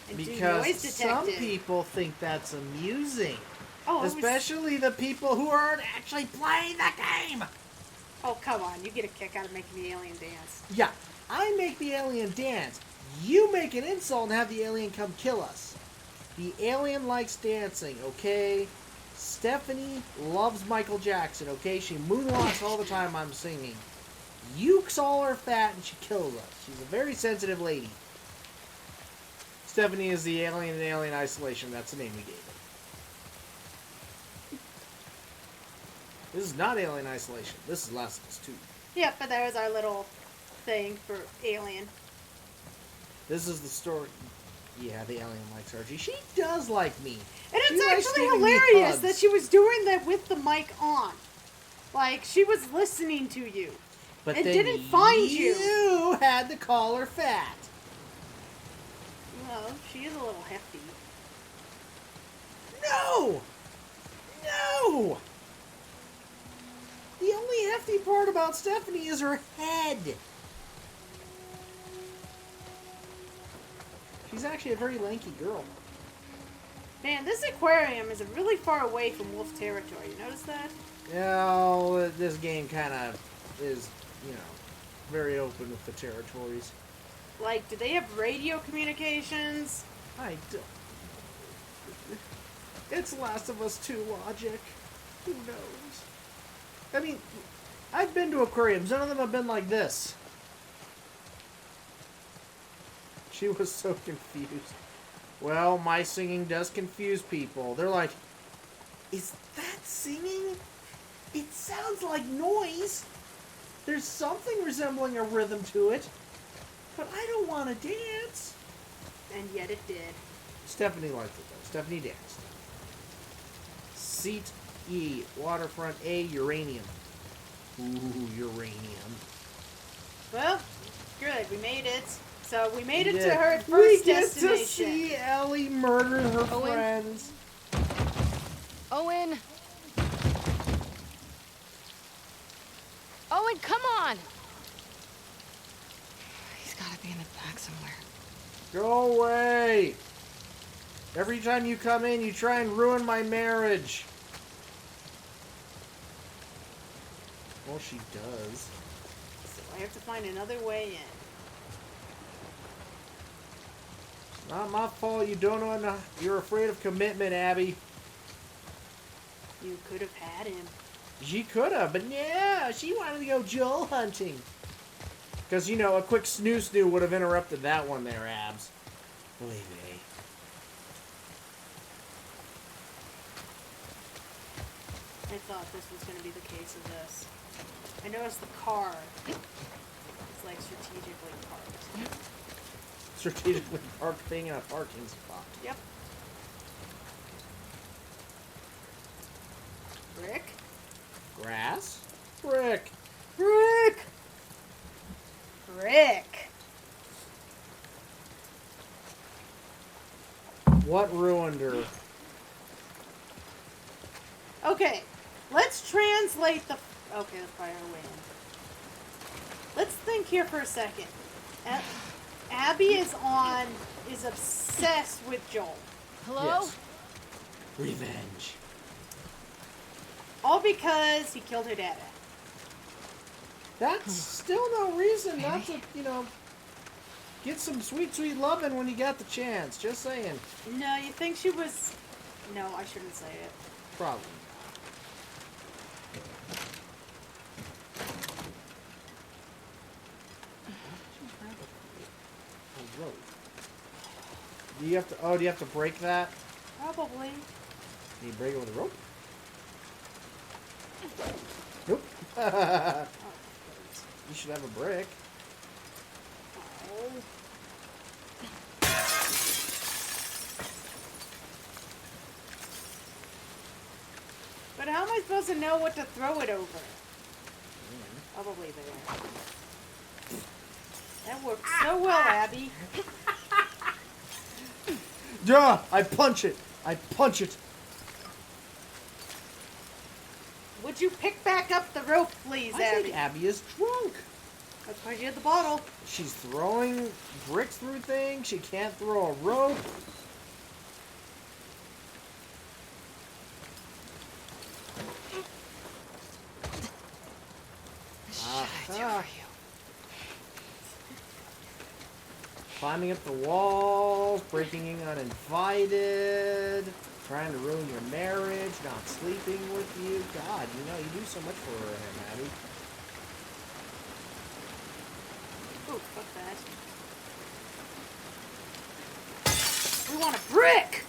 and do Because noise some detective. people think that's amusing. Oh, it was- Especially the people who aren't actually playing the game. Oh, come on. You get a kick out of making the alien dance. Yeah, I make the alien dance. You make an insult and have the alien come kill us. The alien likes dancing, okay? Stephanie loves Michael Jackson, okay? She moonwalks all the time I'm singing. You call her fat and she kills us. She's a very sensitive lady. Stephanie is the alien in Alien Isolation. That's the name we gave her. This is not Alien Isolation. This is Last of Us 2. Yeah, but that was our little thing for Alien. This is the story. Yeah, the alien likes Archie. She does like me. And She it's likes actually giving me hilarious hugs. that she was doing that with the mic on. Like, she was listening to you. But and then didn't find you. You had to call her fat. Well, she is a little hefty. No! No! The only hefty part about Stephanie is her head. She's actually a very lanky girl. Man, this aquarium is really far away from wolf territory. You notice that? Well, this game kind of is, you know, very open with the territories. Like, do they have radio communications? I don't. It's Last of Us 2 logic. Who knows? I mean, I've been to aquariums. None of them have been like this. She was so confused. Well, my singing does confuse people. They're like, is that singing? It sounds like noise. There's something resembling a rhythm to it. But I don't want to dance. And yet it did. Stephanie liked it though. Stephanie danced. Seat E. Waterfront A. Uranium. Ooh, uranium. Well, good. We made it. So we made it to Yeah. her We first get destination. to see Ellie murder her Owen? friends. Owen! Owen, come on! He's gotta be in the back somewhere. Go away! Every time you come in, you try and ruin my marriage. Well, she does. So I have to find another way in. It's not my fault you don't know enough. You're afraid of commitment, Abby. You could have had him. She could have, but yeah, she wanted to go Joel hunting. Because, you know, a quick snoo would have interrupted that one there, Abs. Believe me. I thought this was going to be the case of this. I noticed the car is like strategically parked. Strategically parked, being in a parking spot. Yep. Brick? Grass? Brick. Brick! Brick! What ruined her? Okay, let's translate the... Okay, that's probably our way in. Let's think here for a second. Abby is obsessed with Joel. Hello? Yes. Revenge. All because he killed her dad. That's still no reason not to, you know, get some sweet, sweet loving when you got the chance. Just saying. No, you think she was... No, I shouldn't say it. Probably. Rope. Do you have to? Oh, do you have to break that? Probably. Can you break it with a rope? Nope. Oh, You should have a brick. oh. But how am I supposed to know what to throw it over? Probably there. That worked so well, Abby. Duh! I punch it. I punch it. Would you pick back up the rope, please, I Abby? think Abby is drunk. That's why she had the bottle. She's throwing bricks through things. She can't throw a rope. Climbing up the walls, breaking in uninvited, trying to ruin your marriage, not sleeping with you. God, you know, you do so much for him, Abby. Oh, fuck that. We want a brick!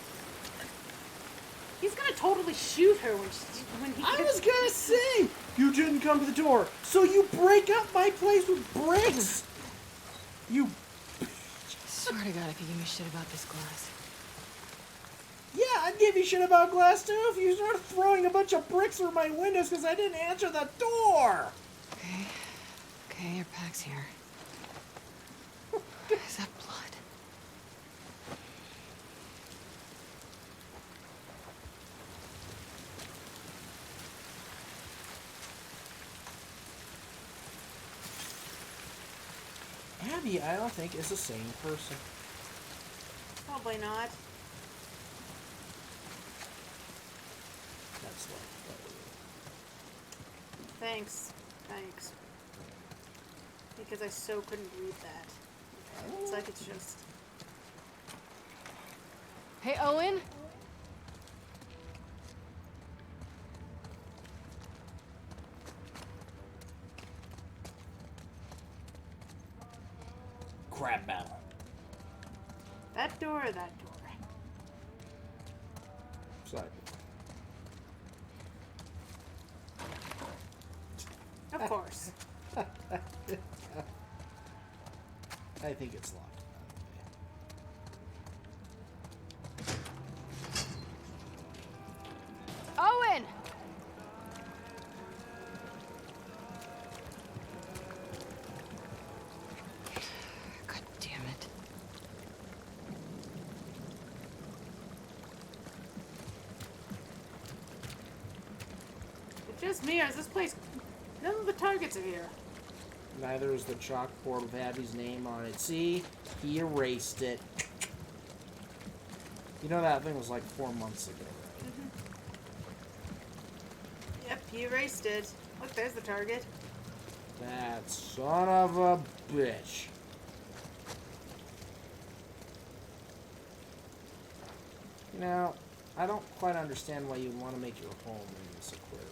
He's gonna totally shoot her when he I gets... was gonna say, you didn't come to the door, so you break up my place with bricks! You... Swear to God, if you give me shit about this glass. Yeah, I'd give you shit about glass too if you started throwing a bunch of bricks through my windows because I didn't answer the door! Okay. Okay, your pack's here. Is that blood? Abby, I don't think, is the same person. Probably not. That's like... Thanks. Thanks. Because I so couldn't read that. Okay, it's like it's just... Hey, Owen? crap battle. That door or that door? Side. Of course. I think it's locked. Owen! God damn it. Just me, or is this place... None of the targets are here. Neither is the chalkboard with Abby's name on it. See? He erased it. You know that thing was like 4 months ago, right? Yep, he erased it. Look, there's the target. That son of a bitch. You know, I don't quite understand why you'd want to make your home in this aquarium.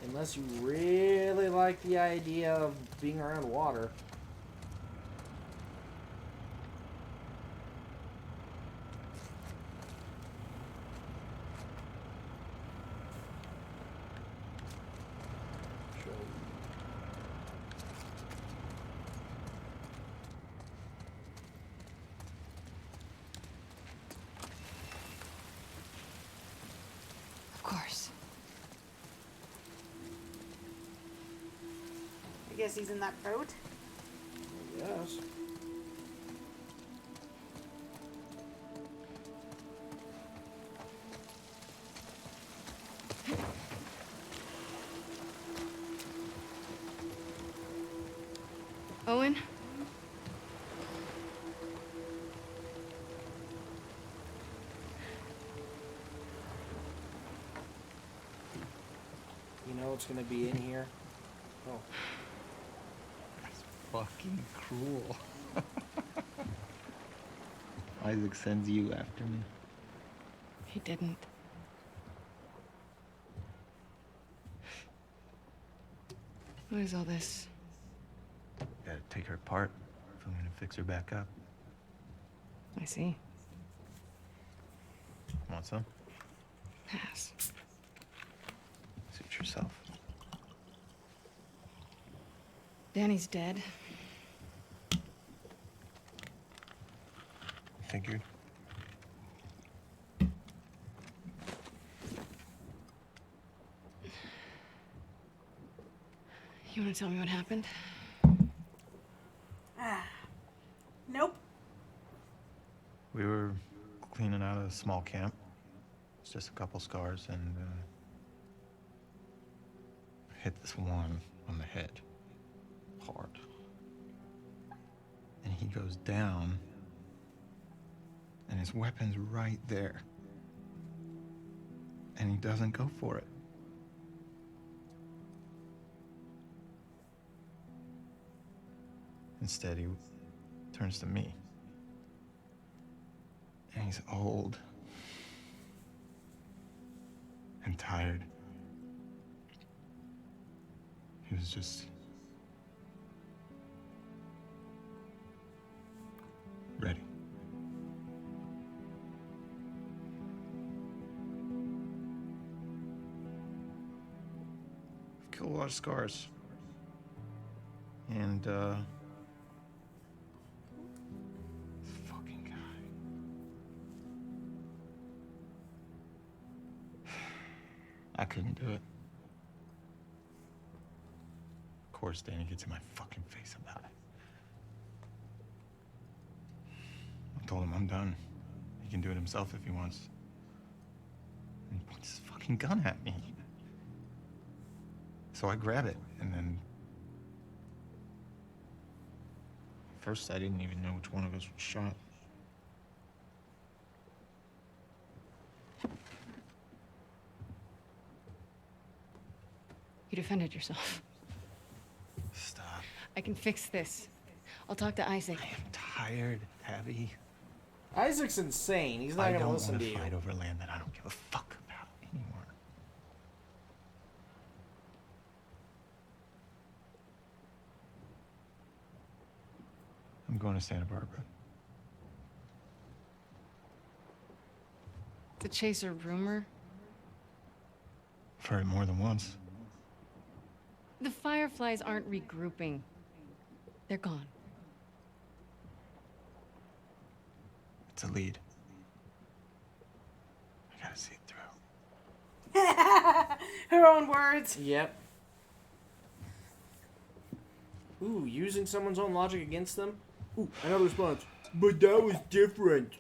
Unless you really like the idea of being around water. Of course. I guess he's in that boat. Yes. Owen? You know what's gonna be in here? Oh. Fucking cruel. Isaac sends you after me. He didn't. What is all this? Gotta take her apart if I'm gonna fix her back up. I see. Want some? Pass. Suit yourself. Danny's dead. Figured. You want to tell me what happened? Nope. We were cleaning out a small camp. It's just a couple scars and hit this one on the head. Hard. And he goes down and his weapon's right there. And he doesn't go for it. Instead, he turns to me. And he's old. And tired. He was just... ready. I've killed a lot of scars. And, fucking guy. I couldn't do it. Of course, Danny gets in my fucking face about it. I told him I'm done. He can do it himself if he wants. And he points his fucking gun at me. So I grab it, and then... First, I didn't even know which one of us was shot. You defended yourself. Stop. I can fix this. I'll talk to Isaac. I am tired, Abby. Isaac's insane. He's not gonna listen to you. I don't want to fight over land that I don't give a fuck about anymore. I'm going to Santa Barbara. To chase a rumor? I've heard it more than once. The Fireflies aren't regrouping. They're gone. It's a lead. I gotta see it through. Her own words. Yep. Ooh, using someone's own logic against them? Ooh, another response. But that was different.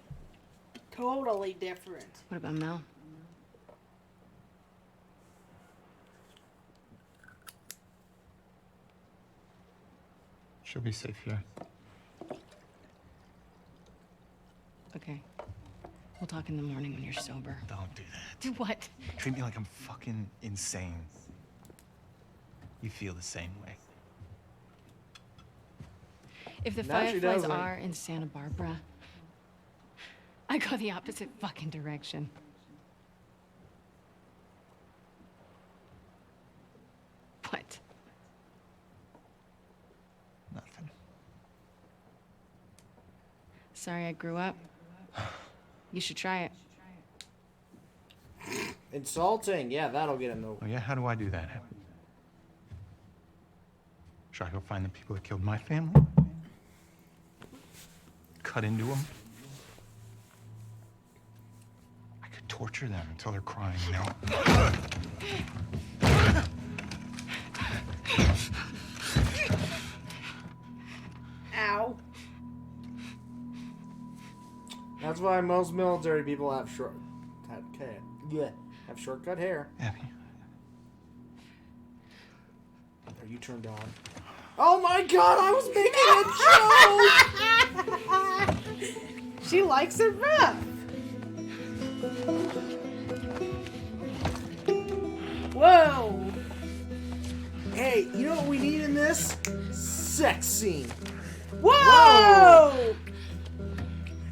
Totally different. What about Mel? She'll be safe here. Okay. We'll talk in the morning when you're sober. Don't do that. Do what? Treat me like I'm fucking insane. You feel the same way. If the Now she Fireflies doesn't. are in Santa Barbara, I go the opposite fucking direction. What? Nothing. Sorry I grew up. You should try it. Insulting. Yeah, that'll get him. Oh yeah, how do I do that? Should I go find the people that killed my family? Cut into them? I could torture them until they're crying, you know? Ow. That's why most military people have shortcut hair. Abby. Are you turned on? Oh my god, I was making a joke! She likes it rough. Whoa. Hey, you know what we need in this? Sex scene. Whoa!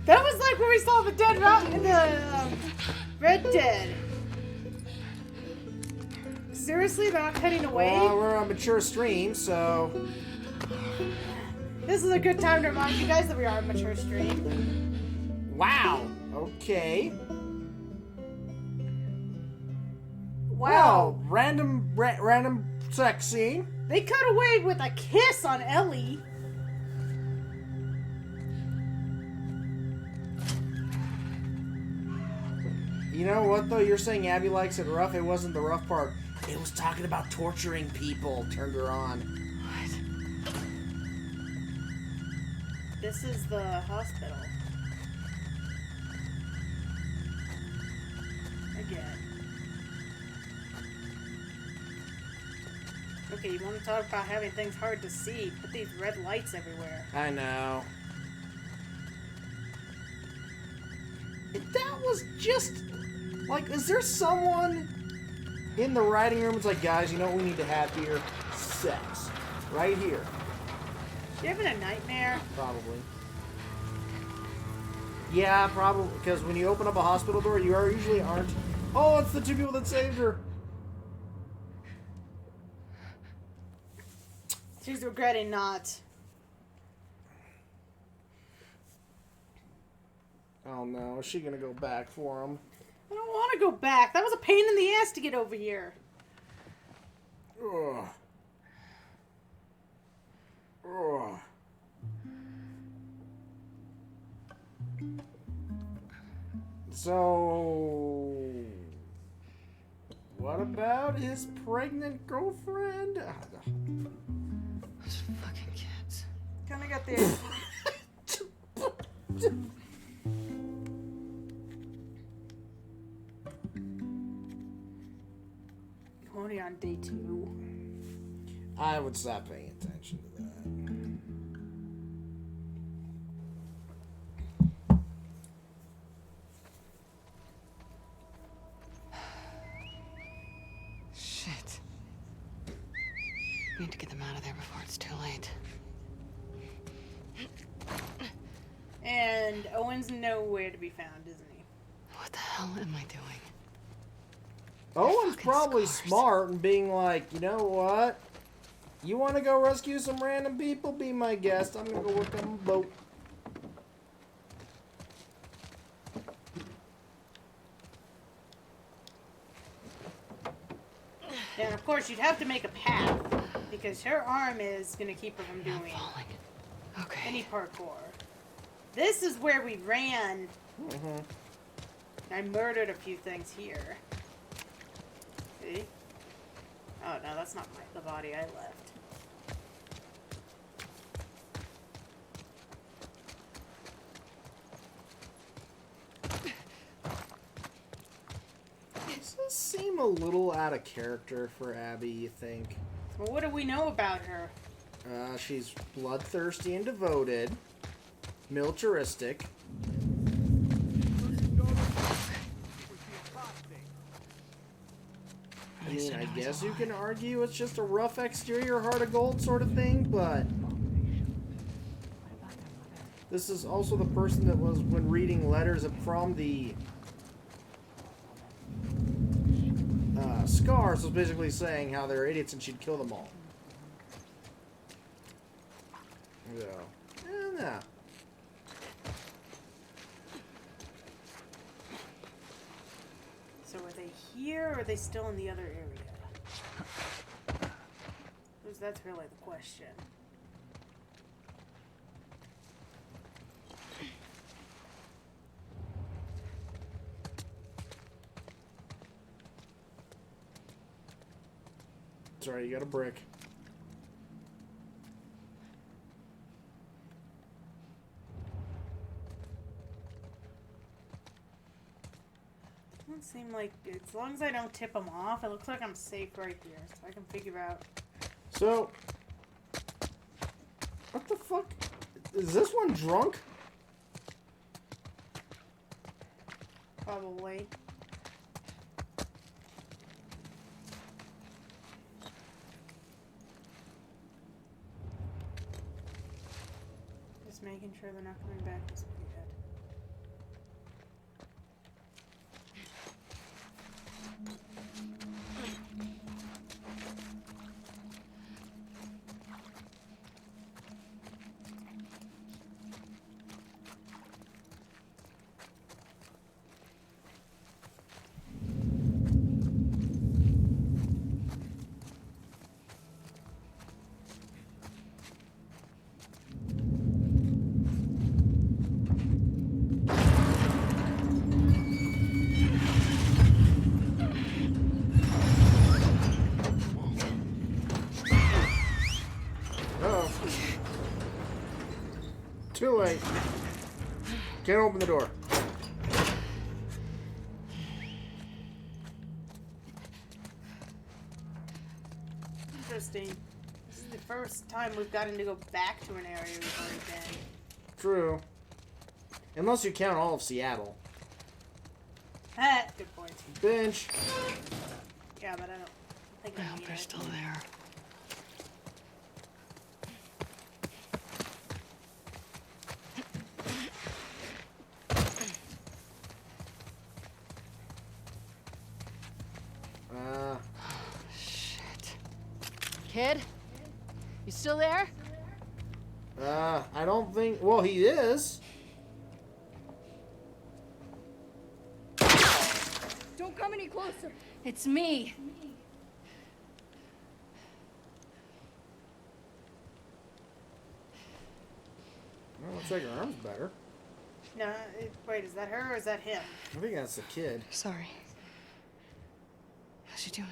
That was like when we saw the dead Red Dead. Seriously, they're not cutting away? Well, we're a mature stream, so... This is a good time to remind you guys that we are a mature stream. Wow. Okay. Wow. Well, random sex scene. They cut away with a kiss on Ellie. You know what, though? You're saying Abby likes it rough. It wasn't the rough part. It was talking about torturing people. Turned her on. What? This is the hospital. Again. Okay, you want to talk about having things hard to see? Put these red lights everywhere. I know. That was just... Like, is there someone in the writing room that's like, guys, you know what we need to have here? Sex. Right here. You having a nightmare? Probably. Yeah, probably. Because when you open up a hospital door, you usually aren't... Oh, it's the two people that saved her. She's regretting not. Oh no, is she gonna go back for him? I don't want to go back. That was a pain in the ass to get over here. Ugh. Ugh. So, what about his pregnant girlfriend? Those fucking kids. Kinda got the... Only on day 2. I would stop paying attention to that. Shit. Need to get them out of there before it's too late. And Owen's nowhere to be found, isn't he? What the hell am I doing? Owen's fucking probably scars. smart and being like, you know what? You want to go rescue some random people? Be my guest. I'm going to go work on a boat. And of course, you'd have to make a path, because her arm is going to keep her from doing Falling. Okay. any parkour. This is where we ran. Mm-hmm. I murdered a few things here. See? Oh, no, that's not the body I left. Does this seem a little out of character for Abby, you think? Well, what do we know about her? She's bloodthirsty and devoted. Militaristic. I mean, I guess you can argue it's just a rough exterior, heart of gold sort of thing, but this is also the person that was, when reading letters from the Scars, was basically saying how they're idiots and she'd kill them all. So, yeah. So are they here, or are they still in the other area? Because that's really the question. Sorry, you got a brick. Doesn't seem like, as long as I don't tip them off, it looks like I'm safe right here, so I can figure out. So, what the fuck? Is this one drunk? Probably. Just making sure they're not coming back this way yet. Too late. Can't open the door. Interesting. This is the first time we've gotten to go back to an area we've already been. True. Unless you count all of Seattle. Ah, good point. Bench. Yeah, but I don't think I I hope need they're it. still there. Shit. Kid? You still there? I don't think... Well, he is. Don't come any closer. It's me. Well, looks like her arm's better. No, wait, is that her or is that him? I think that's the kid. Sorry. How's she doing?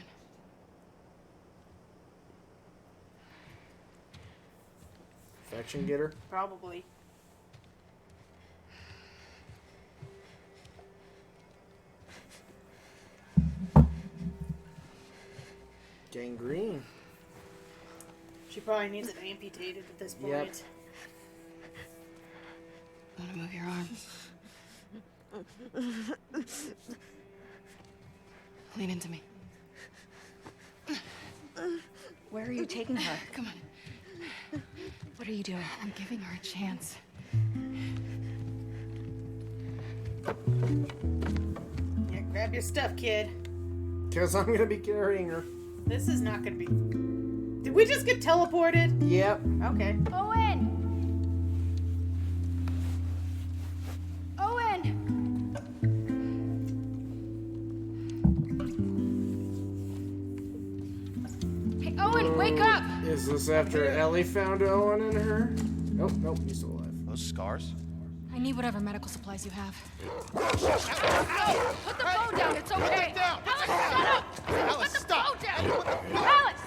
Infection getter. Probably. Gangrene. She probably needs it amputated at this point. Yep. Want to move your arm? Lean into me. Where are you taking her? Come on. What are you doing? I'm giving her a chance. Yeah, grab your stuff, kid. Because I'm going to be carrying her. This is not gonna be... Did we just get teleported? Yep. Okay. Owen! Owen! Hey, Owen, wake up! Is this after Ellie found Owen and her? Nope, nope, he's still alive. Those scars? I need whatever medical supplies you have. No! Put the phone down, it's okay! down! Alice, shut up! Alice, Put the stop! phone down! Alice!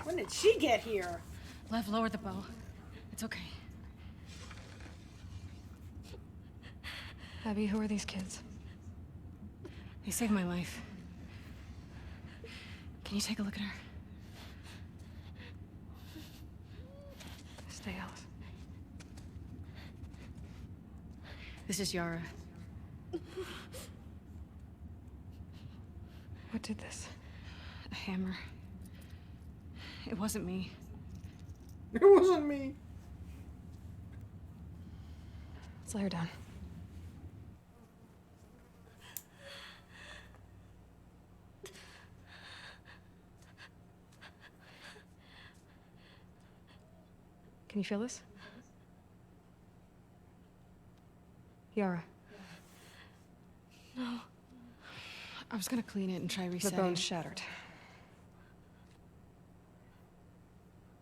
When did she get here? Lev, lower the bow. It's okay. Abby, who are these kids? They saved my life. Can you take a look at her? This is Yara. What did this? A hammer. It wasn't me. It wasn't me. Let's lay her down. Can you feel this? Yara. No. I was gonna clean it and try The resetting. bone's shattered.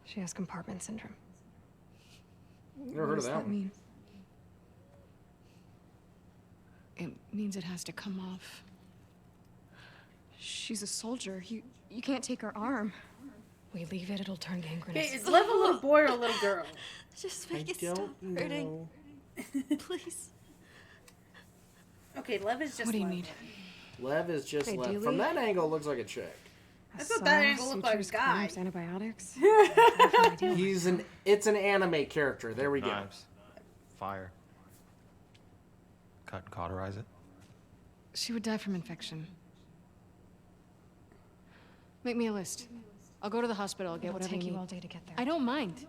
She has compartment syndrome. Never What heard of does that that one. mean? It means it has to come off. She's a soldier. You can't take her arm. We leave it, it'll turn gangrenous. Okay, is Lev a little boy or a little girl? Just I make it stop don't hurting. know. Please. Okay, Lev is just What do you Lev. need? Lev is just Lev. Ideally- From that angle, it looks like a chick. I thought that angle looked like a guy. Antibiotics. It's an anime character. There we go. Knives. Fire. Cut and cauterize it. She would die from infection. Make me a list. I'll go to the hospital. I'll get It'll whatever take you you need. all day to get there. I don't mind.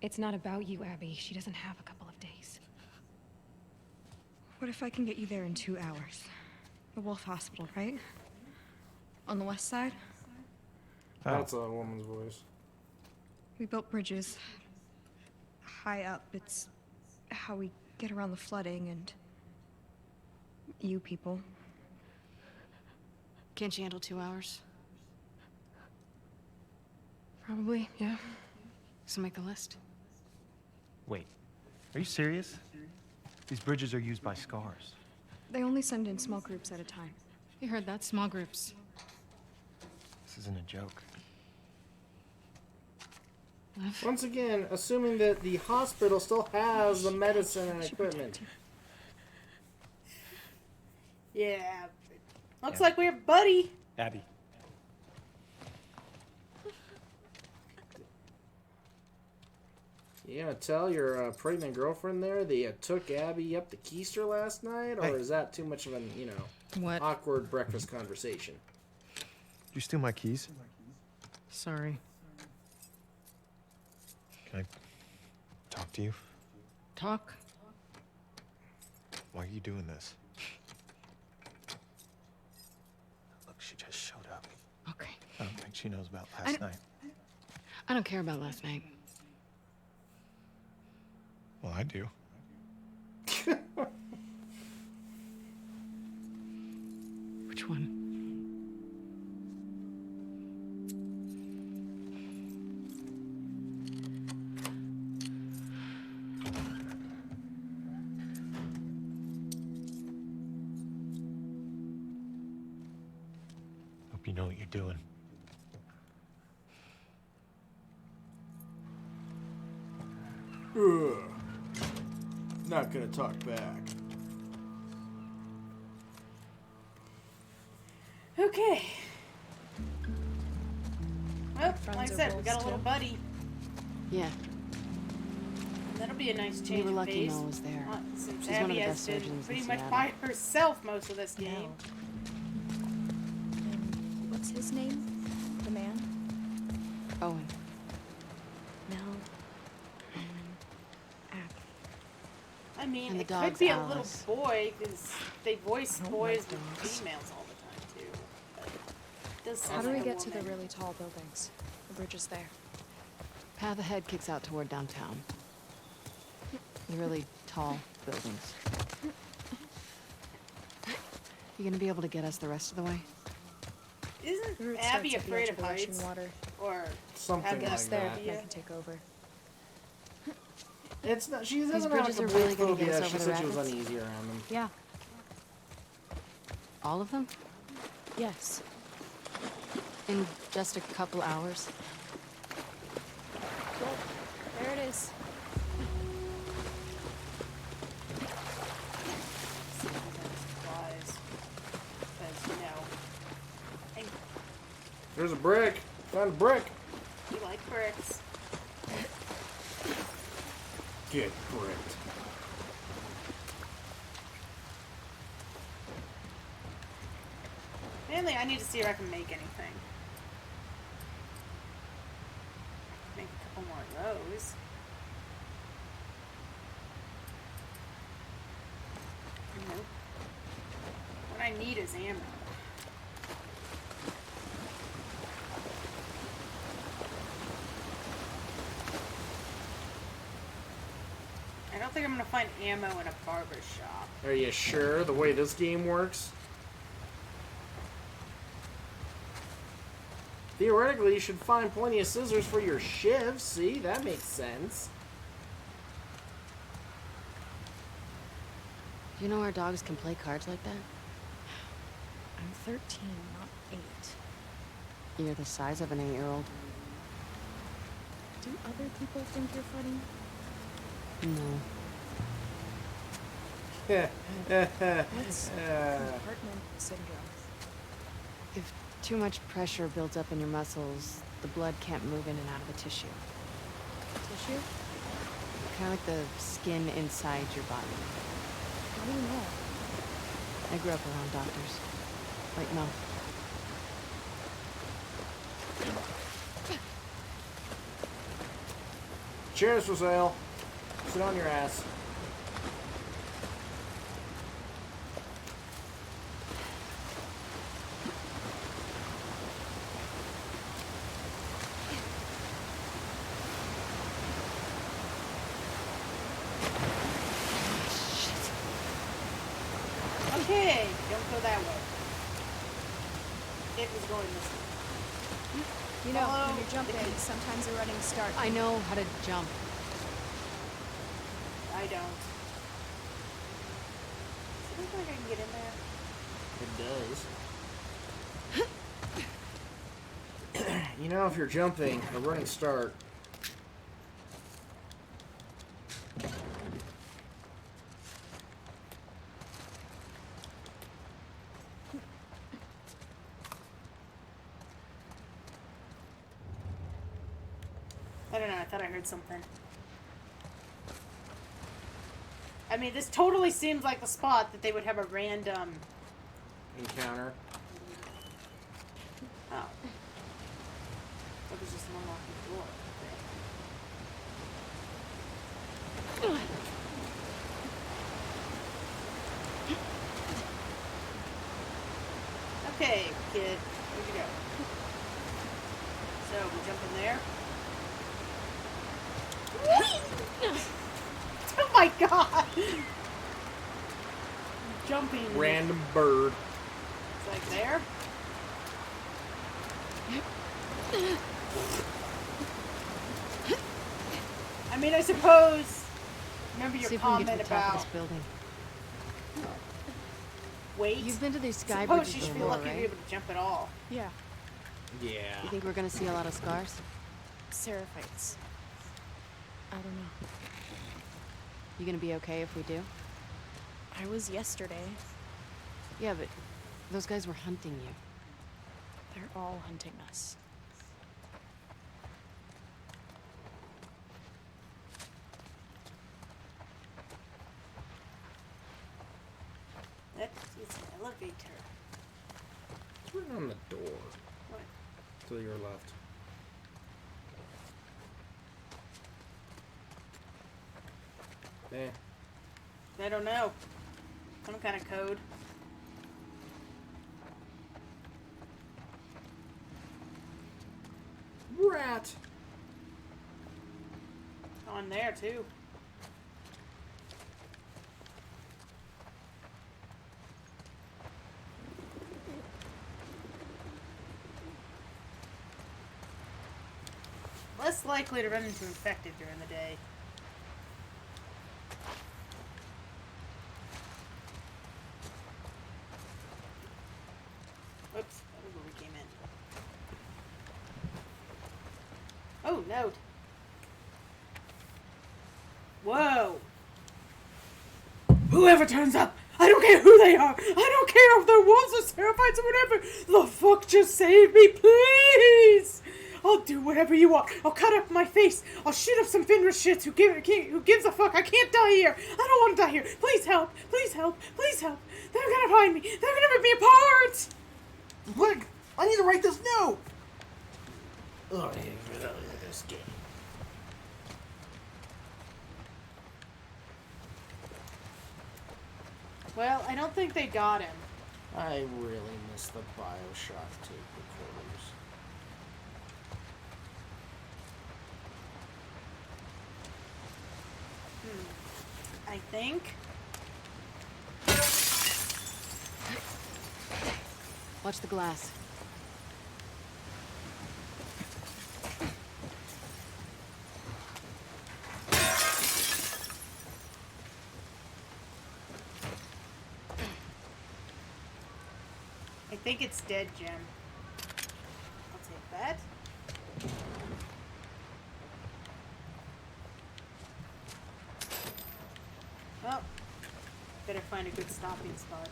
It's not about you, Abby. She doesn't have a couple of days. What if I can get you there in 2 hours? The Wolf Hospital, right? On the west side? That's a woman's voice. We built bridges high up. It's how we get around the flooding and you people. Can't you handle 2 hours? Probably, yeah. So make a list. Wait, are you serious? These bridges are used by scars. They only send in small groups at a time. You heard that? Small groups. This isn't a joke. Lev? Once again, assuming that the hospital still has the medicine and equipment. Yeah. Looks Yeah. like we're buddy. Abby. You gonna tell your pregnant girlfriend there that you took Abby up to Keister last night? Or Hey. is that too much of an, What? awkward breakfast conversation? Did you steal my keys? Sorry. Can I talk to you? Talk? Why are you doing this? Look, she just showed up. Okay. I don't think she knows about I last don't- night. I don't care about last night. Well, I do. Which one? Hope you know what you're doing. Ugh. Not gonna talk back. Okay. Well, Friends like I are said, we wolves, got a little too. buddy. Yeah. That'll be a nice We change were of lucky pace. Mel was there. Since She's one of Abby the has best been surgeons in pretty much Seattle. by herself most of this Yeah. game. What's his name? The man? Owen. Mel. Abby. I mean, And the it could dog's be a Alice. little boy because they voice I don't boys like with dogs. females all the time too. But it does How sound do we like a get to the woman. really tall buildings? The bridge is there. Path ahead kicks out toward downtown. The really tall buildings. You gonna be able to get us the rest of the way? Isn't The route Abby starts at the afraid edge of of the rushing heights? water. Or Something Abby like Us there, that. and I can take over. It's not. She doesn't have bridges a are complete really gonna get phobia. us She over said the she was rapids? uneasy around them. Yeah. All of them? Yes. In just a couple hours? Well, there it is. supplies. Because, and There's a brick. Found a brick. you like bricks. Get bricked. Mainly, I need to see if I can make anything. Make a couple more of those. Nope. What I need is ammo. I don't think I'm gonna find ammo in a barber shop. Are you sure the way this game works? Theoretically, you should find plenty of scissors for your shivs. See, that makes sense. Do you know our dogs can play cards like that? I'm 13, not 8. You're the size of an 8-year-old. Do other people think you're funny? No. What's compartment syndrome? If too much pressure builds up in your muscles, the blood can't move in and out of the tissue. Tissue? Kind of like the skin inside your body. How do you know? I grew up around doctors. Like Mom. Cheers for sale. Sit on your ass. Okay, don't go that way. It was going this way. You know, Follow when you're jumping, the key. sometimes a running start. I know how to jump. I don't. Does it look like I can get in there? It does. You know, if you're jumping, a running start. I don't know, I thought I heard something. I mean, this totally seems like the spot that they would have a random... Encounter. Oh. That was just unlocking the door. Okay, kid. Where'd you go? So, we jump in there. Oh my god! Jumping. Random bird. It's like there. I mean, I suppose. Remember your See if we can comment get to the top of about this building. weight? You've been to these sky Suppose bridges you should be before, lucky to right? be able to jump at all. Yeah, You Yeah. think we're gonna see a lot of scars? seraphites. I don't know. You gonna be okay if we do? I was yesterday. Yeah, but those guys were hunting you. They're all hunting us. That is an elevator. It's written on the door. What? To your left. I don't know. Some kind of code. Rat. On there, too. Less likely to run into infected during the day. Oops, that was where we came in. Oh, note. Whoa. Whoever turns up, I don't care who they are. I don't care if they're wolves or seraphites or whatever. The fuck, just save me, please. I'll do whatever you want. I'll cut up my face. I'll shoot up some Finra shits who gives a fuck. I can't die here. I don't want to die here. Please help. Please help. Please help. They're gonna find me. They're gonna rip me apart. Look! I need to write this note! Oh, this game. Well, I don't think they got him. I really miss the Bioshock tape recorders. I think. Watch the glass. I think it's dead, Jim. I'll take that. Well, better find a good stopping spot.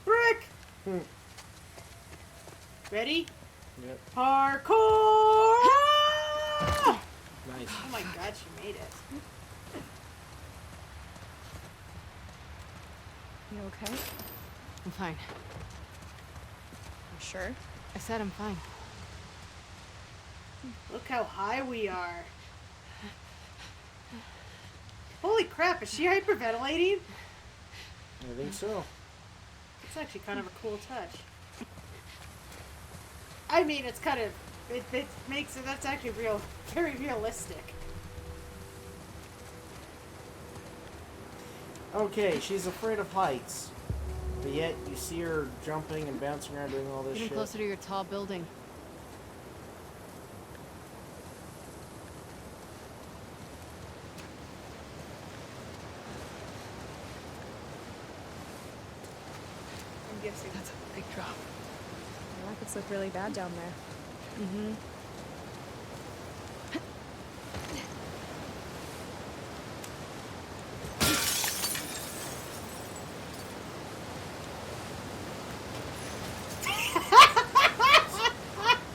Brick! Ready? Yep. Parkour! Nice. Oh my god, she made it. You okay? I'm fine. You sure? I said I'm fine. Look how high we are. Holy crap, is she hyperventilating? I think so. It's actually kind of a cool touch. I mean, it's kind of... It makes it... That's actually very realistic. Okay, she's afraid of heights. But yet, you see her jumping and bouncing around doing all this Getting shit. closer to your tall building. I'm guessing. That's a big drop. The rockets look really bad down there. Mm-hmm.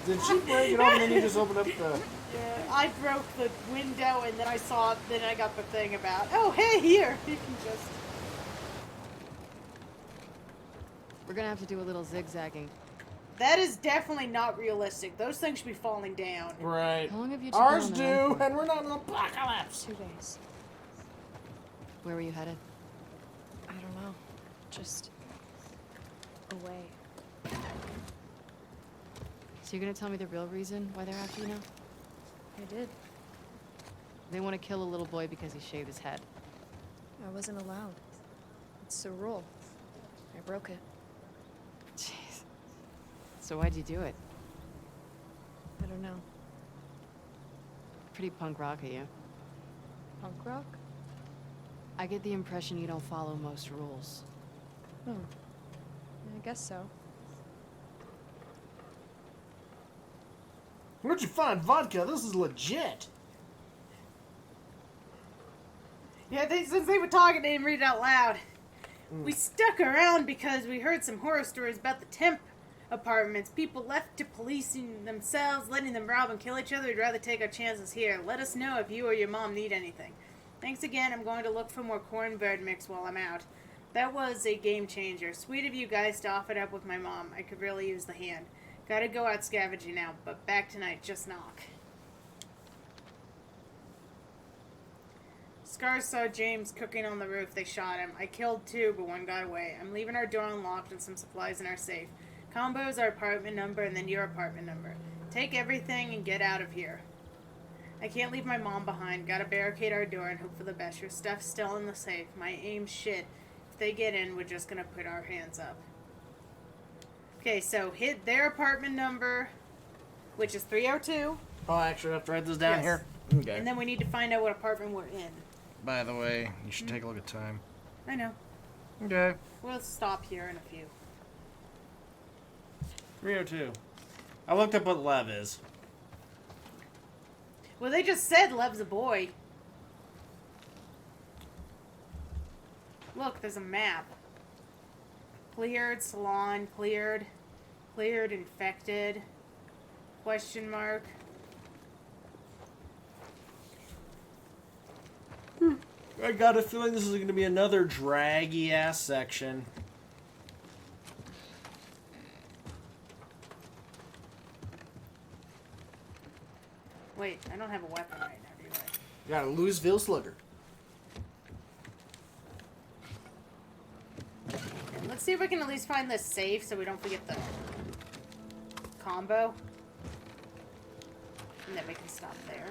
Did she break it open and then you just opened up the... Yeah, I broke the window and then I saw... Then I got the thing about... Oh, hey, here! You can just... We're gonna have to do a little zigzagging. That is definitely not realistic. Those things should be falling down. Right. How long have you two Ours been on do, the run and we're not in the apocalypse. 2 days. for? Where were you headed? I don't know. Just away. So you're gonna tell me the real reason why they're after you now? I did. They want to kill a little boy because he shaved his head. I wasn't allowed. It's a rule. I broke it. Jeez. So why'd you do it? I don't know. Pretty punk rock of you. Punk rock? I get the impression you don't follow most rules. Hmm. I guess so. Where'd you find vodka? This is legit. Yeah, since they were talking, they didn't read it out loud. We stuck around because we heard some horror stories about the temp apartments. People left to policing themselves, letting them rob and kill each other. We'd rather take our chances here. Let us know if you or your mom need anything. Thanks again. I'm going to look for more cornbread mix while I'm out. That was a game changer. Sweet of you guys to offer it up with my mom. I could really use the hand. Gotta go out scavenging now, but back tonight. Just knock. Scars saw James cooking on the roof. They shot him. I killed 2, but 1 got away. I'm leaving our door unlocked and some supplies in our safe. Combo is our apartment number and then your apartment number. Take everything and get out of here. I can't leave my mom behind. Gotta barricade our door and hope for the best. Your stuff's still in the safe. My aim's shit. If they get in, we're just gonna put our hands up. Okay, so hit their apartment number, which is 302. Oh, I actually have to write this down Yes. here. Okay. And then we need to find out what apartment we're in. By the way, you should take a look at time. I know. Okay. We'll stop here in a few. 302. I looked up what Lev is. Well, they just said Lev's a boy. Look, there's a map. Cleared, salon, cleared. Cleared, infected. Question mark. I got a feeling this is going to be another draggy ass section. Wait, I don't have a weapon right now, do I? You got a Louisville Slugger. Okay, let's see if we can at least find this safe so we don't forget the combo. And then we can stop there.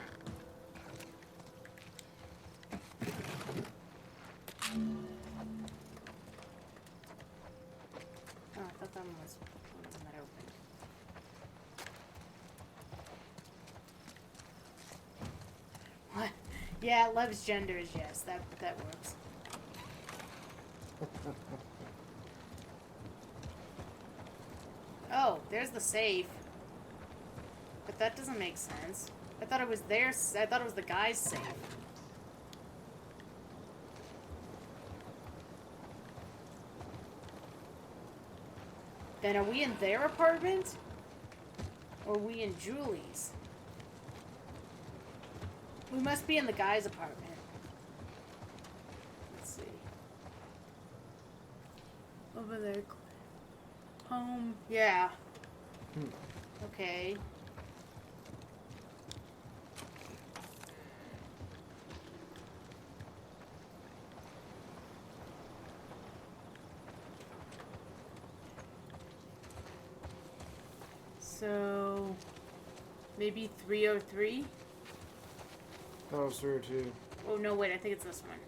Oh, I thought that one wasn't that open. What? Yeah, Lev's gender is yes. That works. Oh, there's the safe. But that doesn't make sense. I thought it was theirs. I thought it was the guy's safe. Then are we in their apartment? Or are we in Julie's? We must be in the guy's apartment. Let's see. Over there. Home. Yeah. Okay. So, maybe 303? That was 302. Oh, no, wait, I think it's this one.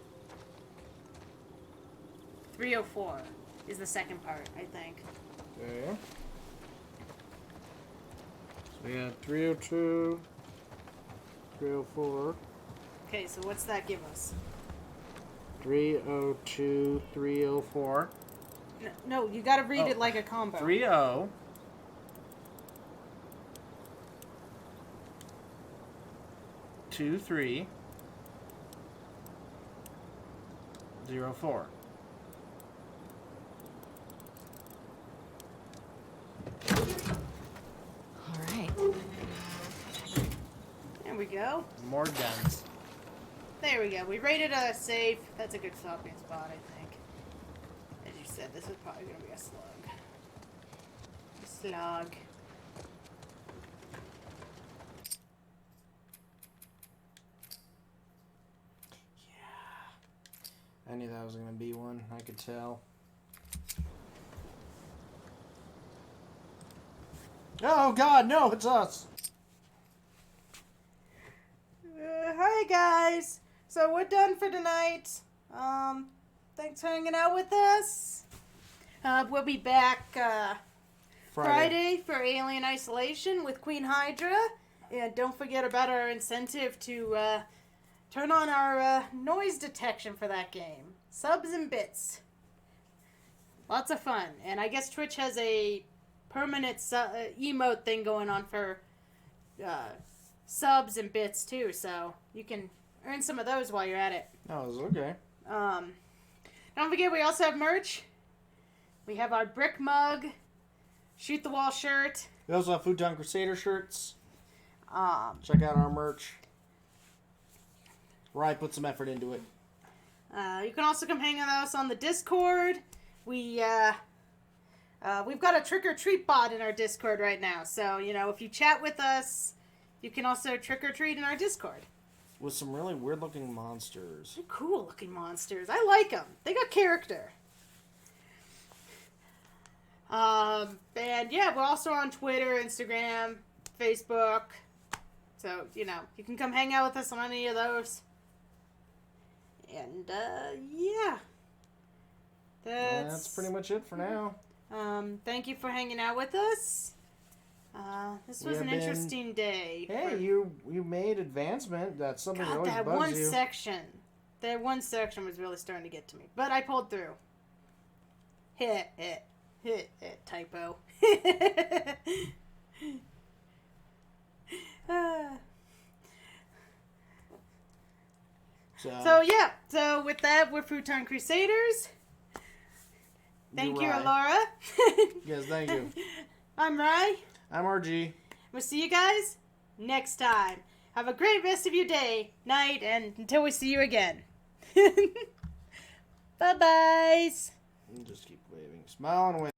304 is the second part, I think. Okay. So we got 302, 304. Okay, so what's that give us? 302, 304. No, you gotta read it like a combo. 30. 23 04. All right. There we go. More guns. There we go. We rated a safe. That's a good stopping spot, I think. As you said, this is probably gonna be a slug. A slug. I knew that was going to be one. I could tell. Oh, God, no, it's us. Hi, guys. So we're done for tonight. Thanks for hanging out with us. We'll be back Friday for Alien Isolation with Queen Hydra. And don't forget about our incentive to turn on our noise detection for that game. Subs and bits. Lots of fun. And I guess Twitch has a permanent emote thing going on for subs and bits too. So you can earn some of those while you're at it. Oh, it's okay. Don't forget we also have merch. We have our brick mug, shoot the wall shirt. We also have Futon Crusader shirts. Check out our merch. Right, put some effort into it. You can also come hang with us on the Discord. We've got a trick or treat bot in our Discord right now. So, you know, if you chat with us, you can also trick or treat in our Discord. With some really weird looking monsters. They're cool looking monsters. I like them. They got character. And yeah, we're also on Twitter, Instagram, Facebook. So, you know, you can come hang out with us on any of those. And, yeah. That's pretty much it for now. Thank you for hanging out with us. This was an interesting day. Hey, you made advancement. That's something that God, always that bugs one you. section. That one section was really starting to get to me. But I pulled through. Hit. Typo. So yeah. So with that, we're Futon Crusaders. Thank you, Rye. Alora. Yes, thank you. I'm Rye. I'm RG. We'll see you guys next time. Have a great rest of your day, night, and until we see you again. Bye-byes. Just keep waving. Smile and wave.